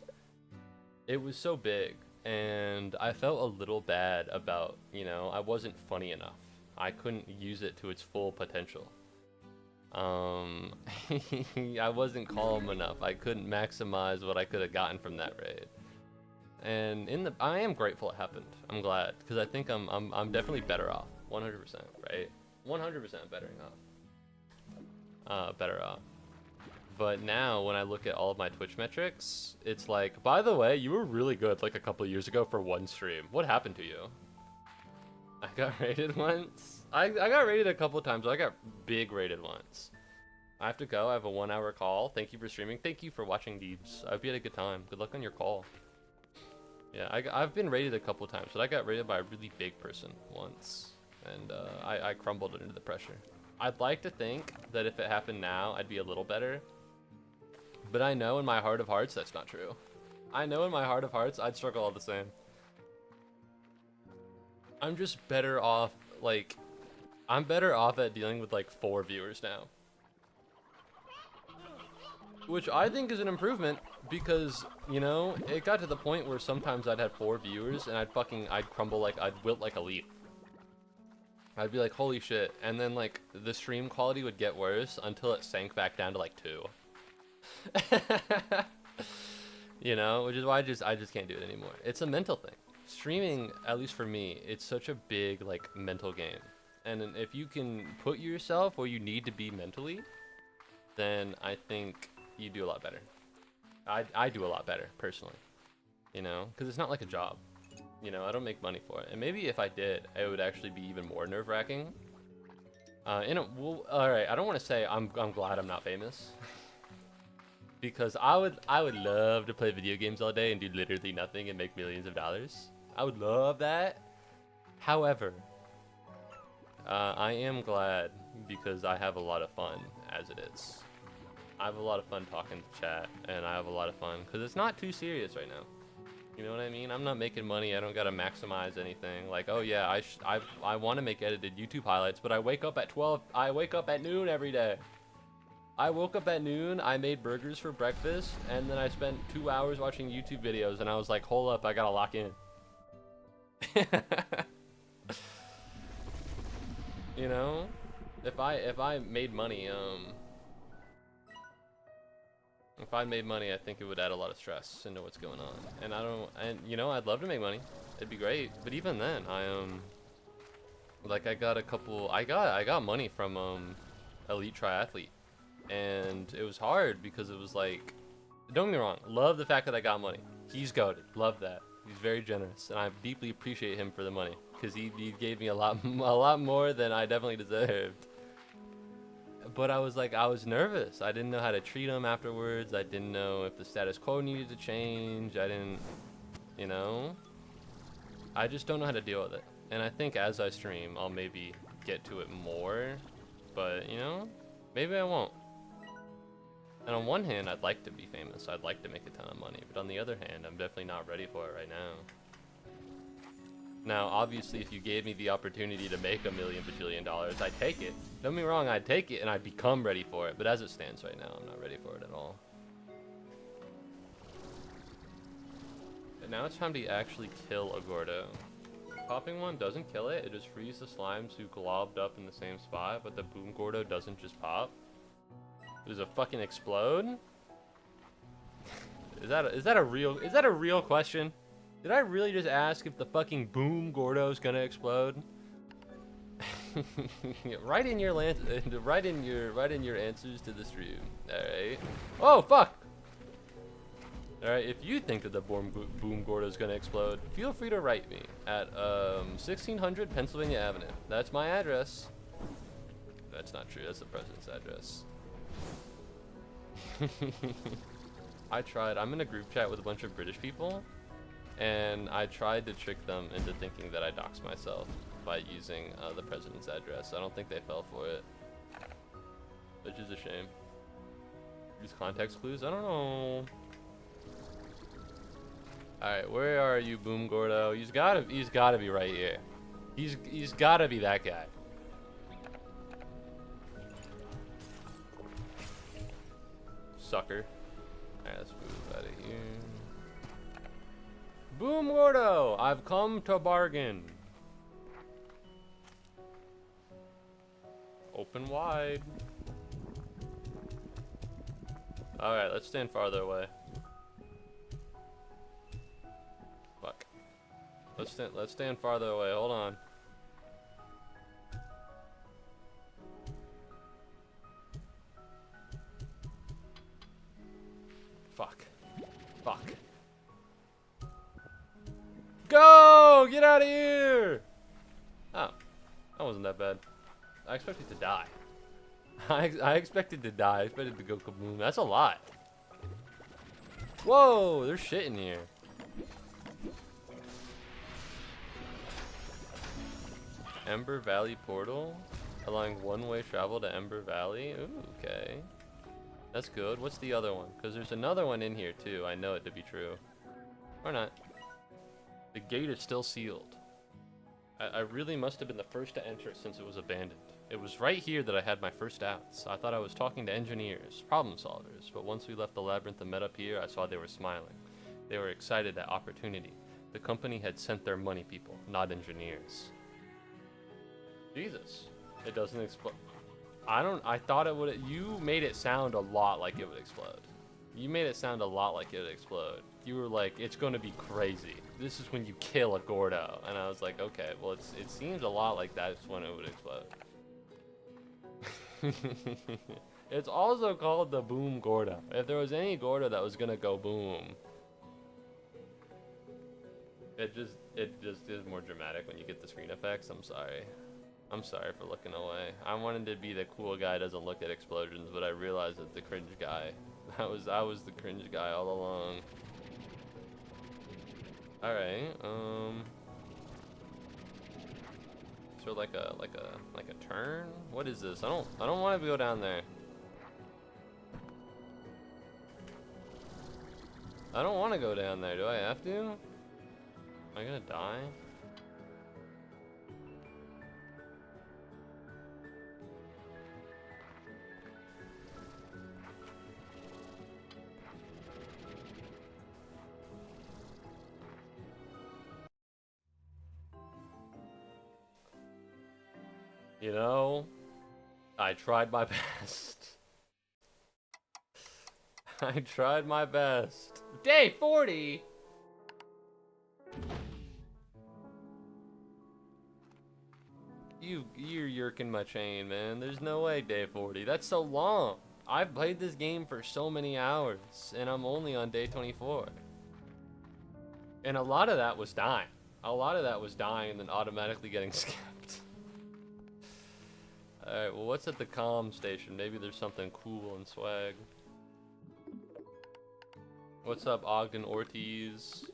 it was so big, and I felt a little bad about, I wasn't funny enough. I couldn't use it to its full potential. I wasn't calm enough. I couldn't maximize what I could have gotten from that raid. And I am grateful it happened. I'm glad, because I think I'm definitely better off. 100%, right? 100% better off. But now when I look at all of my Twitch metrics, it's like, by the way, you were really good like a couple years ago for one stream. What happened to you? I got raided once. I got raided a couple times. I got big raided once. I have to go. I have a 1 hour call. Thank you for streaming. Thank you for watching, Deebs. I hope you had a good time. Good luck on your call. Yeah, I've been raided a couple times, but I got raided by a really big person once. And I crumbled under the pressure. I'd like to think that if it happened now, I'd be a little better. But I know in my heart of hearts, that's not true. I know in my heart of hearts, I'd struggle all the same. I'm just better off, like, I'm better off at dealing with like 4 viewers now. Which I think is an improvement because, you know, it got to the point where sometimes I'd have 4 viewers and I'd crumble like, I'd wilt like a leaf. I'd be like, holy shit. And then like the stream quality would get worse until it sank back down to like 2. You know, which is why I just can't do it anymore. It's a mental thing. Streaming, at least for me, it's such a big like mental game. And if you can put yourself where you need to be mentally, then I think you do a lot better. I do a lot better personally, you know, because it's not like a job. You know, I don't make money for it. And maybe if I did, it would actually be even more nerve-wracking. Well, all right, I don't want to say I'm glad I'm not famous. Because I would love to play video games all day and do literally nothing and make millions of dollars. I would love that. However, I am glad because I have a lot of fun as it is. I have a lot of fun talking to chat, and I have a lot of fun because it's not too serious right now. You know what I mean? I'm not making money. I don't gotta maximize anything. Like, oh yeah, I want to make edited YouTube highlights, but I wake up at 12. I wake up at noon every day. I woke up at noon. I made burgers for breakfast, and then I spent 2 hours watching YouTube videos. And I was like, hold up, I gotta lock in. You know, if I made money, if I made money, I think it would add a lot of stress into what's going on. And you know, I'd love to make money. It'd be great. But even then, like I got money from Elite Triathlete, and it was hard because it was like, don't get me wrong, love the fact that I got money. He's goated. Love that. He's very generous, and I deeply appreciate him for the money because he gave me a lot more than I definitely deserved. But I was nervous. I didn't know how to treat him afterwards. I didn't know if the status quo needed to change. I didn't, you know, I just don't know how to deal with it. And I think as I stream, I'll maybe get to it more, but you know, maybe I won't. And on one hand, I'd like to be famous. I'd like to make a ton of money. But on the other hand, I'm definitely not ready for it right now. Now, obviously, if you gave me the opportunity to make $1 million bajillion, I'd take it. Don't get me wrong, I'd take it and I'd become ready for it. But as it stands right now, I'm not ready for it at all. And now it's time to actually kill a Gordo. Popping one doesn't kill it. It just frees the slimes who globbed up in the same spot. But the Boom Gordo doesn't just pop. Does it fucking explode? Is that a real question? Did I really just ask if the fucking Boom Gordo's gonna explode? Write in your answers to the stream. All right. Oh fuck. All right. If you think that the Boom Gordo's gonna explode, feel free to write me at 1600 Pennsylvania Avenue. That's my address. That's not true. That's the president's address. I tried. I'm in a group chat with a bunch of British people. And I tried to trick them into thinking that I doxed myself by using the president's address. I don't think they fell for it, which is a shame. Use context clues? I don't know. Alright, where are you, Boom Gordo? He's gotta be right here. He's gotta be that guy. Sucker. Alright, let's move out of here. Boom Gordo, I've come to bargain. Open wide. Alright, let's stand farther away. Fuck. Let's stand farther away. Hold on. Fuck. Fuck. Go! Get out of here! Oh. That wasn't that bad. I expected to die. I expected to die. I expected to go kaboom. That's a lot. Whoa! There's shit in here. Ember Valley portal? Allowing one-way travel to Ember Valley? Ooh, okay. That's good. What's the other one? Because there's another one in here too. I know it to be true. Or not. The gate is still sealed. I really must have been the first to enter since it was abandoned. It was right here that I had my first doubts. I thought I was talking to engineers, problem solvers, but once we left the labyrinth and met up here, I saw they were smiling. They were excited at opportunity. The company had sent their money people, not engineers. Jesus. It doesn't explode. I thought it would. You made it sound a lot like it would explode. You made it sound a lot like it would explode. You were like, it's going to be crazy. This is when you kill a Gordo. And I was like, okay, well, it seems a lot like that's when it would explode. It's also called the Boom Gordo. If there was any Gordo that was going to go boom, it just is more dramatic when you get the screen effects. I'm sorry. I'm sorry for looking away. I wanted to be the cool guy who doesn't look at explosions, but I realized that the cringe guy. I was the cringe guy all along. Alright, is there like a turn? What is this? I don't want to go down there. I don't want to go down there. Do I have to? Am I gonna die? You know, I tried my best. I tried my best. Day 40? You're yerking my chain, man. There's no way day 40. That's so long. I've played this game for so many hours, and I'm only on day 24. And a lot of that was dying. A lot of that was dying and then automatically getting skipped. Alright, well, what's at the comm station? Maybe there's something cool and swag. What's up, Ogden Ortiz?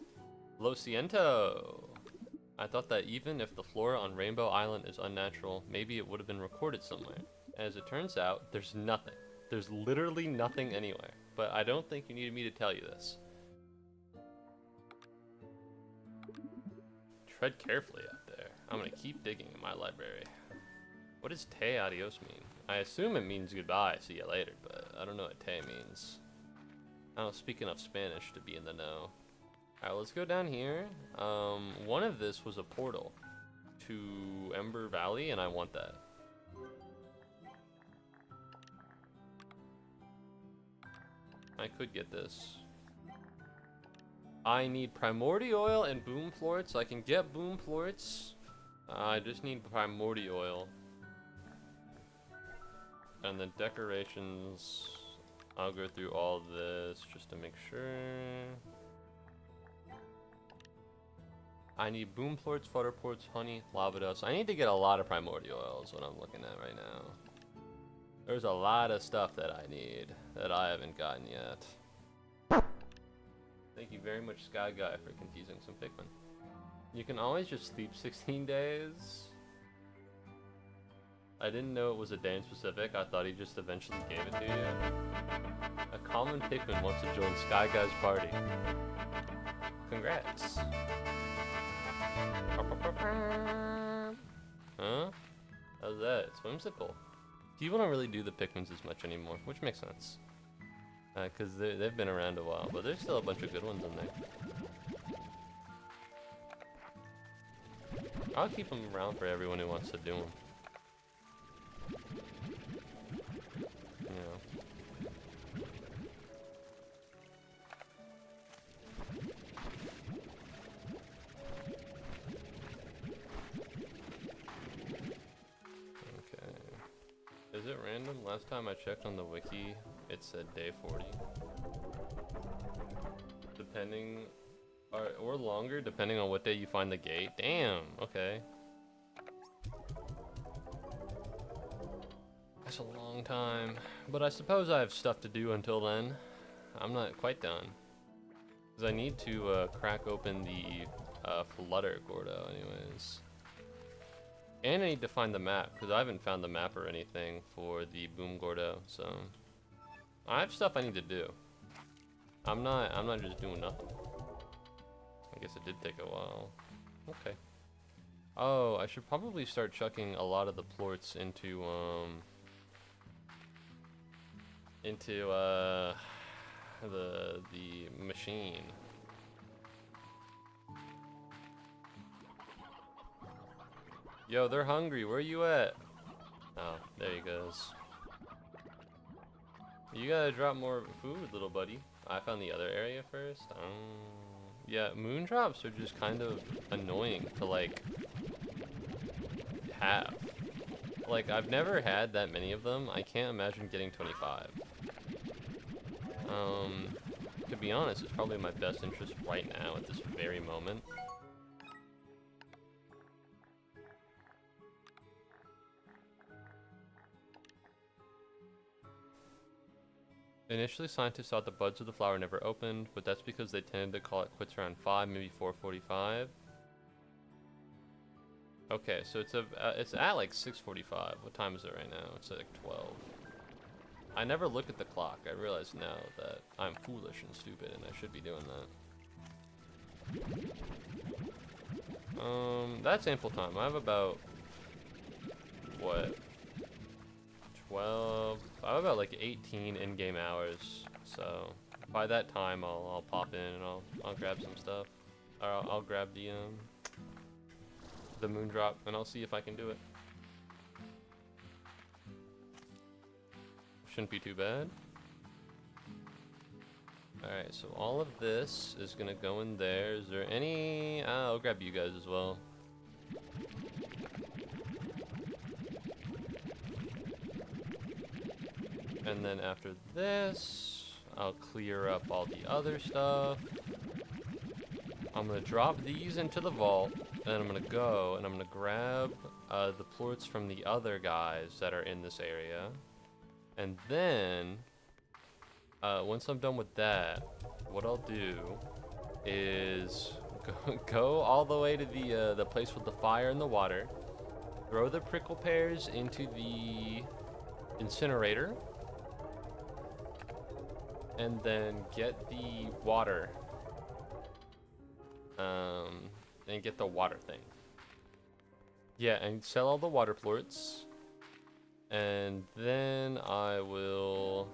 Lo siento! I thought that even if the flora on Rainbow Island is unnatural, maybe it would have been recorded somewhere. As it turns out, there's nothing. There's literally nothing anywhere. But I don't think you needed me to tell you this. Tread carefully out there. I'm gonna keep digging in my library. What does te adios mean? I assume it means goodbye, see you later, but I don't know what te means. I don't speak enough Spanish to be in the know. Alright, let's go down here. One of this was a portal to Ember Valley, and I want that. I could get this. I need primordial oil and boom florets, so I can get boom florets. I just need primordial oil. And the decorations, I'll go through all of this just to make sure. I need boom florets, flutter ports, honey, lava dust. I need to get a lot of primordial oil is what I'm looking at right now. There's a lot of stuff that I need that I haven't gotten yet. Thank you very much, Sky Guy, for confusing some Pikmin. You can always just sleep 16 days. I didn't know it was a day in specific. I thought he just eventually gave it to you. A common Pikmin wants to join Sky Guy's party. Congrats. Huh? How's that? It's whimsical. People don't really do the Pikmins as much anymore, which makes sense. Because they've been around a while, but there's still a bunch of good ones in there. I'll keep them around for everyone who wants to do them. You know. Okay. Is it random? Last time I checked on the wiki, it said day 40. Depending, or longer, depending on what day you find the gate. Damn, okay. That's a long time. But I suppose I have stuff to do until then. I'm not quite done. Because I need to crack open the Flutter Gordo anyways. And I need to find the map, because I haven't found the map or anything for the Boom Gordo, so... I have stuff I need to do. I'm not just doing nothing. I guess it did take a while. Okay. Oh, I should probably start chucking a lot of the plorts into the machine. Yo, they're hungry. Where are you at? Oh, there he goes. You gotta drop more food, little buddy. I found the other area first. Yeah, moondrops are just kind of annoying to like have. Like, I've never had that many of them. I can't imagine getting 25. To be honest, it's probably my best interest right now at this very moment. Initially, scientists thought the buds of the flower never opened, but that's because they tended to call it quits around 5, maybe 4:45. Okay, so it's at like 6:45. What time is it right now? It's like 12. I never look at the clock. I realize now that I'm foolish and stupid, and I should be doing that. That's ample time. I have about what? 12. I have about like 18 in-game hours. So by that time, I'll pop in and I'll grab some stuff. Or I'll grab the moondrop, and I'll see if I can do it. Shouldn't be too bad. Alright, so all of this is gonna go in there. Is there any... I'll grab you guys as well. And then after this, I'll clear up all the other stuff. I'm gonna drop these into the vault, and then I'm gonna go and I'm gonna grab the plorts from the other guys that are in this area. And then, once I'm done with that, what I'll do is go all the way to the place with the fire and the water, throw the prickle pears into the incinerator, and then get the water, and get the water thing. Yeah, and sell all the water plorts. And then I will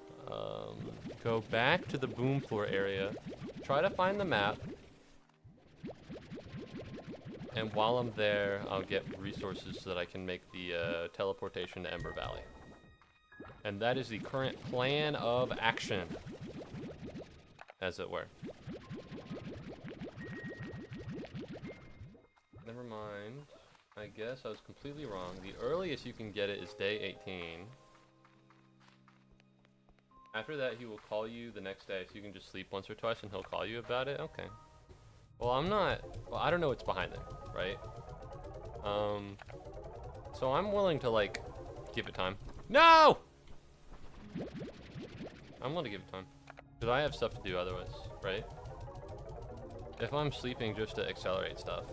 go back to the boom floor area, try to find the map, and while I'm there, I'll get resources so that I can make the teleportation to Ember Valley. And that is the current plan of action, as it were. Never mind. I guess I was completely wrong. The earliest you can get it is day 18. After that, he will call you the next day, so you can just sleep once or twice and he'll call you about it? Okay. Well, I don't know what's behind there, right? So I'm willing to, like, give it time. No! I'm willing to give it time. Because I have stuff to do otherwise, right? If I'm sleeping just to accelerate stuff,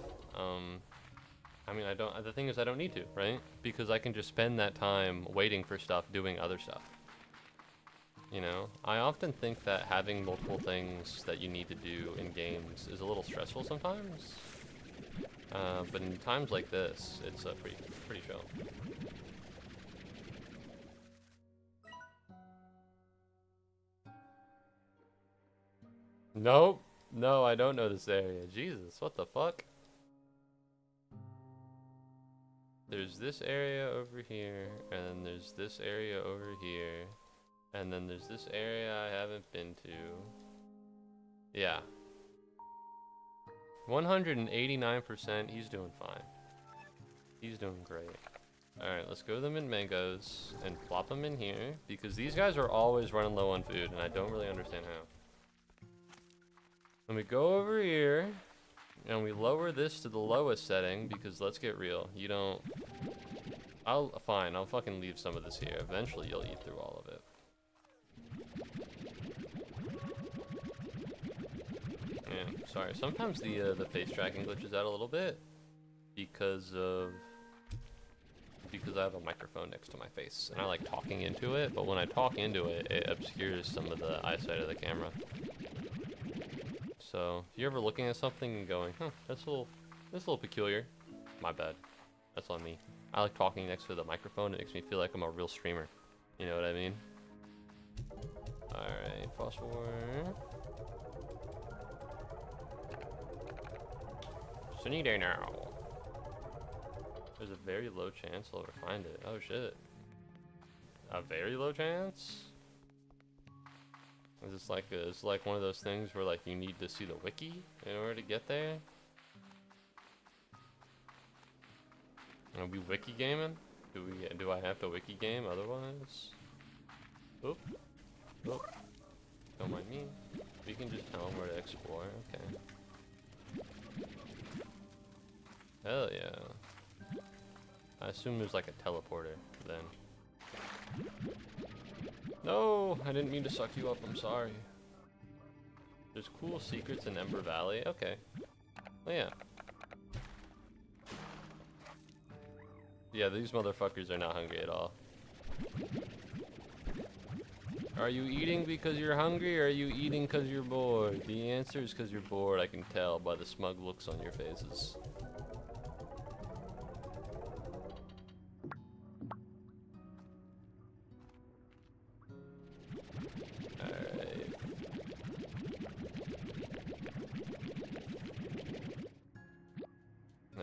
I mean, the thing is I don't need to, right? Because I can just spend that time waiting for stuff, doing other stuff. You know? I often think that having multiple things that you need to do in games is a little stressful sometimes. But in times like this, it's pretty chill. Nope. No, I don't know this area. Jesus, what the fuck? there's this area over here, and then there's this area over here, and then there's this area I haven't been to. Yeah. 189%, he's doing fine. He's doing great. Alright, let's go to the mint mangoes and plop them in here, because these guys are always running low on food, and I don't really understand how. Then we go over here, and we lower this to the lowest setting, because let's get real, you don't... Fine, I'll fucking leave some of this here. Eventually you'll eat through all of it. Yeah, sorry, sometimes the face tracking glitches out a little bit, because I have a microphone next to my face, and I like talking into it, but when I talk into it, it obscures some of the eyesight of the camera. So, if you're ever looking at something and going, huh, that's a little peculiar, my bad. That's on me. I like talking next to the microphone. It makes me feel like I'm a real streamer. You know what I mean? Alright, phosphor. Sunny day now. There's a very low chance I'll ever find it. Oh shit. A very low chance? Is this like it's like one of those things where like you need to see the wiki in order to get there? Are we wiki gaming? Do I have to wiki game otherwise? Oop. Oop. Don't mind me. We can just tell them where to explore. Okay. Hell yeah. I assume there's like a teleporter then. No, I didn't mean to suck you up. I'm sorry. There's cool secrets in Ember Valley. Okay. Well, yeah. Yeah, these motherfuckers are not hungry at all. Are you eating because you're hungry, or are you eating because you're bored? The answer is because you're bored, I can tell by the smug looks on your faces. Alright.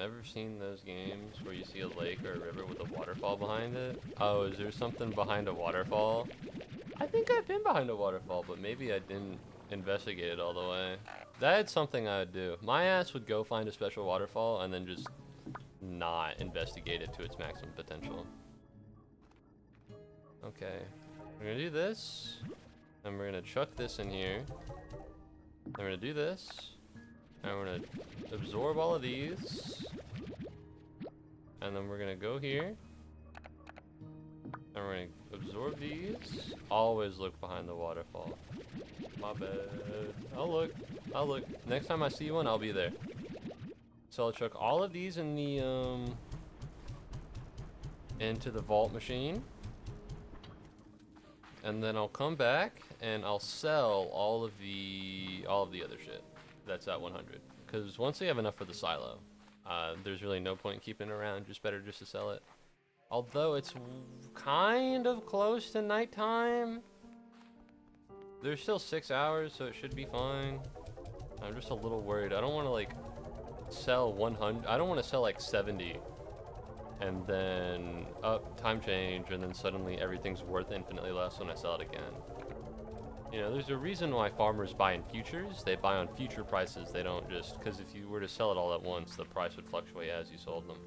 Ever seen those games where you see a lake or a river with a waterfall behind it? Oh, is there something behind a waterfall? I think I've been behind a waterfall, but maybe I didn't investigate it all the way. That's something I would do. My ass would go find a special waterfall and then just not investigate it to its maximum potential. Okay, we're gonna do this, and we're gonna chuck this in here. Then we're gonna do this, and we're gonna absorb all of these, and then we're gonna go here, and we're gonna absorb these. Always look behind the waterfall. My bad. I'll look. I'll look. Next time I see one, I'll be there. So I'll chuck all of these in the into the vault machine, and then I'll come back and I'll sell all of the other shit that's at 100. Because once we have enough for the silo, there's really no point in keeping it around. Just better just to sell it. Although it's kind of close to nighttime. There's still 6 hours, so it should be fine. I'm just a little worried. I don't want to like sell 100. I don't want to sell like 70 and then time change, and then suddenly everything's worth infinitely less when I sell it again. You know, there's a reason why farmers buy in futures. They buy on future prices. They don't just, because if you were to sell it all at once, the price would fluctuate as you sold them.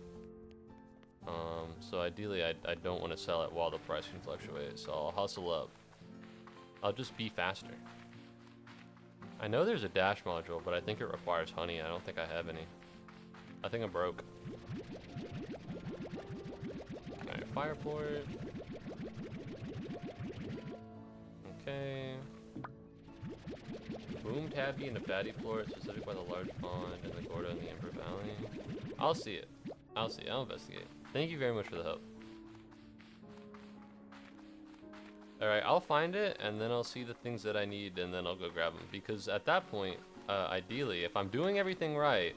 So ideally, I don't want to sell it while the price can fluctuate, so I'll hustle up. I'll just be faster. I know there's a dash module, but I think it requires honey. I don't think I have any. I think I'm broke. Alright, fireport. Okay. Boom tabby and a fatty plort, specific by the large pond and the Gorda in the Ember Valley. I'll see it. I'll see it. I'll investigate. Thank you very much for the help. Alright, I'll find it, and then I'll see the things that I need, and then I'll go grab them. Because at that point, ideally, if I'm doing everything right,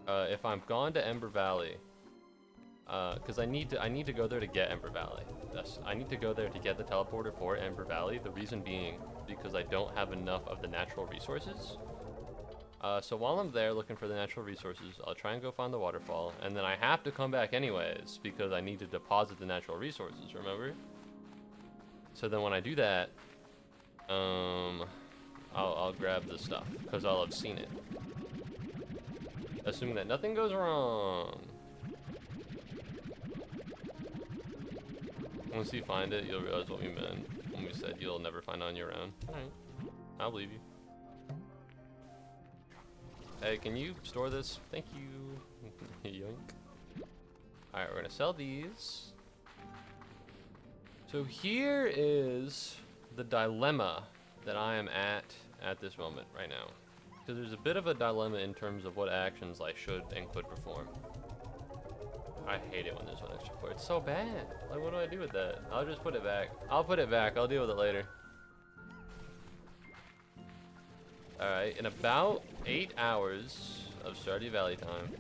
if I'm gone to Ember Valley, because I need to go there to get Ember Valley. I need to go there to get the teleporter for Ember Valley. The reason being because I don't have enough of the natural resources. So while I'm there looking for the natural resources, I'll try and go find the waterfall, and then I have to come back anyways because I need to deposit the natural resources, remember? So then when I do that, I'll grab the stuff because I'll have seen it. Assuming that nothing goes wrong. Once you find it, you'll realize what we meant when we said you'll never find it on your own. Alright, I'll believe you. Hey, can you store this? Thank you. Yoink. Alright, we're gonna sell these. So here is the dilemma that I am at this moment right now. Because there's a bit of a dilemma in terms of what actions I should and could perform. I hate it when there's one extra floor. It's so bad. Like, what do I do with that? I'll just put it back. I'll put it back. I'll deal with it later. Alright, in about 8 hours of Stardew Valley time,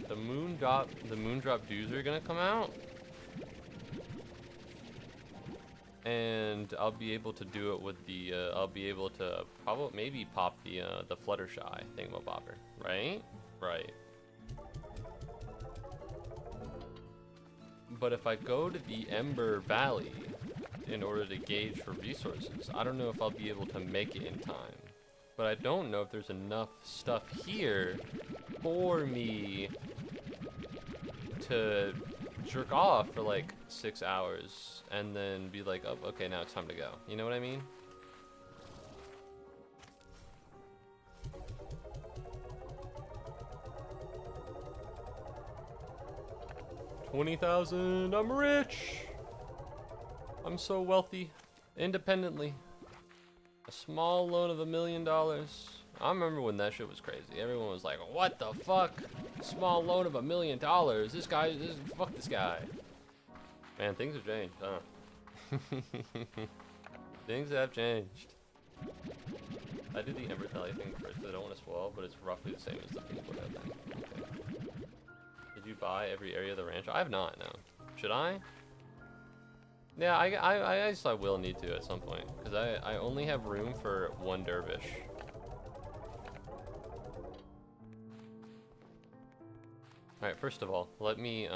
the Moondrop Dews are gonna come out. And I'll be able to do it with the, I'll be able to maybe pop the Fluttershy thingamabobber, right? Right. But if I go to the Ember Valley in order to gauge for resources, I don't know if I'll be able to make it in time. But I don't know if there's enough stuff here for me to jerk off for like 6 hours and then be like, oh, okay, now it's time to go. You know what I mean? $20,000, I'm rich. I'm so wealthy, independently. A small loan of $1 million. I remember when that shit was crazy. Everyone was like, what the fuck? Small loan of $1 million. Fuck this guy. Man, things have changed, huh? Things have changed. I did the Ember Valley thing first, I don't want to spoil, but it's roughly the same as the Pink Widow thing. Okay. Did you buy every area of the ranch? I have not, no. Should I? Yeah, I guess I will need to at some point, because I only have room for 1 dervish. Alright, first of all, let me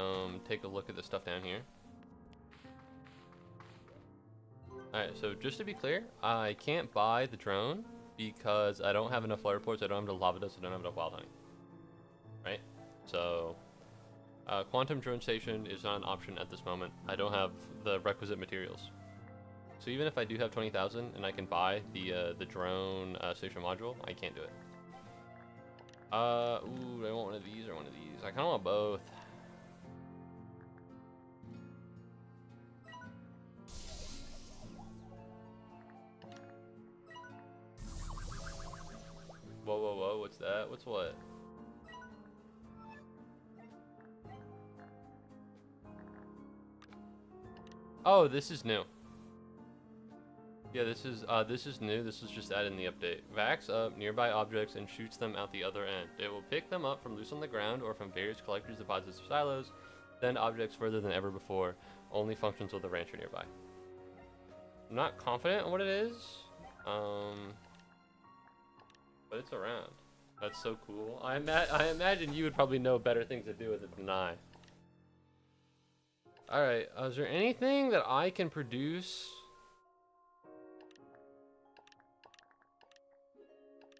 take a look at the stuff down here. Alright, so just to be clear, I can't buy the drone because I don't have enough flight reports, I don't have enough lava dust, I don't have enough wild honey. Right? So, Quantum Drone Station is not an option at this moment. I don't have the requisite materials. So even if I do have 20,000 and I can buy the drone station module, I can't do it. Ooh, do I want one of these or one of these? I kind of want both. Whoa, whoa, whoa, what's that? What's what? Oh, this is new. Yeah, this is new. This was just added in the update. Vacs up nearby objects and shoots them out the other end. It will pick them up from loose on the ground or from various collectors' deposits or silos, send objects further than ever before. Only functions with the rancher nearby. I'm not confident on what it is, but it's around. That's so cool. I imagine you would probably know better things to do with it than I. Alright, is there anything that I can produce?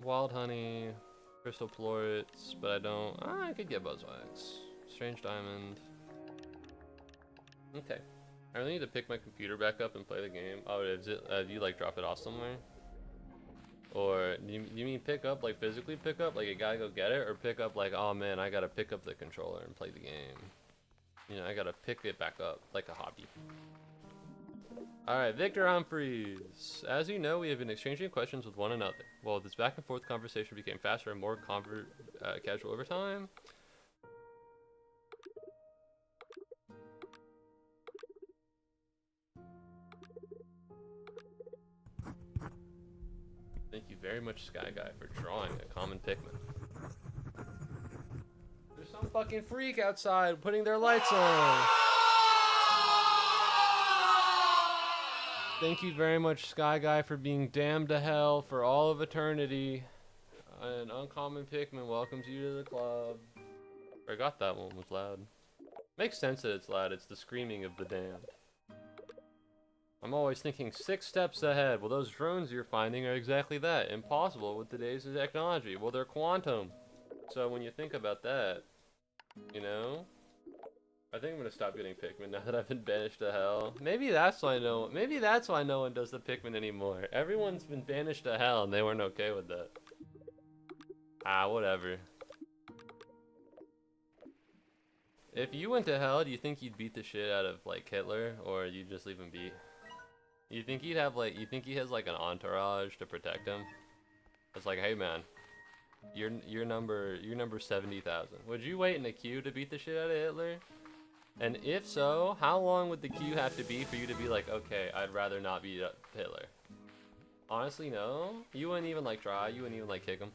Wild honey, crystal plorets, but I don't. I could get buzzwax. Strange diamond. Okay. I really need to pick my computer back up and play the game. Oh, is it? Do you like drop it off somewhere? Or do you mean pick up, like physically pick up, like you gotta go get it, or pick up like, oh man, I gotta pick up the controller and play the game. You know, I gotta pick it back up like a hobby. Alright, Victor Humphreys. As you know, we have been exchanging questions with one another. Well, this back and forth conversation became faster and more casual over time. Thank you very much, Sky Guy, for drawing a common Pikmin. There's some fucking freak outside putting their lights on. Thank you very much, Sky Guy, for being damned to hell for all of eternity. An uncommon Pikmin welcomes you to the club. Forgot that one was loud. Makes sense that it's loud. It's the screaming of the damned. I'm always thinking 6 steps ahead. Well, those drones you're finding are exactly that. Impossible with today's technology. Well, they're quantum. So when you think about that, you know, I think I'm gonna stop getting Pikmin now that I've been banished to hell. Maybe that's why no one does the Pikmin anymore. Everyone's been banished to hell and they weren't okay with that. Ah, whatever. If you went to hell, do you think you'd beat the shit out of like Hitler, or you'd just leave him be? You think he'd have like, you think he has like an entourage to protect him? It's like, hey man, you're number 70,000. Would you wait in a queue to beat the shit out of Hitler? And if so, how long would the queue have to be for you to be like, okay, I'd rather not beat Hitler? Honestly, no. You wouldn't even like try. You wouldn't even like kick him.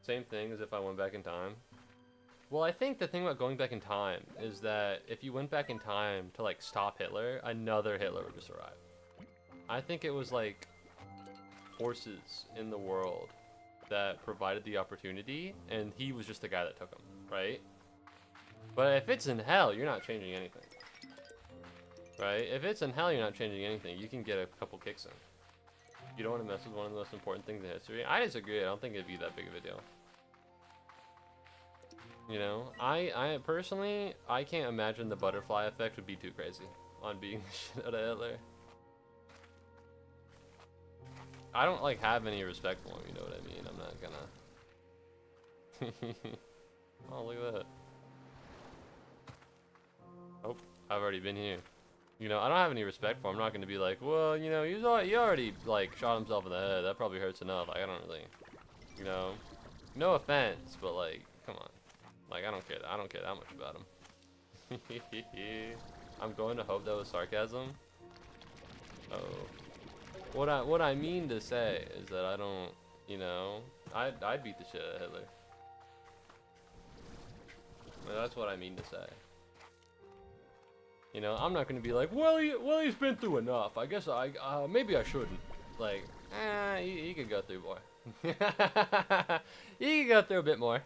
Same thing as if I went back in time. Well, I think the thing about going back in time is that if you went back in time to like stop Hitler, another Hitler would just arrive. I think it was like forces in the world that provided the opportunity, and he was just the guy that took him, right? But if it's in hell, you're not changing anything. Right? If it's in hell, you're not changing anything. You can get a couple kicks in. You don't want to mess with one of the most important things in history. I disagree. I don't think it'd be that big of a deal. You know, I personally, I can't imagine the butterfly effect would be too crazy on beating the shit out of Hitler. I don't like have any respect for him, you know what I mean? I'm not gonna. Oh, look at that. Oh, I've already been here. You know, I don't have any respect for him. I'm not gonna be like, well, you know, he already like shot himself in the head. That probably hurts enough. Like, I don't really, you know, no offense, but like, come on. Like, I don't care that much about him. I'm going to hope that was sarcasm. Oh, what I mean to say is that I don't, you know, I'd beat the shit out of Hitler. That's what I mean to say. You know, I'm not gonna be like, well, he's been through enough. I guess maybe I shouldn't. Like, he could go through more. He could go through a bit more.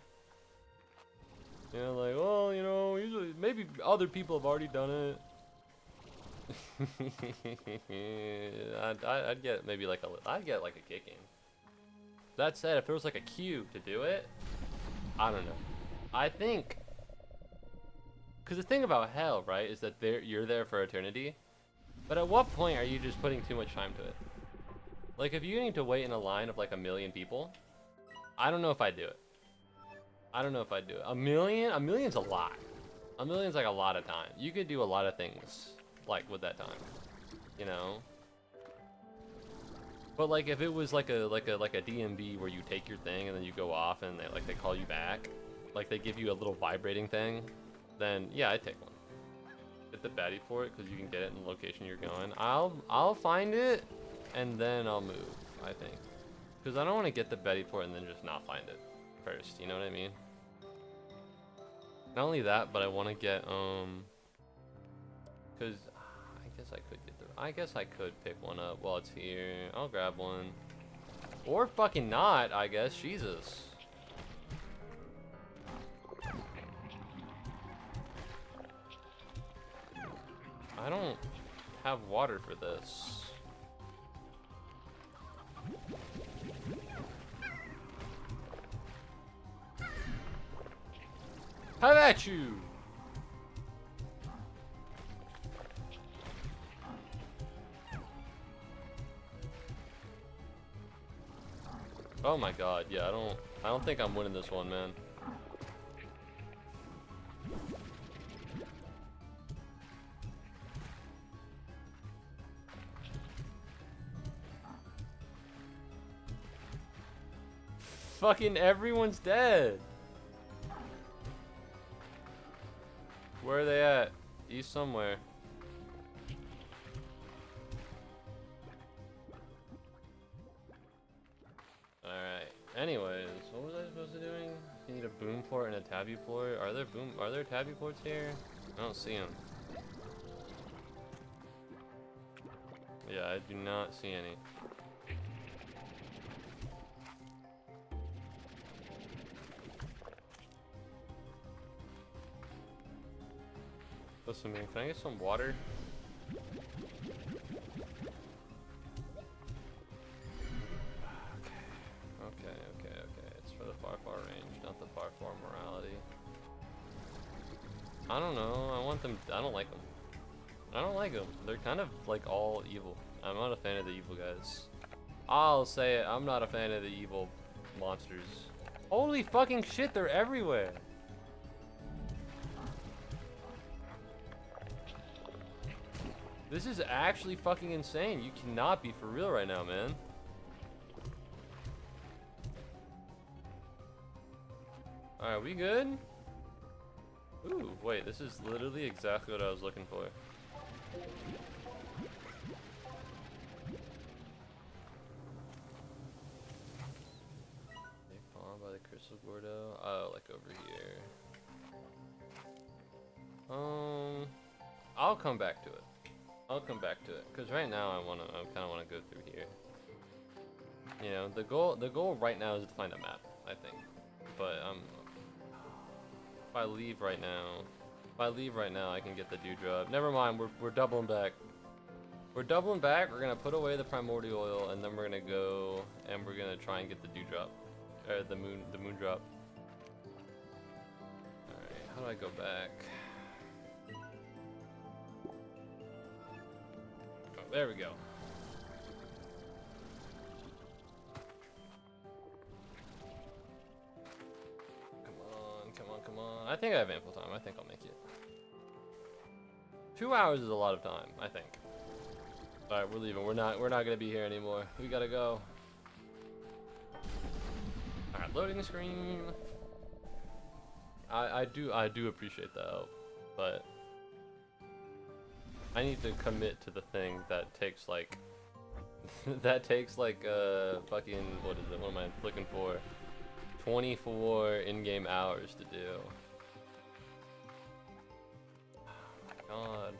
You know, like, well, you know, usually maybe other people have already done it. I'd get maybe like I'd get like a kick in. That said, if there was like a queue to do it, I don't know. I think, because the thing about hell, right, is that you're there for eternity. But at what point are you just putting too much time to it? Like, if you need to wait in a line of like 1 million people, I don't know if I'd do it. I don't know if I'd do it. A million's a lot. 1 million's like a lot of time. You could do a lot of things like with that time, you know. But like if it was like a DMB where you take your thing and then you go off and they call you back, like they give you a little vibrating thing, then yeah, I'd take one. Get the baddie for it because you can get it in the location you're going. I'll find it and then I'll move. I think because I don't want to get the baddie for it and then just not find it first. You know what I mean? Not only that, but I want to get because I guess I could pick one up while it's here. I'll grab one, or fucking not. I guess Jesus. I don't have water for this. How about you? Oh my god, yeah, I don't think I'm winning this one, man. Fucking everyone's dead. Where are they at? East somewhere. Alright. Anyways, what was I supposed to be doing? You need a boom port and a tabby port. Are there tabby ports here? I don't see them. Yeah, I do not see any. Listen, man, can I get some water? Okay. It's for the far range, not the far morality. I don't know. I want them. I don't like them. I don't like them. They're kind of like all evil. I'm not a fan of the evil guys. I'll say it. I'm not a fan of the evil monsters. Holy fucking shit! They're everywhere. This is actually fucking insane. You cannot be for real right now, man. Alright, we good? Ooh, wait, this is literally exactly what I was looking for. They spawned by the Crystal Gordo. Oh, like over here. I'll come back to it. I'll come back to it, cause right now I kind of wanna go through here. You know, the goal right now is to find a map, I think. But if I leave right now, I can get the dewdrop. Never mind, we're doubling back. We're doubling back. We're gonna put away the primordial oil, and then we're gonna go and we're gonna try and get the dewdrop, or the moon drop. All right, how do I go back? Oh, there we go. Come on. I think I have ample time. I think I'll make it. 2 hours is a lot of time, I think. All right, we're leaving. We're not gonna be here anymore. We gotta go. All right, loading the screen. I do appreciate the help, but I need to commit to the thing that takes like fucking, what is it? What am I looking for? 24 in-game hours to do. Oh my god.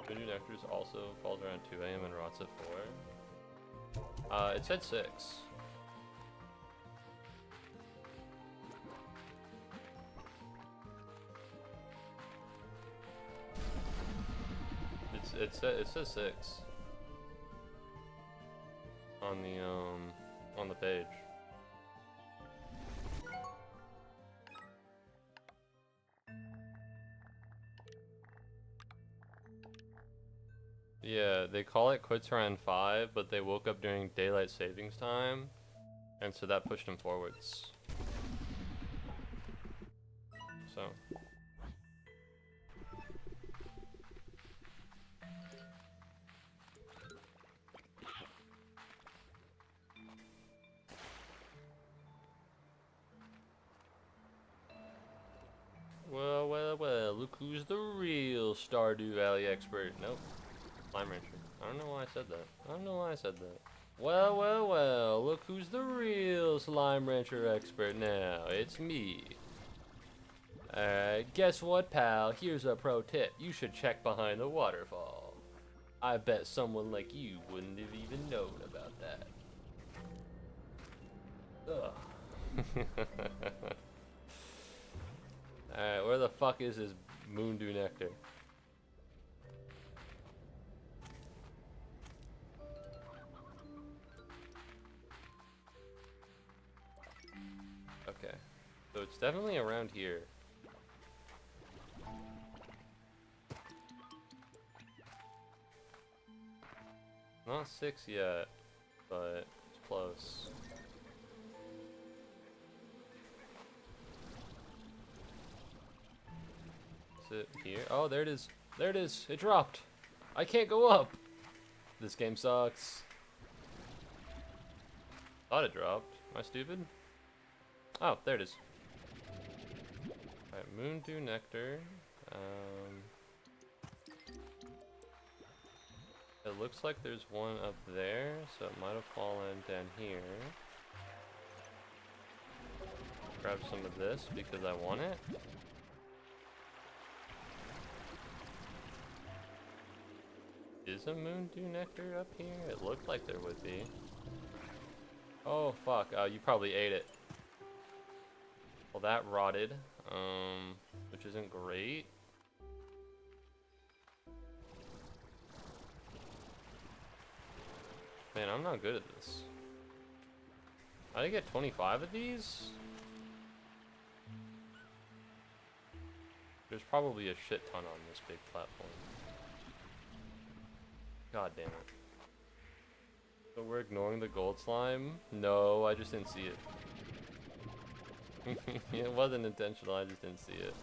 Voodoo Nectars also falls around 2 AM and rots at 4. It said 6. It says 6 on the page. Yeah, they call it quits around 5, but they woke up during daylight savings time, and so that pushed them forwards. So. Well, look who's the real Stardew Valley expert. Nope. Slime Rancher. I don't know why I said that. Well, look who's the real Slime Rancher expert now. It's me. Alright, guess what, pal? Here's a pro tip. You should check behind the waterfall. I bet someone like you wouldn't have even known about that. Ugh. Alright, where the fuck is this Moondew Nectar? Okay, so it's definitely around here. Not 6 yet, but it's close. Is it here? Oh, there it is. There it is. It dropped. I can't go up. This game sucks. Thought it dropped. Am I stupid? Oh, there it is. Alright, Moondew Nectar. It looks like there's one up there, so it might have fallen down here. Grab some of this because I want it. Is a Moondew Nectar up here? It looked like there would be. Oh fuck, you probably ate it. Well, that rotted, which isn't great. Man, I'm not good at this. I did get 25 of these? There's probably a shit ton on this big platform. God damn it. So we're ignoring the gold slime? No, I just didn't see it. It wasn't intentional, I just didn't see it.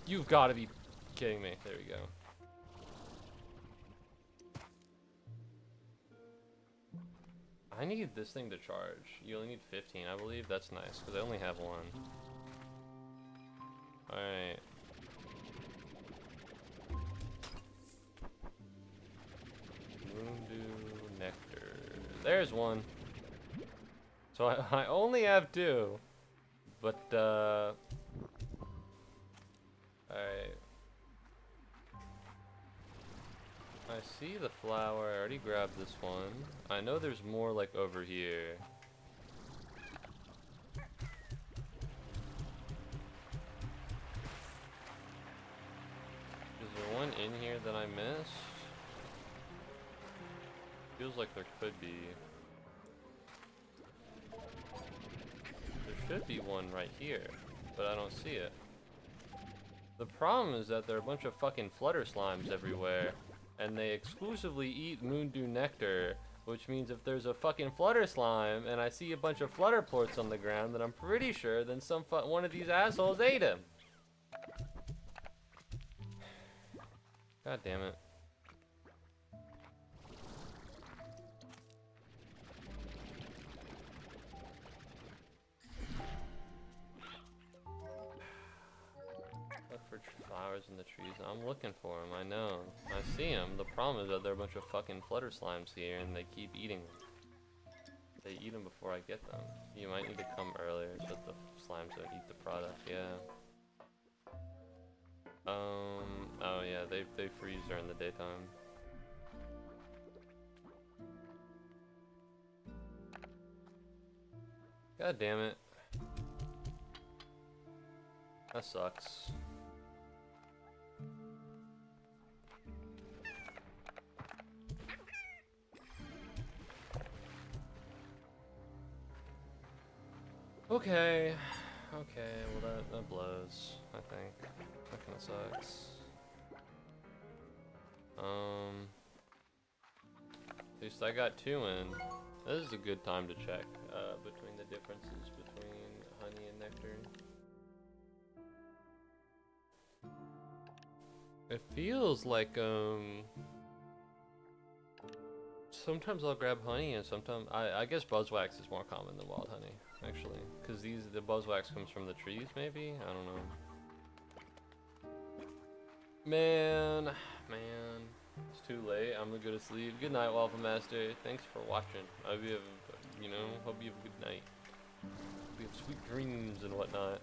You've got to be kidding me. There we go. I need this thing to charge. You only need 15, I believe. That's nice, because I only have one. Alright. Moondew nectar. There's one. So I only have two. But, alright. I see the flower. I already grabbed this one. I know there's more, like, over here. Is there one in here that I missed? Feels like there could be. There should be one right here, but I don't see it. The problem is that there are a bunch of fucking flutter slimes everywhere, and they exclusively eat Moondew nectar, which means if there's a fucking flutter slime and I see a bunch of flutter plorts on the ground, then I'm pretty sure then one of these assholes ate him. God damn it. Look for flowers in the trees. I'm looking for them, I know. I see them. The problem is that there are a bunch of fucking flutter slimes here and they keep eating them. They eat them before I get them. You might need to come earlier so that the slimes don't eat the product, yeah. Oh yeah, they freeze during the daytime. God damn it. That sucks. Okay, well that blows, I think. That kinda sucks. At least I got two in. This is a good time to check between the differences between honey and nectar. It feels like sometimes I'll grab honey and sometimes I guess buzzwax is more common than wild honey, actually, because the buzzwax comes from the trees, maybe. I don't know. Man, it's too late. I'm gonna go to sleep. Good night, Waffle Master. Thanks for watching. I hope you have, hope you have a good night. Hope you have sweet dreams and whatnot.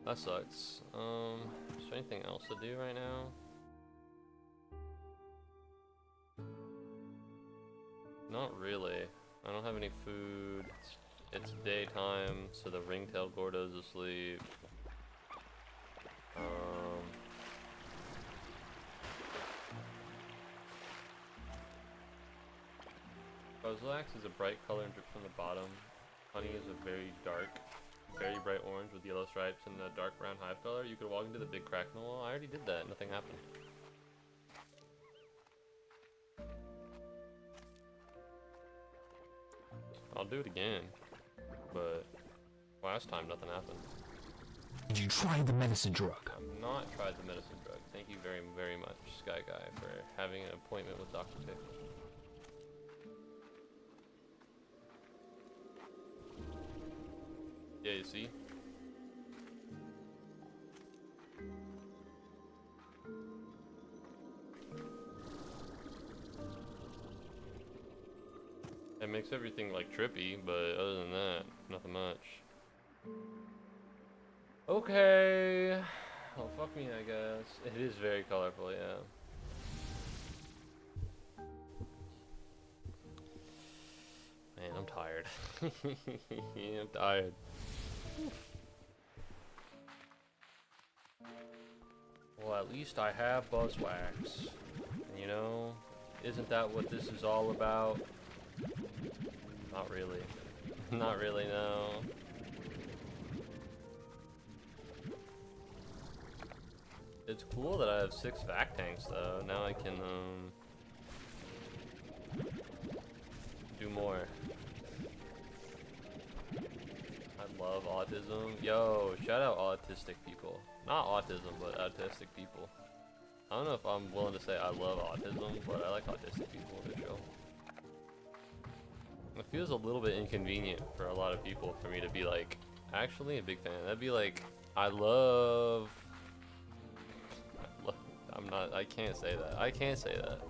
That sucks. Is there anything else to do right now? Not really. I don't have any food. It's daytime, so the ringtail Gordo's asleep. Buzzwax is a bright color and drips from the bottom. Honey is a very bright orange with yellow stripes and a dark brown hive color. You could walk into the big crack in the wall. I already did that. Nothing happened. I'll do it again. But last time nothing happened. Did you try the medicine drug? I've not tried the medicine drug. Thank you very, very much, Sky Guy, for having an appointment with Dr. Pickle. Yeah, you see? It makes everything like trippy, but other than that, nothing much. Okay. Well, fuck me, I guess. It is very colorful, yeah. Man, I'm tired. I'm tired. Well, at least I have Buzzwax. You know, isn't that what this is all about? Not really. Not really, no. It's cool that I have 6 vac tanks, though. Now I can, do more. I love autism. Yo, shout out autistic people. Not autism, but autistic people. I don't know if I'm willing to say I love autism, but I like autistic people for sure. It feels a little bit inconvenient for a lot of people for me to be like, actually a big fan. That'd be like, I can't say that. I can't say that.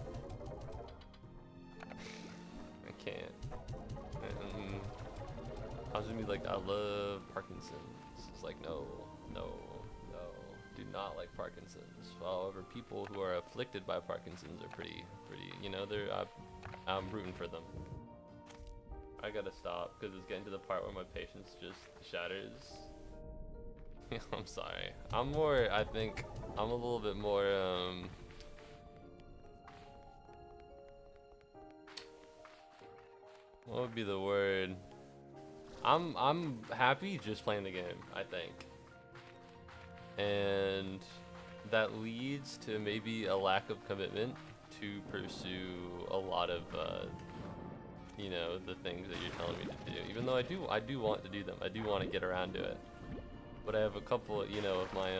I can't. I was gonna be like, I love Parkinson's. It's like, no, no, no. Do not like Parkinson's. However, people who are afflicted by Parkinson's are pretty, you know, I'm rooting for them. I gotta stop, because it's getting to the part where my patience just shatters. I'm sorry. I think, I'm a little bit more, what would be the word? I'm happy just playing the game, I think. And that leads to maybe a lack of commitment to pursue a lot of, you know, the things that you're telling me to do. Even though I do want to do them. I do want to get around to it. But I have a couple, you know, of my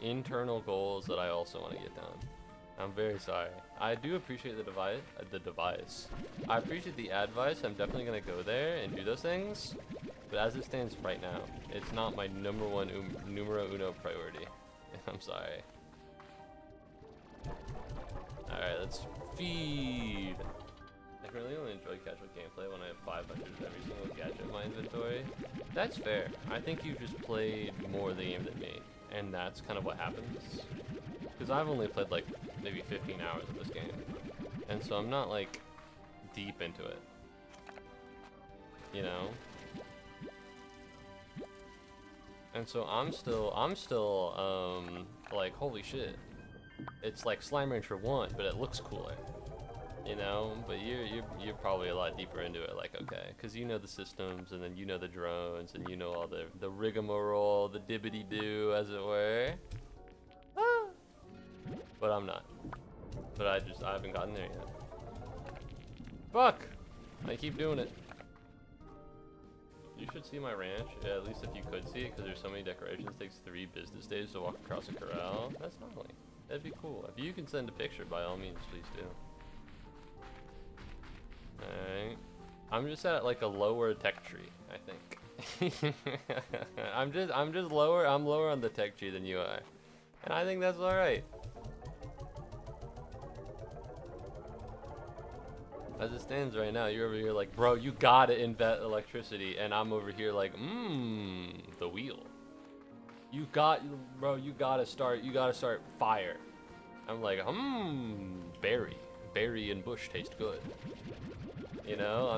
internal goals that I also want to get done. I'm very sorry. I do appreciate the device. I appreciate the advice. I'm definitely gonna go there and do those things. But as it stands right now, it's not my numero uno priority. I'm sorry. Alright, let's feed. I really only enjoy casual gameplay when I have 500 of every single gadget in my inventory. That's fair. I think you've just played more of the game than me. And that's kind of what happens. Because I've only played like maybe 15 hours of this game. And so I'm not like deep into it. You know? And so I'm still like, holy shit. It's like Slime Rancher 1, but it looks cooler. You know, but you're probably a lot deeper into it, like, okay, because you know the systems, and then you know the drones, and you know all the rigmarole, the dibbity-doo, as it were. Ah. But I'm not. But I haven't gotten there yet. Fuck! I keep doing it. You should see my ranch, yeah, at least if you could see it, because there's so many decorations. It takes 3 business days to walk across a corral. That's lovely. That'd be cool. If you can send a picture, by all means, please do. Alright. I'm just at like a lower tech tree, I think. I'm lower on the tech tree than you are. And I think that's alright. As it stands right now, you're over here like, bro, you gotta invent electricity, and I'm over here like, the wheel. Bro, you gotta start fire. I'm like, berry and bush taste good. You know,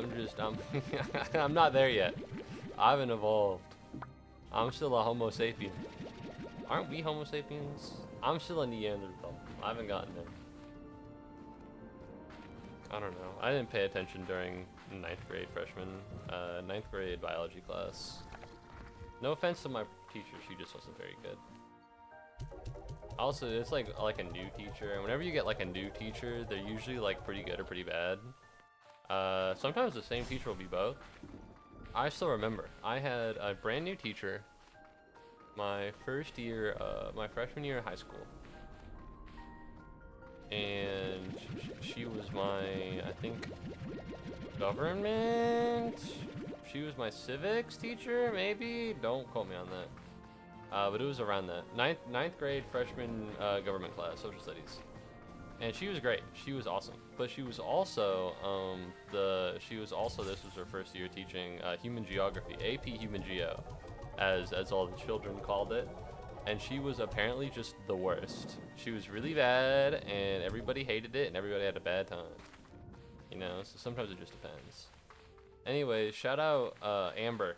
I'm not there yet. I haven't evolved. I'm still a Homo sapien. Aren't we Homo sapiens? I'm still a Neanderthal. I haven't gotten there. I don't know. I didn't pay attention during 9th grade freshman, 9th grade biology class. No offense to my teacher, she just wasn't very good. Also, it's like a new teacher, and whenever you get like a new teacher, they're usually like pretty good or pretty bad. Sometimes the same teacher will be both. I still remember, I had a brand new teacher my first year, my freshman year in high school. And she was my, I think, government? She was my civics teacher, maybe? Don't quote me on that. But it was around that. Ninth grade freshman government class, social studies. And she was great. She was awesome. But she was also, this was her first year teaching human geography, AP Human Geo, as all the children called it. And she was apparently just the worst. She was really bad, and everybody hated it, and everybody had a bad time. You know, so sometimes it just depends. Anyway, shout out Amber.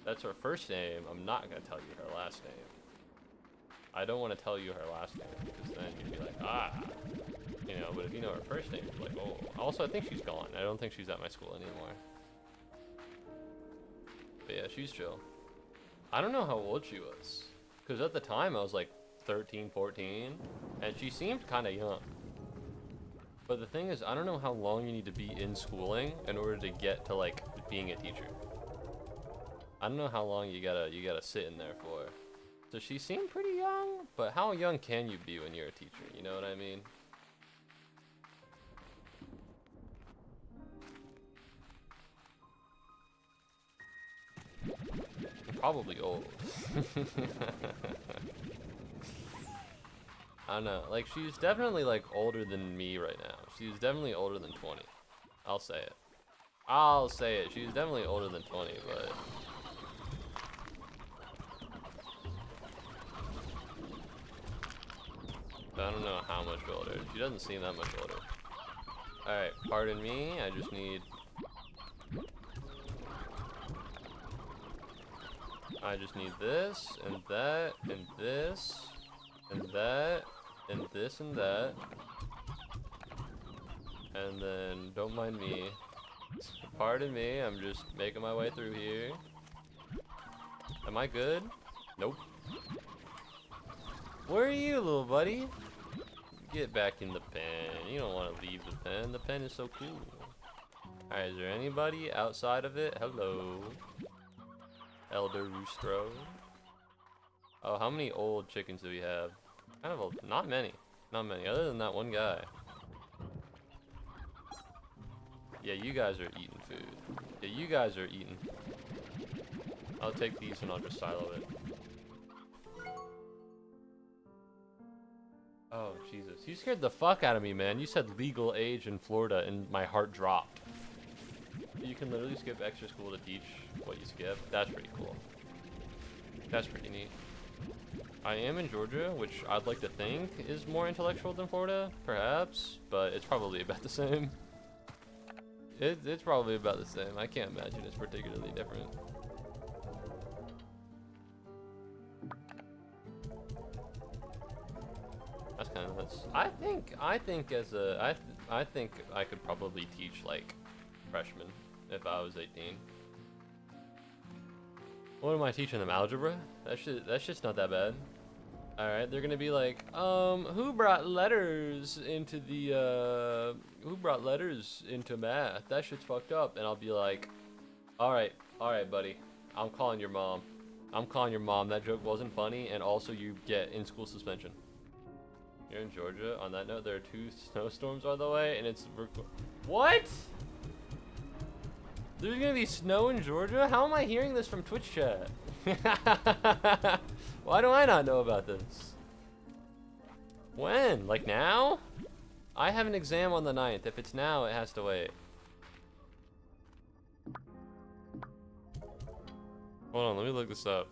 That's her first name. I'm not gonna tell you her last name. I don't want to tell you her last name because then you'd be like, ah, you know. But if you know her first name, you're like, oh. Also, I think she's gone. I don't think she's at my school anymore. But yeah, she's chill. I don't know how old she was, because at the time I was like 13, 14, and she seemed kind of young. But the thing is, I don't know how long you need to be in schooling in order to get to like being a teacher. I don't know how long you gotta sit in there for. So she seemed pretty young, but how young can you be when you're a teacher? You know what I mean? Probably old. I don't know. Like, she's definitely like older than me right now. She's definitely older than 20. I'll say it. I'll say it. She's definitely older than 20, but I don't know how much older. She doesn't seem that much older. Alright, pardon me. I just need this, and that, and this, and that, and this, and that. And then, don't mind me. Pardon me, I'm just making my way through here. Am I good? Nope. Where are you, little buddy? Get back in the pen. You don't want to leave the pen. The pen is so cool. Alright, is there anybody outside of it? Hello. Elder Roostro. Oh, how many old chickens do we have? Kind of old. Not many. Not many. Other than that one guy. Yeah, you guys are eating food. Yeah, you guys are eating. I'll take these and I'll just silo it. Oh, Jesus. You scared the fuck out of me, man. You said legal age in Florida and my heart dropped. You can literally skip extra school to teach what you skip. That's pretty cool. That's pretty neat. I am in Georgia, which I'd like to think is more intellectual than Florida, perhaps, but it's probably about the same. It's probably about the same. I can't imagine it's particularly different. That's kind of nuts. I think I think I could probably teach like freshmen if I was 18. What am I teaching them? Algebra? That's just not that bad. Alright, they're gonna be like, who brought letters into the, who brought letters into math? That shit's fucked up. And I'll be like, alright, buddy. I'm calling your mom. I'm calling your mom. That joke wasn't funny, and also you get in-school suspension. You're in Georgia. On that note, there are 2 snowstorms on the way, and it's... What? There's gonna be snow in Georgia? How am I hearing this from Twitch chat? Why do I not know about this? When? Like now? I have an exam on the 9th. If it's now, it has to wait. Hold on, let me look this up.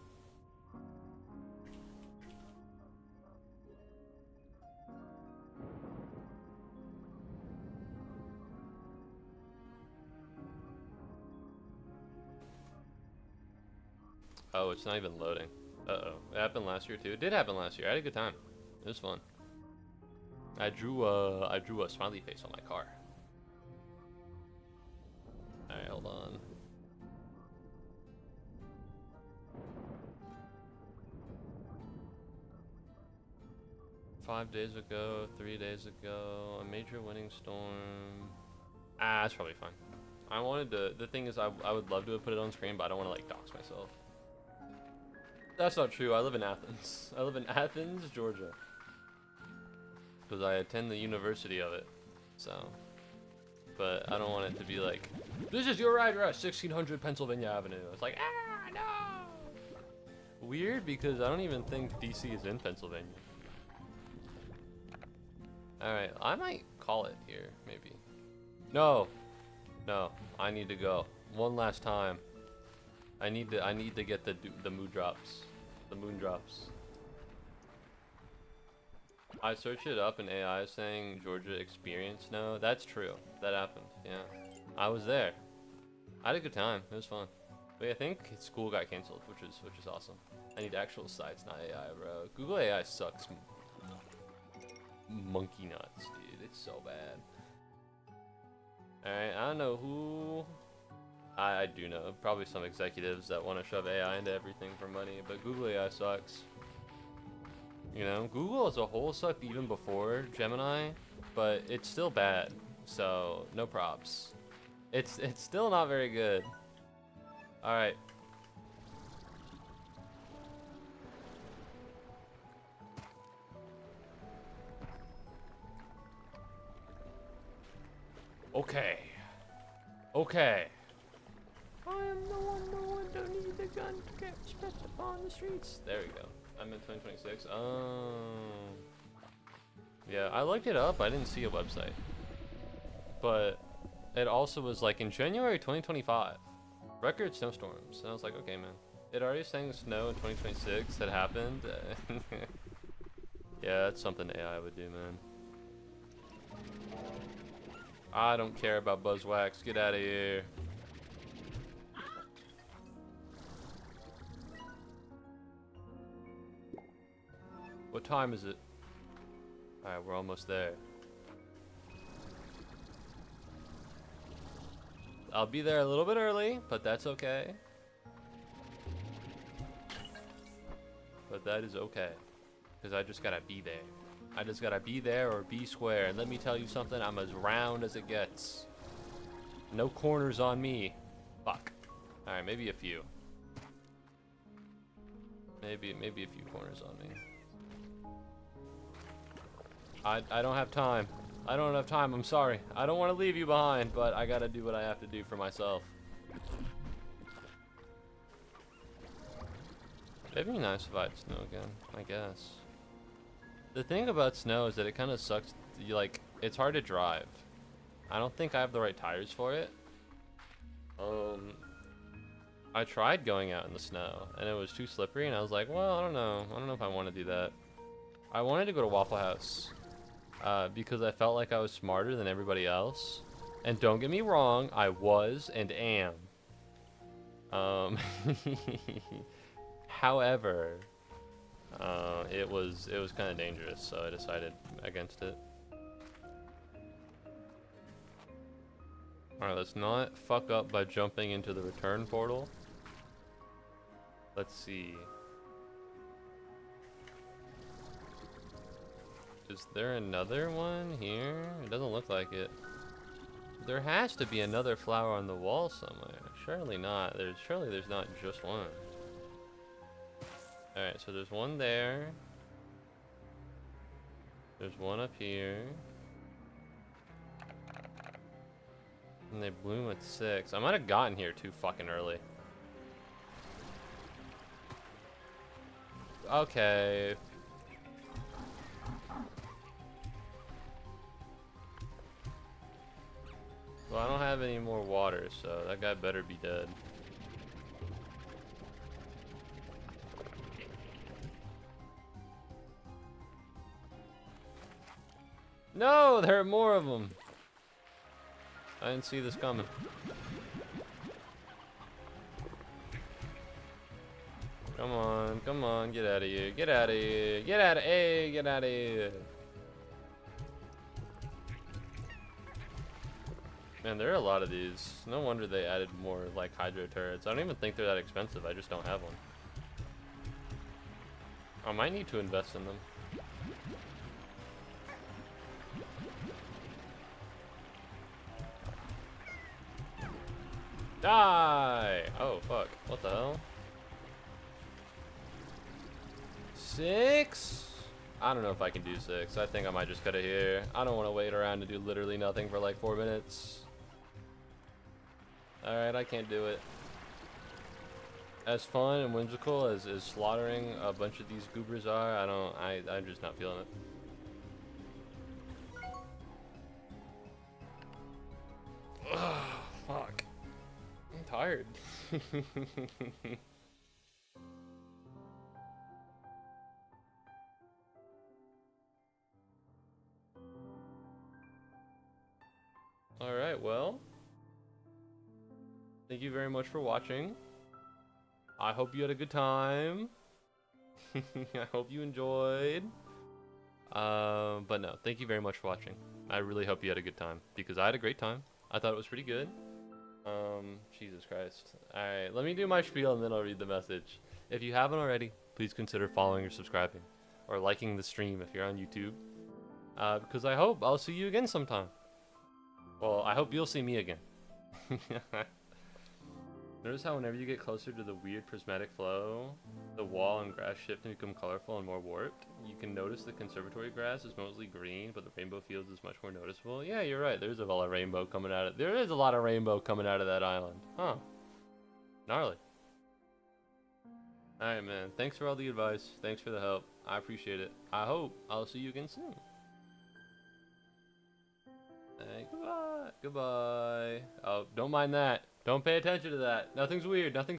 Oh, it's not even loading. Uh-oh. It happened last year too. It did happen last year. I had a good time. It was fun. I drew a smiley face on my car. Alright, hold on. Five days ago, 3 days ago, a major winning storm. Ah, that's probably fine. I wanted to, the thing is I would love to have put it on screen, but I don't want to like dox myself. That's not true. I live in Athens. I live in Athens, Georgia. Because I attend the university of it. So. But I don't want it to be like, this is your address, 1600 Pennsylvania Avenue. It's like, ah, no! Weird, because I don't even think DC is in Pennsylvania. Alright, I might call it here, maybe. No. No, I need to go. One last time. I need to get the moon drops. The moon drops. I searched it up and AI is saying Georgia experienced snow. That's true. That happened. Yeah. I was there. I had a good time. It was fun. But I think school got canceled, which is awesome. I need actual sites, not AI, bro. Google AI sucks monkey nuts, dude. It's so bad. Alright, I don't know who... I do know. Probably some executives that want to shove AI into everything for money, but Google AI sucks. You know, Google as a whole sucked even before Gemini, but it's still bad. So, no props. It's still not very good. Alright. Okay. Okay. I am the one, don't need a gun to get respect upon the streets. There we go. I'm in 2026. Yeah, I looked it up. I didn't see a website. But it also was like in January 2025. Record snowstorms. And I was like, okay, man. It already saying snow in 2026 had happened. Yeah, that's something AI would do, man. I don't care about buzzwax. Get out of here. What time is it? Alright, we're almost there. I'll be there a little bit early, but that's okay. But that is okay. Because I just gotta be there. I just gotta be there or be square. And let me tell you something, I'm as round as it gets. No corners on me. Fuck. Alright, maybe a few. Maybe a few corners on me. I don't have time. I don't have time, I'm sorry. I don't want to leave you behind, but I gotta do what I have to do for myself. It'd be nice if I had snow again, I guess. The thing about snow is that it kind of sucks. It's hard to drive. I don't think I have the right tires for it. I tried going out in the snow, and it was too slippery, and I was like, well, I don't know. I don't know if I want to do that. I wanted to go to Waffle House. Because I felt like I was smarter than everybody else. And don't get me wrong, I was and am. However, it was kind of dangerous, so I decided against it. Alright, let's not fuck up by jumping into the return portal. Let's see. Is there another one here? It doesn't look like it. There has to be another flower on the wall somewhere. Surely not. Surely there's not just one. Alright, so there's one there. There's one up here. And they bloom at 6. I might have gotten here too fucking early. Okay. Well, I don't have any more water, so that guy better be dead. No, there are more of them. I didn't see this coming. Come on, get out of here, get out of here, get out of here. Man, there are a lot of these. No wonder they added more, like, hydro turrets. I don't even think they're that expensive. I just don't have one. I might need to invest in them. Die! Oh, fuck. What the hell? 6? I don't know if I can do 6. I think I might just cut it here. I don't want to wait around to do literally nothing for like 4 minutes. Alright, I can't do it. As fun and whimsical as slaughtering a bunch of these goobers are, I'm just not feeling it. Ugh, fuck. I'm tired. Alright, well. Thank you very much for watching. I hope you had a good time. I hope you enjoyed. But no, thank you very much for watching. I really hope you had a good time, because I had a great time. I thought it was pretty good. Jesus Christ. Alright, let me do my spiel and then I'll read the message. If you haven't already, please consider following or subscribing, or liking the stream if you're on YouTube. Because I hope I'll see you again sometime. Well, I hope you'll see me again. Notice how whenever you get closer to the weird prismatic flow, the wall and grass shift and become colorful and more warped. You can notice the conservatory grass is mostly green, but the rainbow fields is much more noticeable. Yeah, you're right. There's a lot of rainbow coming out of there is a lot of rainbow coming out of that island. Huh. Gnarly. Alright, man. Thanks for all the advice. Thanks for the help. I appreciate it. I hope I'll see you again soon. Goodbye. Goodbye. Oh, don't mind that. Don't pay attention to that. Nothing's weird. Nothing's